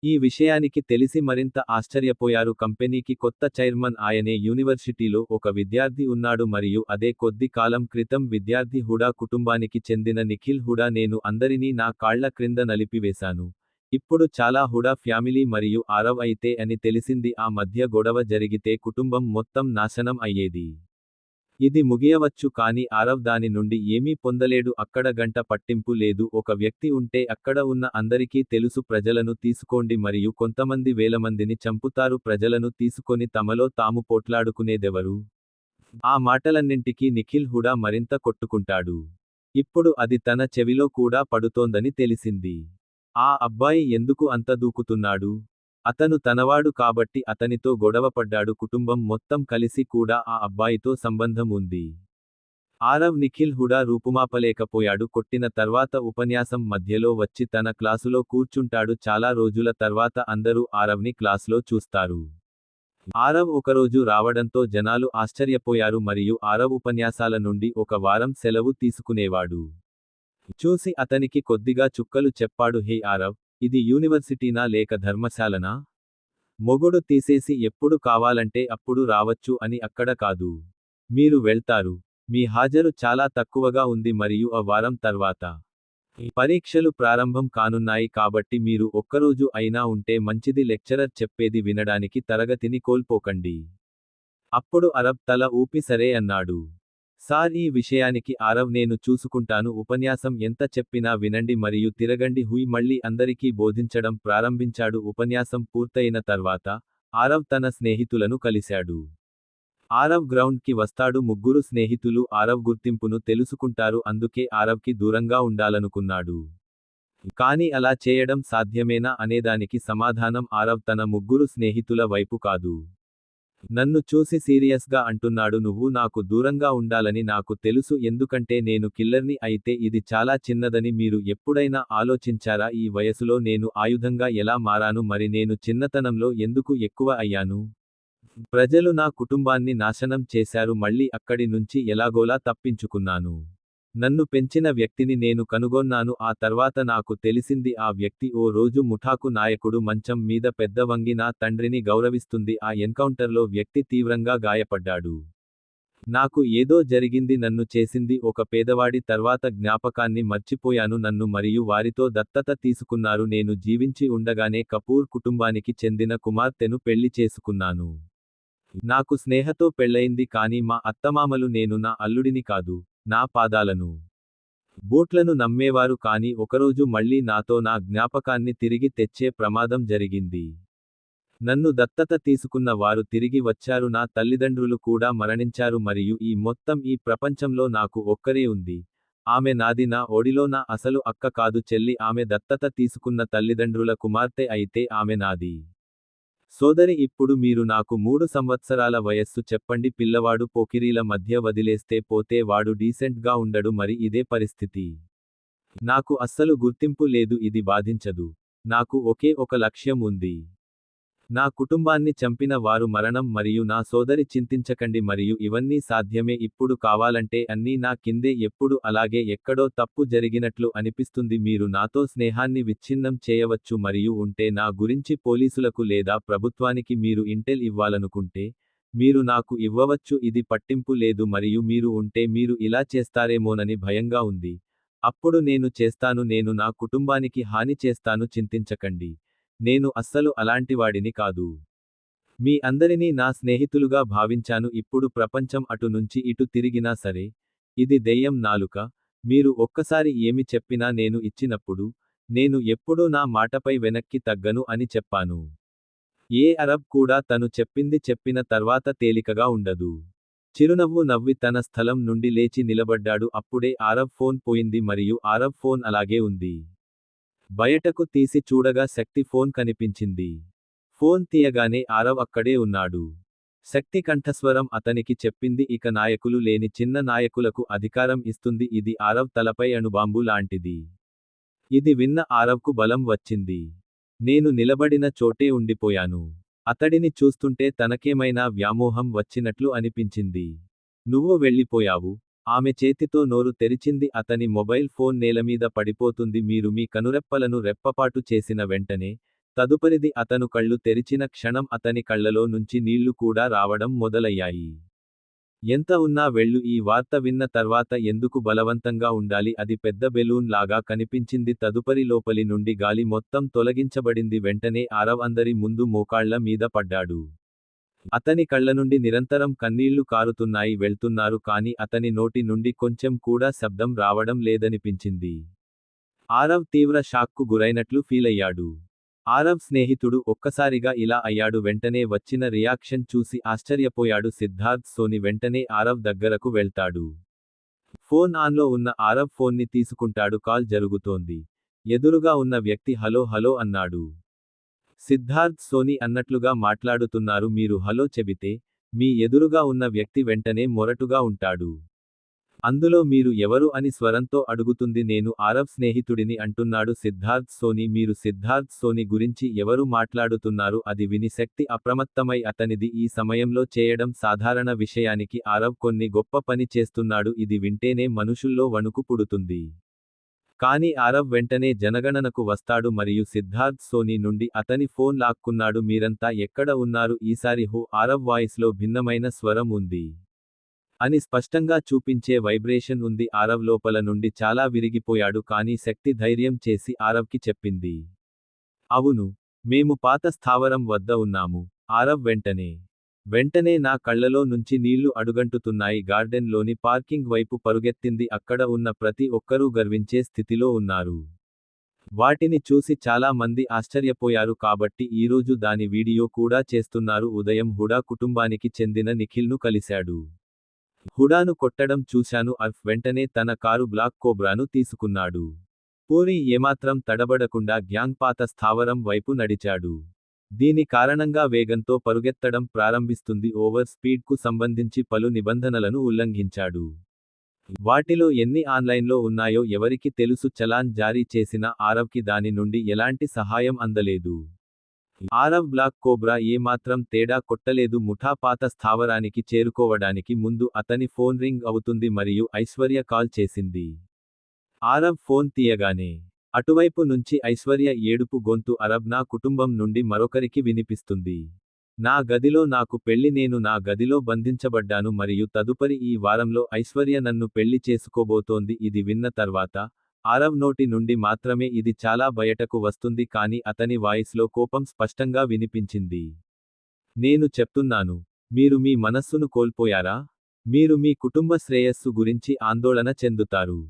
ఈ విషయానికి తెలిసి మరింత ఆశ్చర్యపోయారు. కంపెనీకి కొత్త చైర్మన్ ఆయనే. యూనివర్సిటీలో ఒక విద్యార్థి ఉన్నాడు మరియు అదే కొద్ది కాలం క్రితం విద్యార్థి హుడా కుటుంబానికి చెందిన నిఖిల్ హుడా. నేను అందరినీ నా కాళ్ల క్రింద నలిపివేశాను. ఇప్పుడు చాలా హుడా ఫ్యామిలీ మరియు ఆరవ్ అయితే అని తెలిసింది. ఆ మధ్య గొడవ జరిగితే కుటుంబం మొత్తం నాశనం అయ్యేది. ఇది ముగియవచ్చు కానీ ఆరవ్ దాని నుండి ఏమీ పొందలేడు. అక్కడ గంట పట్టింపు లేదు. ఒక వ్యక్తి ఉంటే అక్కడ ఉన్న అందరికీ తెలుసు. ప్రజలను తీసుకోండి మరియు కొంతమంది వేలమందిని చంపుతారు. ప్రజలను తీసుకొని తమలో తాము పోట్లాడుకునేదెవరు? ఆ మాటలన్నింటికీ నిఖిల్ హుడా మరింత కొట్టుకుంటాడు. ఇప్పుడు అది తన చెవిలో కూడా పడుతోందని తెలిసింది. ఆ అబ్బాయి ఎందుకు అంత దూకుతున్నాడు? అతను తనవాడు కాబట్టి అతనితో గొడవపడ్డాడు. కుటుంబం మొత్తం కలిసి కూడా ఆ అబ్బాయితో సంబంధం ఉంది. ఆరవ్ నిఖిల్ హుడా రూపుమాపలేకపోయాడు. కొట్టిన తర్వాత ఉపన్యాసం మధ్యలో వచ్చి తన క్లాసులో కూర్చుంటాడు. చాలా రోజుల తర్వాత అందరూ ఆరవ్ని క్లాస్లో చూస్తారు. ఆరవ్ ఒకరోజు రావడంతో జనాలు ఆశ్చర్యపోయారు మరియు ఆరవ్ ఉపన్యాసాల నుండి ఒక వారం సెలవు తీసుకునేవాడు. చూసి అతనికి కొద్దిగా చుక్కలు చెప్పాడు. హే ఆరవ్, ఇది యూనివర్సిటీనా లేక ధర్మశాలనా? మొగుడు తీసేసి ఎప్పుడు కావాలంటే అప్పుడు రావచ్చు అని అక్కడ కాదు. మీరు వెళ్తారు. మీ హాజరు చాలా తక్కువగా ఉంది మరియు ఆ వారం తర్వాత పరీక్షలు ప్రారంభం కానున్నాయి కాబట్టి మీరు ఒక్కరోజు అయినా ఉంటే మంచిది. లెక్చరర్ చెప్పేది వినడానికి తరగతిని కోల్పోకండి. అప్పుడు అరబ్ తల ఊపి సరే అన్నాడు. సార్, ఈ విషయానికి ఆరవ్ నేను చూసుకుంటాను. ఉపన్యాసం ఎంత చెప్పినా వినండి మరియు తిరగండి. హుయ్ మళ్ళీ అందరికీ బోధించడం ప్రారంభించాడు. ఉపన్యాసం పూర్తయిన తర్వాత ఆరవ్ తన స్నేహితులను కలిశాడు. ఆరవ్ గ్రౌండ్కి వస్తాడు. ముగ్గురు స్నేహితులు ఆరవ్ గుర్తింపును తెలుసుకుంటారు. అందుకే ఆరవ్కి దూరంగా ఉండాలనుకున్నాడు. కానీ అలా చేయడం సాధ్యమేనా అనేదానికి సమాధానం ఆరవ్ తన ముగ్గురు స్నేహితుల వైపు కాదు. నన్ను చూసి సీరియస్గా అంటున్నాడు. నువ్వు నాకు దూరంగా ఉండాలని నాకు తెలుసు, ఎందుకంటే నేను కిల్లర్ని. అయితే ఇది చాలా చిన్నదని మీరు ఎప్పుడైనా ఆలోచించారా? ఈ వయసులో నేను ఆయుధంగా ఎలా మారాను? మరి నేను చిన్నతనంలో ఎందుకు ఎక్కువ అయ్యాను? ప్రజలు నా కుటుంబాన్ని నాశనం చేశారు. మళ్ళీ అక్కడి నుంచి ఎలాగోలా తప్పించుకున్నాను. నన్ను పెంచిన వ్యక్తిని నేను కనుగొన్నాను. ఆ తర్వాత నాకు తెలిసింది ఆ వ్యక్తి ఓ రోజు ముఠాకు నాయకుడు. మంచం మీద పెద్ద వంగి నా తండ్రిని గౌరవిస్తుంది. ఆ ఎన్కౌంటర్లో వ్యక్తి తీవ్రంగా గాయపడ్డాడు. నాకు ఏదో జరిగింది. నన్ను చేసింది ఒక పేదవాడి. తర్వాత జ్ఞాపకాన్ని మర్చిపోయాను. నన్ను మరియు వారితో దత్తత తీసుకున్నారు. నేను జీవించి ఉండగానే కపూర్ కుటుంబానికి చెందిన కుమార్తెను పెళ్లి చేసుకున్నాను. నాకు స్నేహతో పెళ్లయింది. కానీ మా అత్తమామలు నేను నా అల్లుడిని కాదు, నా పాదాలను, బూట్లను నమ్మేవారు. కానీ ఒకరోజు మళ్ళీ నాతో నా జ్ఞాపకాన్ని తిరిగి తెచ్చే ప్రమాదం జరిగింది. నన్ను దత్తత తీసుకున్న వారు తిరిగి వచ్చారు. నా తల్లిదండ్రులు కూడా మరణించారు మరియు ఈ మొత్తం ఈ ప్రపంచంలో నాకు ఒక్కరే ఉంది. ఆమె నాది. నా ఒడిలో నా అసలు అక్క కాదు, చెల్లి. ఆమె దత్తత తీసుకున్న తల్లిదండ్రుల కుమార్తె అయితే ఆమె నాది సోదరి. ఇప్పుడు మీరు నాకు 3 సంవత్సరాల వయస్సు. చెప్పండి, పిల్లవాడు పోకిరీల మధ్య వదిలేస్తే పోతే వాడు డీసెంట్గా ఉండడు. మరి ఇదే పరిస్థితి. నాకు అస్సలు గుర్తింపు లేదు. ఇది బాధించదు. నాకు ఒకే ఒక లక్ష్యం ఉంది. నా కుటుంబాన్ని చంపిన వారు మరణం మరియు నా సోదరి. చింతించకండి మరియు ఇవన్నీ సాధ్యమే. ఇప్పుడు కావాలంటే అన్నీ నా కిందే. ఎప్పుడు అలాగే ఎక్కడో తప్పు జరిగినట్లు అనిపిస్తుంది. మీరు నాతో స్నేహాన్ని విచ్ఛిన్నం చేయవచ్చు మరియు ఉంటే నా గురించి పోలీసులకు లేదా ప్రభుత్వానికి మీరు ఇంటెల్ ఇవ్వాలనుకుంటే మీరు నాకు ఇవ్వవచ్చు. ఇది పట్టింపు లేదు మరియు మీరు ఉంటే మీరు ఇలా చేస్తారేమోనని భయంగా ఉంది. అప్పుడు నేను చేస్తాను. నేను నా కుటుంబానికి హాని చేస్తాను. చింతించకండి, నేను అస్సలు అలాంటివాడిని కాదు. మీ అందరినీ నా స్నేహితులుగా భావించాను. ఇప్పుడు ప్రపంచం అటు నుంచి ఇటు తిరిగినా సరే, ఇది దెయ్యం నాలుక. మీరు ఒక్కసారి ఏమి చెప్పినా నేను ఇచ్చినప్పుడు, నేను ఎప్పుడూ నా మాటపై వెనక్కి తగ్గను అని చెప్పాను. ఏ అరబ్ కూడా తను చెప్పింది చెప్పిన తర్వాత తేలికగా ఉండదు. చిరునవ్వు నవ్వి తన స్థలం నుండి లేచి నిలబడ్డాడు. అప్పుడే ఆరబ్ ఫోన్ పోయింది మరియు ఆరబ్ ఫోన్ అలాగే ఉంది. బయటకు తీసి చూడగా శక్తి ఫోన్ కనిపించింది. ఫోన్ తీయగానే ఆరవ్ అక్కడే ఉన్నాడు. శక్తి కంఠస్వరం అతనికి చెప్పింది, ఇక నాయకులు లేని చిన్న నాయకులకు అధికారం ఇస్తుంది. ఇది ఆరవ్ తలపై అణుబాంబు లాంటిది. ఇది విన్న ఆరవ్కు బలం వచ్చింది. నేను నిలబడిన చోటే ఉండిపోయాను. అతడిని చూస్తుంటే తనకేమైనా వ్యామోహం వచ్చినట్లు అనిపించింది. నువ్వు వెళ్ళిపోయావు. ఆమె చేతితో నోరు తెరిచింది. అతని మొబైల్ ఫోన్ నేలమీద పడిపోతుంది. మీరు మీ కనురెప్పలను రెప్పపాటు చేసిన వెంటనే, తదుపరిది అతను కళ్ళు తెరిచిన క్షణం అతని కళ్లలో నుంచి నీళ్లు కూడా రావడం మొదలయ్యాయి. ఎంత ఉన్నా వెళ్ళు. ఈ వార్త విన్న తర్వాత ఎందుకు బలవంతంగా ఉండాలి? అది పెద్ద బెలూన్ లాగా కనిపించింది. తదుపరి లోపలి నుండి గాలి మొత్తం తొలగించబడింది. వెంటనే ఆరవ్ అందరి ముందు మోకాళ్ల మీద పడ్డాడు. అతని కళ్ళనుండి నిరంతరం కన్నీళ్లు కారుతున్నాయి. వెళ్తున్నారు కానీ అతని నోటి నుండి కొంచెం కూడా శబ్దం రావడం లేదనిపించింది. ఆరవ్ తీవ్ర షాక్కు గురైనట్లు ఫీలయ్యాడు. ఆరవ్ స్నేహితుడు ఒక్కసారిగా ఇలా అయ్యాడు. వెంటనే వచ్చిన రియాక్షన్ చూసి ఆశ్చర్యపోయాడు. సిద్ధార్థ్ సోని వెంటనే ఆరవ్ దగ్గరకు వెళ్తాడు. ఫోన్ ఆన్లో ఉన్న ఆరవ్ ఫోన్ని తీసుకుంటాడు. కాల్ జరుగుతోంది. ఎదురుగా ఉన్న వ్యక్తి హలో హలో అన్నాడు. సిద్ధార్థ్ సోని అన్నట్లుగా మాట్లాడుతున్నారు. మీరు హలో చెబితే మీ ఎదురుగా ఉన్న వ్యక్తి వెంటనే మొరటుగా ఉంటాడు. అందులో మీరు ఎవరు అని స్వరంతో అడుగుతుంది. నేను ఆరవ్ స్నేహితుడిని అంటున్నాడు సిద్ధార్థ్ సోని. మీరు సిద్ధార్థ్ సోని గురించి ఎవరు మాట్లాడుతున్నారు? అది విని శక్తి అప్రమత్తమై అతనిది ఈ సమయంలో చేయడం సాధారణ విషయానికి ఆరవ్ కొన్ని గొప్ప పని చేస్తున్నాడు. ఇది వింటేనే మనుషుల్లో వణుకు పుడుతుంది. కానీ ఆరవ్ వెంటనే జనగణనకు వస్తాడు మరియు సిద్ధార్థ్ సోని నుండి అతని ఫోన్ లాక్కున్నాడు. మీరంతా ఎక్కడ ఉన్నారు? ఈసారి హో ఆరవ్ వాయిస్లో భిన్నమైన స్వరం ఉంది అని స్పష్టంగా చూపించే వైబ్రేషన్ ఉంది. ఆరవ్ లోపల నుండి చాలా విరిగిపోయాడు. కానీ శక్తి ధైర్యం చేసి ఆరవ్కి చెప్పింది. అవును, మేము పాత స్థావరం వద్ద ఉన్నాము. ఆరవ్ వెంటనే నా కళ్ళలో నుంచి నీళ్లు అడుగంటుతున్నాయి. గార్డెన్ లోని పార్కింగ్ వైపు పరుగెత్తింది. అక్కడ ఉన్న ప్రతి ఒక్కరూ గర్వించే స్థితిలో ఉన్నారు. వాటిని చూసి చాలా మంది ఆశ్చర్యపోయారు కాబట్టి ఈరోజు దాని వీడియో కూడా చేస్తున్నారు. ఉదయం హుడా కుటుంబానికి చెందిన నిఖిల్ను కలిశాడు. హుడాను కొట్టడం చూశాను. అర్ఫ్ వెంటనే తన కారు బ్లాక్ కోబ్రాను తీసుకున్నాడు. పూరి ఏమాత్రం తడబడకుండా గ్యాంగ్ పాత స్థావరం వైపు నడిచాడు. దీని కారణంగా వేగంతో పరుగెత్తడం ప్రారంభిస్తుంది. ఓవర్ స్పీడ్కు సంబంధించి పలు నిబంధనలను ఉల్లంఘించాడు. వాటిలో ఎన్ని ఆన్లైన్లో ఉన్నాయో ఎవరికి తెలుసు? చలాన్ జారీ చేసిన ఆరవ్కి దాని నుండి ఎలాంటి సహాయం అందలేదు. ఆరవ్ బ్లాక్ కోబ్రా ఏ మాత్రం తేడా కొట్టలేదు. ముఠా పాత స్థావరానికి చేరుకోవడానికి ముందు అతని ఫోన్ రింగ్ అవుతుంది మరియు ఐశ్వర్య కాల్ చేసింది. ఆరవ్ ఫోన్ తీయగానే అటువైపు నుంచి ఐశ్వర్య ఏడుపు గొంతు అరబ్ నా కుటుంబం నుండి మరొకరికి వినిపిస్తుంది. నా గదిలో నాకు పెళ్లి, నేను నా గదిలో బంధించబడ్డాను మరియు తదుపరి ఈ వారంలో ఐశ్వర్య నన్ను పెళ్లి చేసుకోబోతోంది. ఇది విన్న తర్వాత ఆరవ్ నోటి నుండి మాత్రమే ఇది చాలా బయటకు వస్తుంది. కానీ అతని వాయిస్లో కోపం స్పష్టంగా వినిపించింది. నేను చెప్తున్నాను, మీరు మీ మనస్సును కోల్పోయారా? మీరు మీ కుటుంబ శ్రేయస్సు గురించి ఆందోళన చెందుతారు.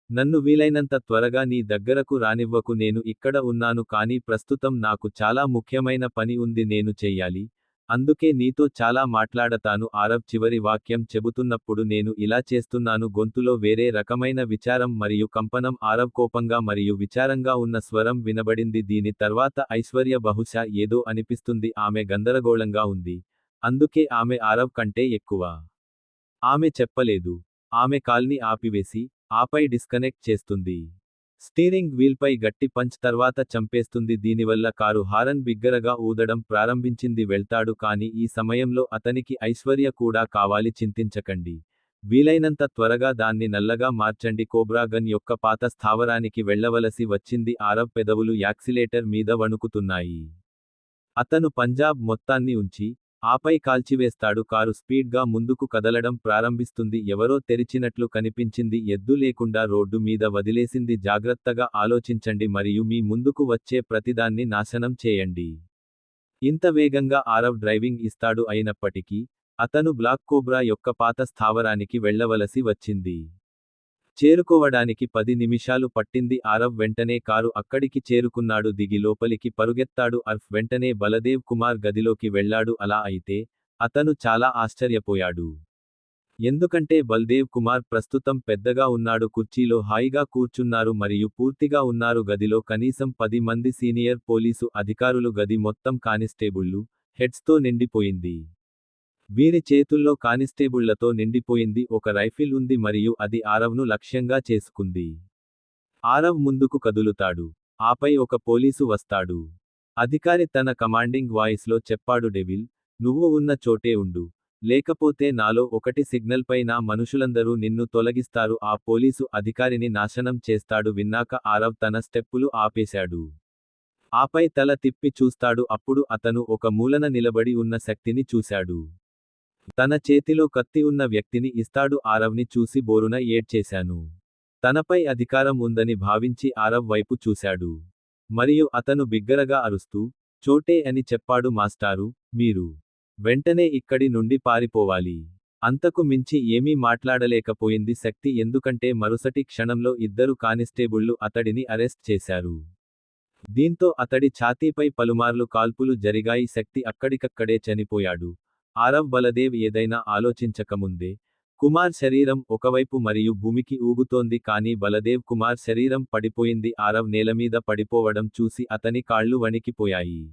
నన్ను వీలైనంత త్వరగా నీ దగ్గరకు రానివ్వకు. నేను ఇక్కడ ఉన్నాను కానీ ప్రస్తుతం నాకు చాలా ముఖ్యమైన పని ఉంది నేను చెయ్యాలి. అందుకే నీతో చాలా మాట్లాడతాను. ఆరవ్ చివరి వాక్యం చెబుతున్నప్పుడు నేను ఇలా చేస్తున్నాను గొంతులో వేరే రకమైన విచారం మరియు కంపనం. ఆరవ్ కోపంగా మరియు విచారంగా ఉన్న స్వరం వినబడింది. దీని తర్వాత ఐశ్వర్య బహుశా ఏదో అనిపిస్తుంది. ఆమె గందరగోళంగా ఉంది. అందుకే ఆమె ఆరవ్ కంటే ఎక్కువ ఆమె చెప్పలేదు. ఆమె కాల్ని ఆపివేసి ఆపై డిస్కనెక్ట్ చేస్తుంది. స్టీరింగ్ వీల్పై గట్టి పంచ్ తర్వాత చంపేస్తుంది. దీనివల్ల కారు హారన్ బిగ్గరగా ఊదడం ప్రారంభించింది. వెళ్తాడు కానీ ఈ సమయంలో అతనికి ఐశ్వర్య కూడా కావాలి. చింతించకండి, వీలైనంత త్వరగా దాన్ని నల్లగా మార్చండి. కోబ్రా గన్ యొక్క పాత స్థావరానికి వెళ్లవలసి వచ్చింది. ఆరవ్ పెదవులు యాక్సిలేటర్ మీద వణుకుతున్నాయి. అతను పంజాబ్ మొత్తాన్ని ఉంచి ఆపై కాల్చివేస్తాడు. కారు స్పీడ్గా ముందుకు కదలడం ప్రారంభిస్తుంది. ఎవరో తెరిచినట్లు కనిపించింది. ఎద్దు లేకుండా రోడ్డు మీద వదిలేసింది. జాగ్రత్తగా ఆలోచించండి మరియు మీ ముందుకు వచ్చే ప్రతిదాన్ని నాశనం చేయండి. ఇంత వేగంగా ఆరవ్ డ్రైవింగ్ ఇస్తాడు. అయినప్పటికీ అతను బ్లాక్ కోబ్రా యొక్క పాత స్థావరానికి వెళ్లవలసి వచ్చింది. చేరుకోవడానికి 10 నిమిషాలు పట్టింది. ఆరవ్ వెంటనే కారు అక్కడికి చేరుకున్నాడు. దిగి లోపలికి పరుగెత్తాడు. అర్ఫ్ వెంటనే బలదేవ్ కుమార్ గదిలోకి వెళ్లాడు. అలా అయితే అతను చాలా ఆశ్చర్యపోయాడు. ఎందుకంటే బల్దేవ్ కుమార్ ప్రస్తుతం పెద్దగా ఉన్నాడు. కుర్చీలో హాయిగా కూర్చున్నారు మరియు పూర్తిగా ఉన్నారు. గదిలో కనీసం 10 మంది సీనియర్ పోలీసు అధికారులు. గది మొత్తం కానిస్టేబుళ్లు హెడ్స్తో నిండిపోయింది. వీరి చేతుల్లో కానిస్టేబుళ్లతో నిండిపోయింది. ఒక రైఫిల్ ఉంది మరియు అది ఆరవ్ను లక్ష్యంగా చేసుకుంది. ఆరవ్ ముందుకు కదులుతాడు. ఆపై ఒక పోలీసు వస్తాడు. అధికారి తన కమాండింగ్ వాయిస్లో చెప్పాడు, డెవిల్, నువ్వు ఉన్న చోటే ఉండు. లేకపోతే నాలో ఒకటి సిగ్నల్పై నా మనుషులందరూ నిన్ను తొలగిస్తారు. ఆ పోలీసు అధికారిని నాశనం చేస్తాడు. విన్నాక ఆరవ్ తన స్టెప్పులు ఆపేశాడు. ఆపై తల తిప్పి చూస్తాడు. అప్పుడు అతను ఒక మూలన నిలబడి ఉన్న శక్తిని చూశాడు. తన చేతిలో కత్తి ఉన్న వ్యక్తిని ఇస్తాడు. ఆరవ్ని చూసి బోరున ఏడ్చేశాను. తనపై అధికారం ఉందని భావించి ఆరవ్ వైపు చూశాడు. మరియు అతను బిగ్గరగా అరుస్తూ, చోటే అని చెప్పాడు. మాస్టారు, మీరు వెంటనే ఇక్కడి నుండి పారిపోవాలి. అంతకు మించి ఏమీ మాట్లాడలేకపోయింది శక్తి. ఎందుకంటే మరుసటి క్షణంలో 2 కానిస్టేబుళ్లు అతడిని అరెస్ట్ చేశారు. దీంతో అతడి ఛాతీపై పలుమార్లు కాల్పులు జరిగాయి. శక్తి అక్కడికక్కడే చనిపోయాడు. ఆరవ్ బలదేవ్ ఏదైనా ఆలోచించకముందే కుమార్ శరీరం ఒకవైపు మరియు భూమికి ఊగుతోంది. కానీ బలదేవ్ కుమార్ శరీరం పడిపోయింది. ఆరవ్ నేలమీద పడిపోవడం చూసి అతని కాళ్ళు వణికిపోయాయి.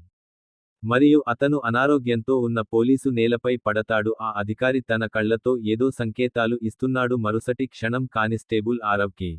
మరియు అతను అనారోగ్యంతో ఉన్న పోలీసు నేలపై పడతాడు. ఆ అధికారి తన కళ్లతో ఏదో సంకేతాలు ఇస్తున్నాడు. మరుసటి క్షణం కానిస్టేబుల్ ఆరవ్కి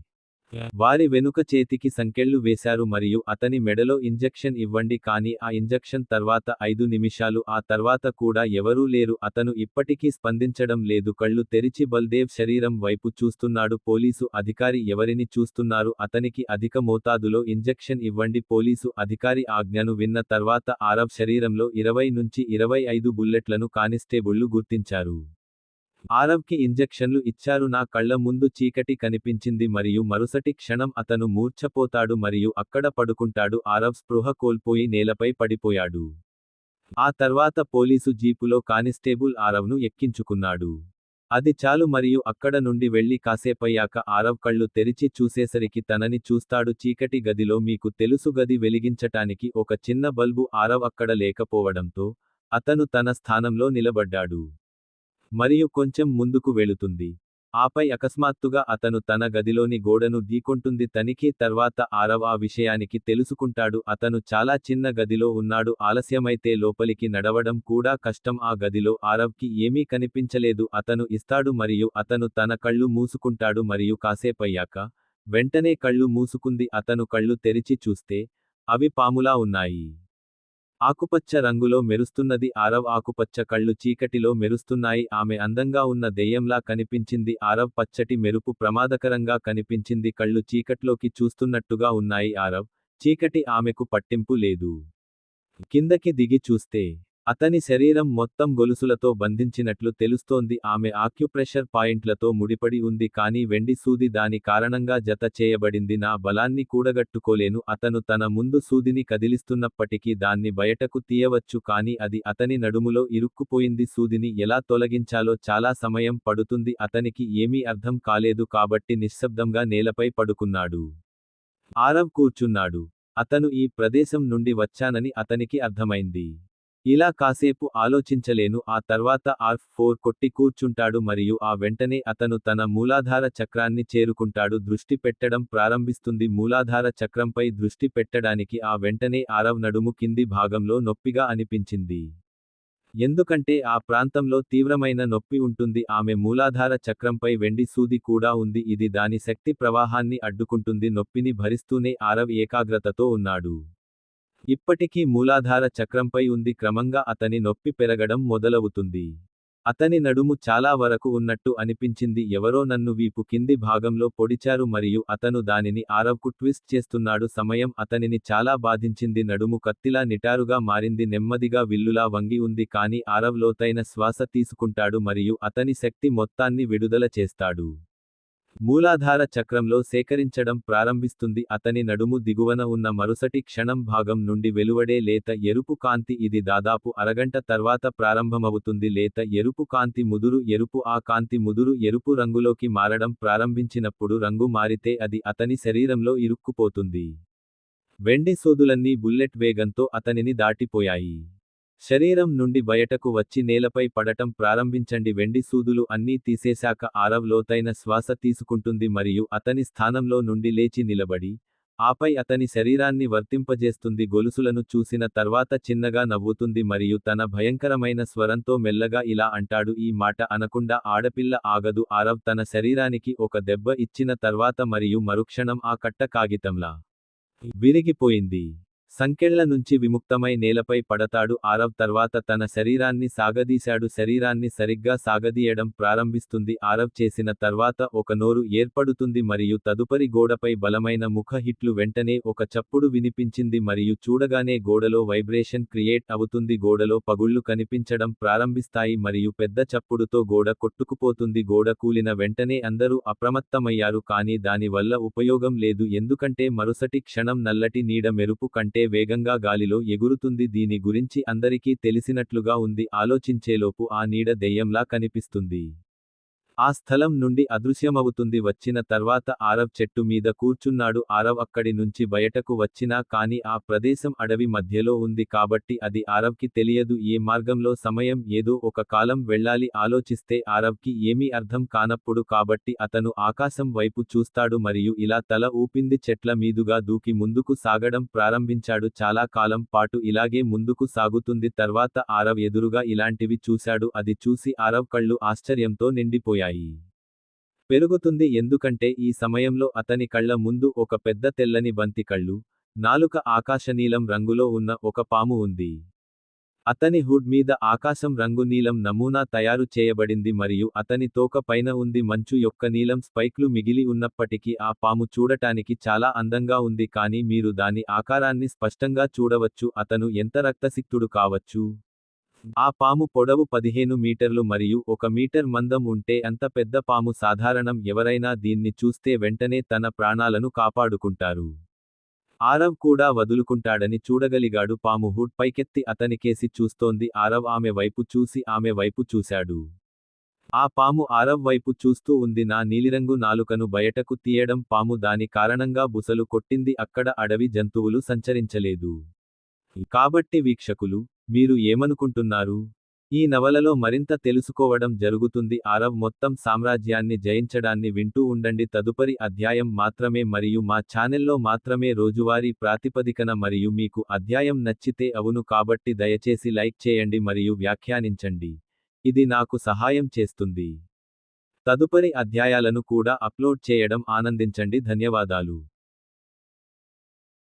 వారి వెనుక చేతికి సంకెళ్లు వేశారు మరియు అతని మెడలో ఇంజెక్షన్ ఇవ్వండి కానీ ఆ ఇంజెక్షన్ తర్వాత 5 నిమిషాలు ఆ తర్వాత కూడా ఎవరూ లేరు. అతను ఇప్పటికీ స్పందించడం లేదు. కళ్ళు తెరిచి బల్దేవ్ శరీరం వైపు చూస్తున్నాడు. పోలీసు అధికారి ఎవరిని చూస్తున్నారు? అతనికి అధిక మోతాదులో ఇంజెక్షన్ ఇవ్వండి. పోలీసు అధికారి ఆజ్ఞను విన్న తర్వాత ఆరవ్ శరీరంలో 20 నుంచి 25 బుల్లెట్లను కానిస్టేబుళ్లు గుర్తించారు. ఆరవ్కి ఇంజెక్షన్లు ఇచ్చారు. నా కళ్ల ముందు చీకటి కనిపించింది మరియు మరుసటి క్షణం అతను మూర్ఛపోతాడు మరియు అక్కడ పడుకుంటాడు. ఆరవ్ స్పృహ కోల్పోయి నేలపై పడిపోయాడు. ఆ తర్వాత పోలీసు జీపులో కానిస్టేబుల్ ఆరవ్ను ఎక్కించుకున్నాడు. అది చాలు మరియు అక్కడ నుండి వెళ్లి కాసేపయ్యాక ఆరవ్ కళ్ళు తెరిచి చూసేసరికి తనని చూస్తాడు. చీకటి గదిలో మీకు తెలుసు గది వెలిగించటానికి ఒక చిన్న బల్బు ఆరవ్ అక్కడ లేకపోవడంతో అతను తన స్థానంలో నిలబడ్డాడు. మరియు కొంచెం ముందుకు వెళుతుంది. ఆపై అకస్మాత్తుగా అతను తన గదిలోని గోడను ఢీకొంటుంది. తనిఖీ తర్వాత ఆరవ్ ఆ విషయానికి తెలుసుకుంటాడు. అతను చాలా చిన్న గదిలో ఉన్నాడు. ఆలస్యమైతే లోపలికి నడవడం కూడా కష్టం. ఆ గదిలో ఆరవ్కి ఏమీ కనిపించలేదు. అతను ఇస్తాడు మరియు అతను తన కళ్ళు మూసుకుంటాడు మరియు కాసేపయ్యాక వెంటనే కళ్ళు మూసుకుంది. అతను కళ్ళు తెరిచి చూస్తే అవి పాములా ఉన్నాయి. ఆకుపచ్చ రంగులో మెరుస్తున్నది. ఆరవ్ ఆకుపచ్చ కళ్ళు చీకటిలో మెరుస్తున్నాయి. ఆమె అందంగా ఉన్న దెయ్యంలా కనిపించింది. ఆరవ్ పచ్చటి మెరుపు ప్రమాదకరంగా కనిపించింది. కళ్ళు చీకట్లోకి చూస్తున్నట్టుగా ఉన్నాయి. ఆరవ్ చీకటి ఆమెకు పట్టింపు లేదు. కిందకి దిగి చూస్తే అతని శరీరం మొత్తం గొలుసులతో బంధించినట్లు తెలుస్తోంది. ఆమె ఆక్యుప్రెషర్ పాయింట్లతో ముడిపడి ఉంది కానీ వెండి సూది దాని కారణంగా జత చేయబడింది. నా బలాన్ని కూడగట్టుకోలేను. అతను తన ముందు సూదిని కదిలిస్తున్నప్పటికీ దాన్ని బయటకు తీయవచ్చు కానీ అది అతని నడుములో ఇరుక్కుపోయింది. సూదిని ఎలా తొలగించాలో చాలా సమయం పడుతుంది. అతనికి ఏమీ అర్థం కాలేదు కాబట్టి నిశ్శబ్దంగా నేలపై పడుకున్నాడు. ఆరవ్ కూర్చున్నాడు. అతను ఈ ప్రదేశం నుండి వచ్చానని అతనికి అర్థమైంది. ఇలా కాసేపు ఆలోచించలేను. ఆ తర్వాత R4 కొట్టి కూర్చుంటాడు మరియు ఆ వెంటనే అతను తన మూలాధార చక్రాన్ని చేరుకుంటాడు. దృష్టి పెట్టడం ప్రారంభిస్తుంది. మూలాధార చక్రంపై దృష్టి పెట్టడానికి ఆ వెంటనే ఆరవ్ నడుము కింది భాగంలో నొప్పిగా అనిపించింది. ఎందుకంటే ఆ ప్రాంతంలో తీవ్రమైన నొప్పి ఉంటుంది. ఆమె మూలాధార చక్రంపై వెండి సూది కూడా ఉంది. ఇది దాని శక్తి ప్రవాహాన్ని అడ్డుకుంటుంది. నొప్పిని భరిస్తూనే ఆరవ్ ఏకాగ్రతతో ఉన్నాడు. ఇప్పటికీ మూలాధార చక్రంపై ఉంది. క్రమంగా అతని నొప్పి పెరగడం మొదలవుతుంది. అతని నడుము చాలా వరకు ఉన్నట్టు అనిపించింది. ఎవరో నన్ను వీపు కింది భాగంలో పొడిచారు మరియు అతను దానిని ఆరవ్కు ట్విస్ట్ చేస్తున్నాడు. సమయం అతనిని చాలా బాధించింది. నడుము కత్తిలా నిటారుగా మారింది. నెమ్మదిగా విల్లులా వంగి ఉంది కానీ ఆరవ్ లోతైన శ్వాస తీసుకుంటాడు మరియు అతని శక్తి మొత్తాన్ని విడుదల చేస్తాడు. మూలాధార చక్రంలో సేకరించడం ప్రారంభిస్తుంది. అతని నడుము దిగువన ఉన్న మరుసటి క్షణం భాగం నుండి వెలువడే లేత ఎరుపు కాంతి. ఇది దాదాపు అరగంట తర్వాత ప్రారంభమవుతుంది. లేత ఎరుపు కాంతి ముదురు ఎరుపు. ఆ కాంతి ముదురు ఎరుపు రంగులోకి మారడం ప్రారంభించినప్పుడు రంగు మారితే అది అతని శరీరంలో ఇరుక్కుపోతుంది. వెండి సూదులన్నీ బుల్లెట్ వేగంతో అతనిని దాటిపోయాయి. శరీరం నుండి బయటకు వచ్చి నేలపై పడటం ప్రారంభించండి. వెండి సూదులు అన్నీ తీసేశాక ఆరవ్ లోతైన శ్వాస తీసుకుంటుంది మరియు అతని స్థానంలో నుండి లేచి నిలబడి ఆపై అతని శరీరాన్ని వర్తింపజేస్తుంది. గొలుసులను చూసిన తర్వాత చిన్నగా నవ్వుతుంది మరియు తన భయంకరమైన స్వరంతో మెల్లగా ఇలా అంటాడు. ఈ మాట అనకుండా ఆడపిల్ల ఆగదు. ఆరవ్ తన శరీరానికి ఒక దెబ్బ ఇచ్చిన తర్వాత మరియు మరుక్షణం ఆ కట్ట కాగితంలా విరిగిపోయింది. సంకెళ్ల నుంచి విముక్తమై నేలపై పడతాడు. ఆరవ్ తర్వాత తన శరీరాన్ని సాగదీశాడు. శరీరాన్ని సరిగ్గా సాగదీయడం ప్రారంభిస్తుంది. ఆరవ్ చేసిన తర్వాత ఒక నోరు ఏర్పడుతుంది మరియు తదుపరి గోడపై బలమైన ముఖ హిట్లు. వెంటనే ఒక చప్పుడు వినిపించింది మరియు చూడగానే గోడలో వైబ్రేషన్ క్రియేట్ అవుతుంది. గోడలో పగుళ్లు కనిపించడం ప్రారంభిస్తాయి మరియు పెద్ద చప్పుడుతో గోడ కొట్టుకుపోతుంది. గోడ కూలిన వెంటనే అందరూ అప్రమత్తమయ్యారు కానీ దాని వల్ల ఉపయోగం లేదు ఎందుకంటే మరుసటి క్షణం నల్లటి నీడ మెరుపు కంటే వేగంగా గాలిలో ఎగురుతుంది. దీని గురించి అందరికీ తెలిసినట్లుగా ఉంది. ఆలోచించేలోపు ఆ నీడ దెయ్యంలా కనిపిస్తుంది. ఆ స్థలం నుండి అదృశ్యమవుతుంది. వచ్చిన తర్వాత ఆరవ్ చెట్టు మీద కూర్చున్నాడు. ఆరవ్ అక్కడి నుంచి బయటకు వచ్చినా కానీ ఆ ప్రదేశం అడవి మధ్యలో ఉంది కాబట్టి అది ఆరవ్కి తెలియదు ఏ మార్గంలో సమయం ఏదో ఒక కాలం వెళ్ళాలి ఆలోచిస్తే ఆరవ్కి ఏమీ అర్థం కానప్పుడు కాబట్టి అతను ఆకాశం వైపు చూస్తాడు మరియు ఇలా తల ఊపింది చెట్ల మీదుగా దూకి ముందుకు సాగడం ప్రారంభించాడు. చాలా కాలం పాటు ఇలాగే ముందుకు సాగుతుంది. తర్వాత ఆరవ్ ఎదురుగా ఇలాంటివి చూశాడు. అది చూసి ఆరవ్ కళ్ళు ఆశ్చర్యంతో నిండిపోయాయి. పెరుగుతుంది ఎందుకంటే ఈ సమయంలో అతని కళ్ళ ముందు ఒక పెద్ద తెల్లని బంతి కళ్ళు, నాలుక ఆకాశనీలం రంగులో ఉన్న ఒక పాము ఉంది. అతని హుడ్ మీద ఆకాశం రంగు నీలం నమూనా తయారు చేయబడింది మరియు అతని తోక పైన ఉంది మంచు యొక్క నీలం స్పైక్లు మిగిలి ఉన్నప్పటికీ ఆ పాము చూడటానికి చాలా అందంగా ఉంది కానీ మీరు దాని ఆకారాన్ని స్పష్టంగా చూడవచ్చు. అతను ఎంత రక్తసిక్తుడు కావచ్చు. ఆ పాము పొడవు 15 మీటర్లు మరియు 1 మీటర్ మందం ఉంటే అంత పెద్ద పాము సాధారణం. ఎవరైనా దీన్ని చూస్తే వెంటనే తన ప్రాణాలను కాపాడుకుంటారు. ఆరవ్ కూడా వదులుకుంటాడని చూడగలిగాడు. పాము హుడ్ పైకెత్తి అతనికేసి చూస్తోంది. ఆరవ్ ఆమె వైపు చూసి ఆమె వైపు చూశాడు. ఆ పాము ఆరవ్ వైపు చూస్తూ ఉంది. నా నీలిరంగు నాలుకను బయటకు తీయడం పాము దాని కారణంగా బుసలు కొట్టింది. అక్కడ అడవి జంతువులు సంచరించలేదు. కాబట్టి వీక్షకులు, మీరు ఏమనుకుంటున్నారు? ఈ నవలలో మరింత తెలుసుకోవడం జరుగుతుంది. ఆరవ్ మొత్తం సామ్రాజ్యాన్ని జయించడాన్ని వింటూ ఉండండి. తదుపరి అధ్యాయం మాత్రమే మరియు మా ఛానెల్లో మాత్రమే రోజువారీ ప్రాతిపదికన మరియు మీకు అధ్యాయం నచ్చితే అవును కాబట్టి దయచేసి లైక్ చేయండి మరియు వ్యాఖ్యానించండి. ఇది నాకు సహాయం చేస్తుంది. తదుపరి అధ్యాయాలను కూడా అప్లోడ్ చేయడం ఆనందించండి. ధన్యవాదాలు.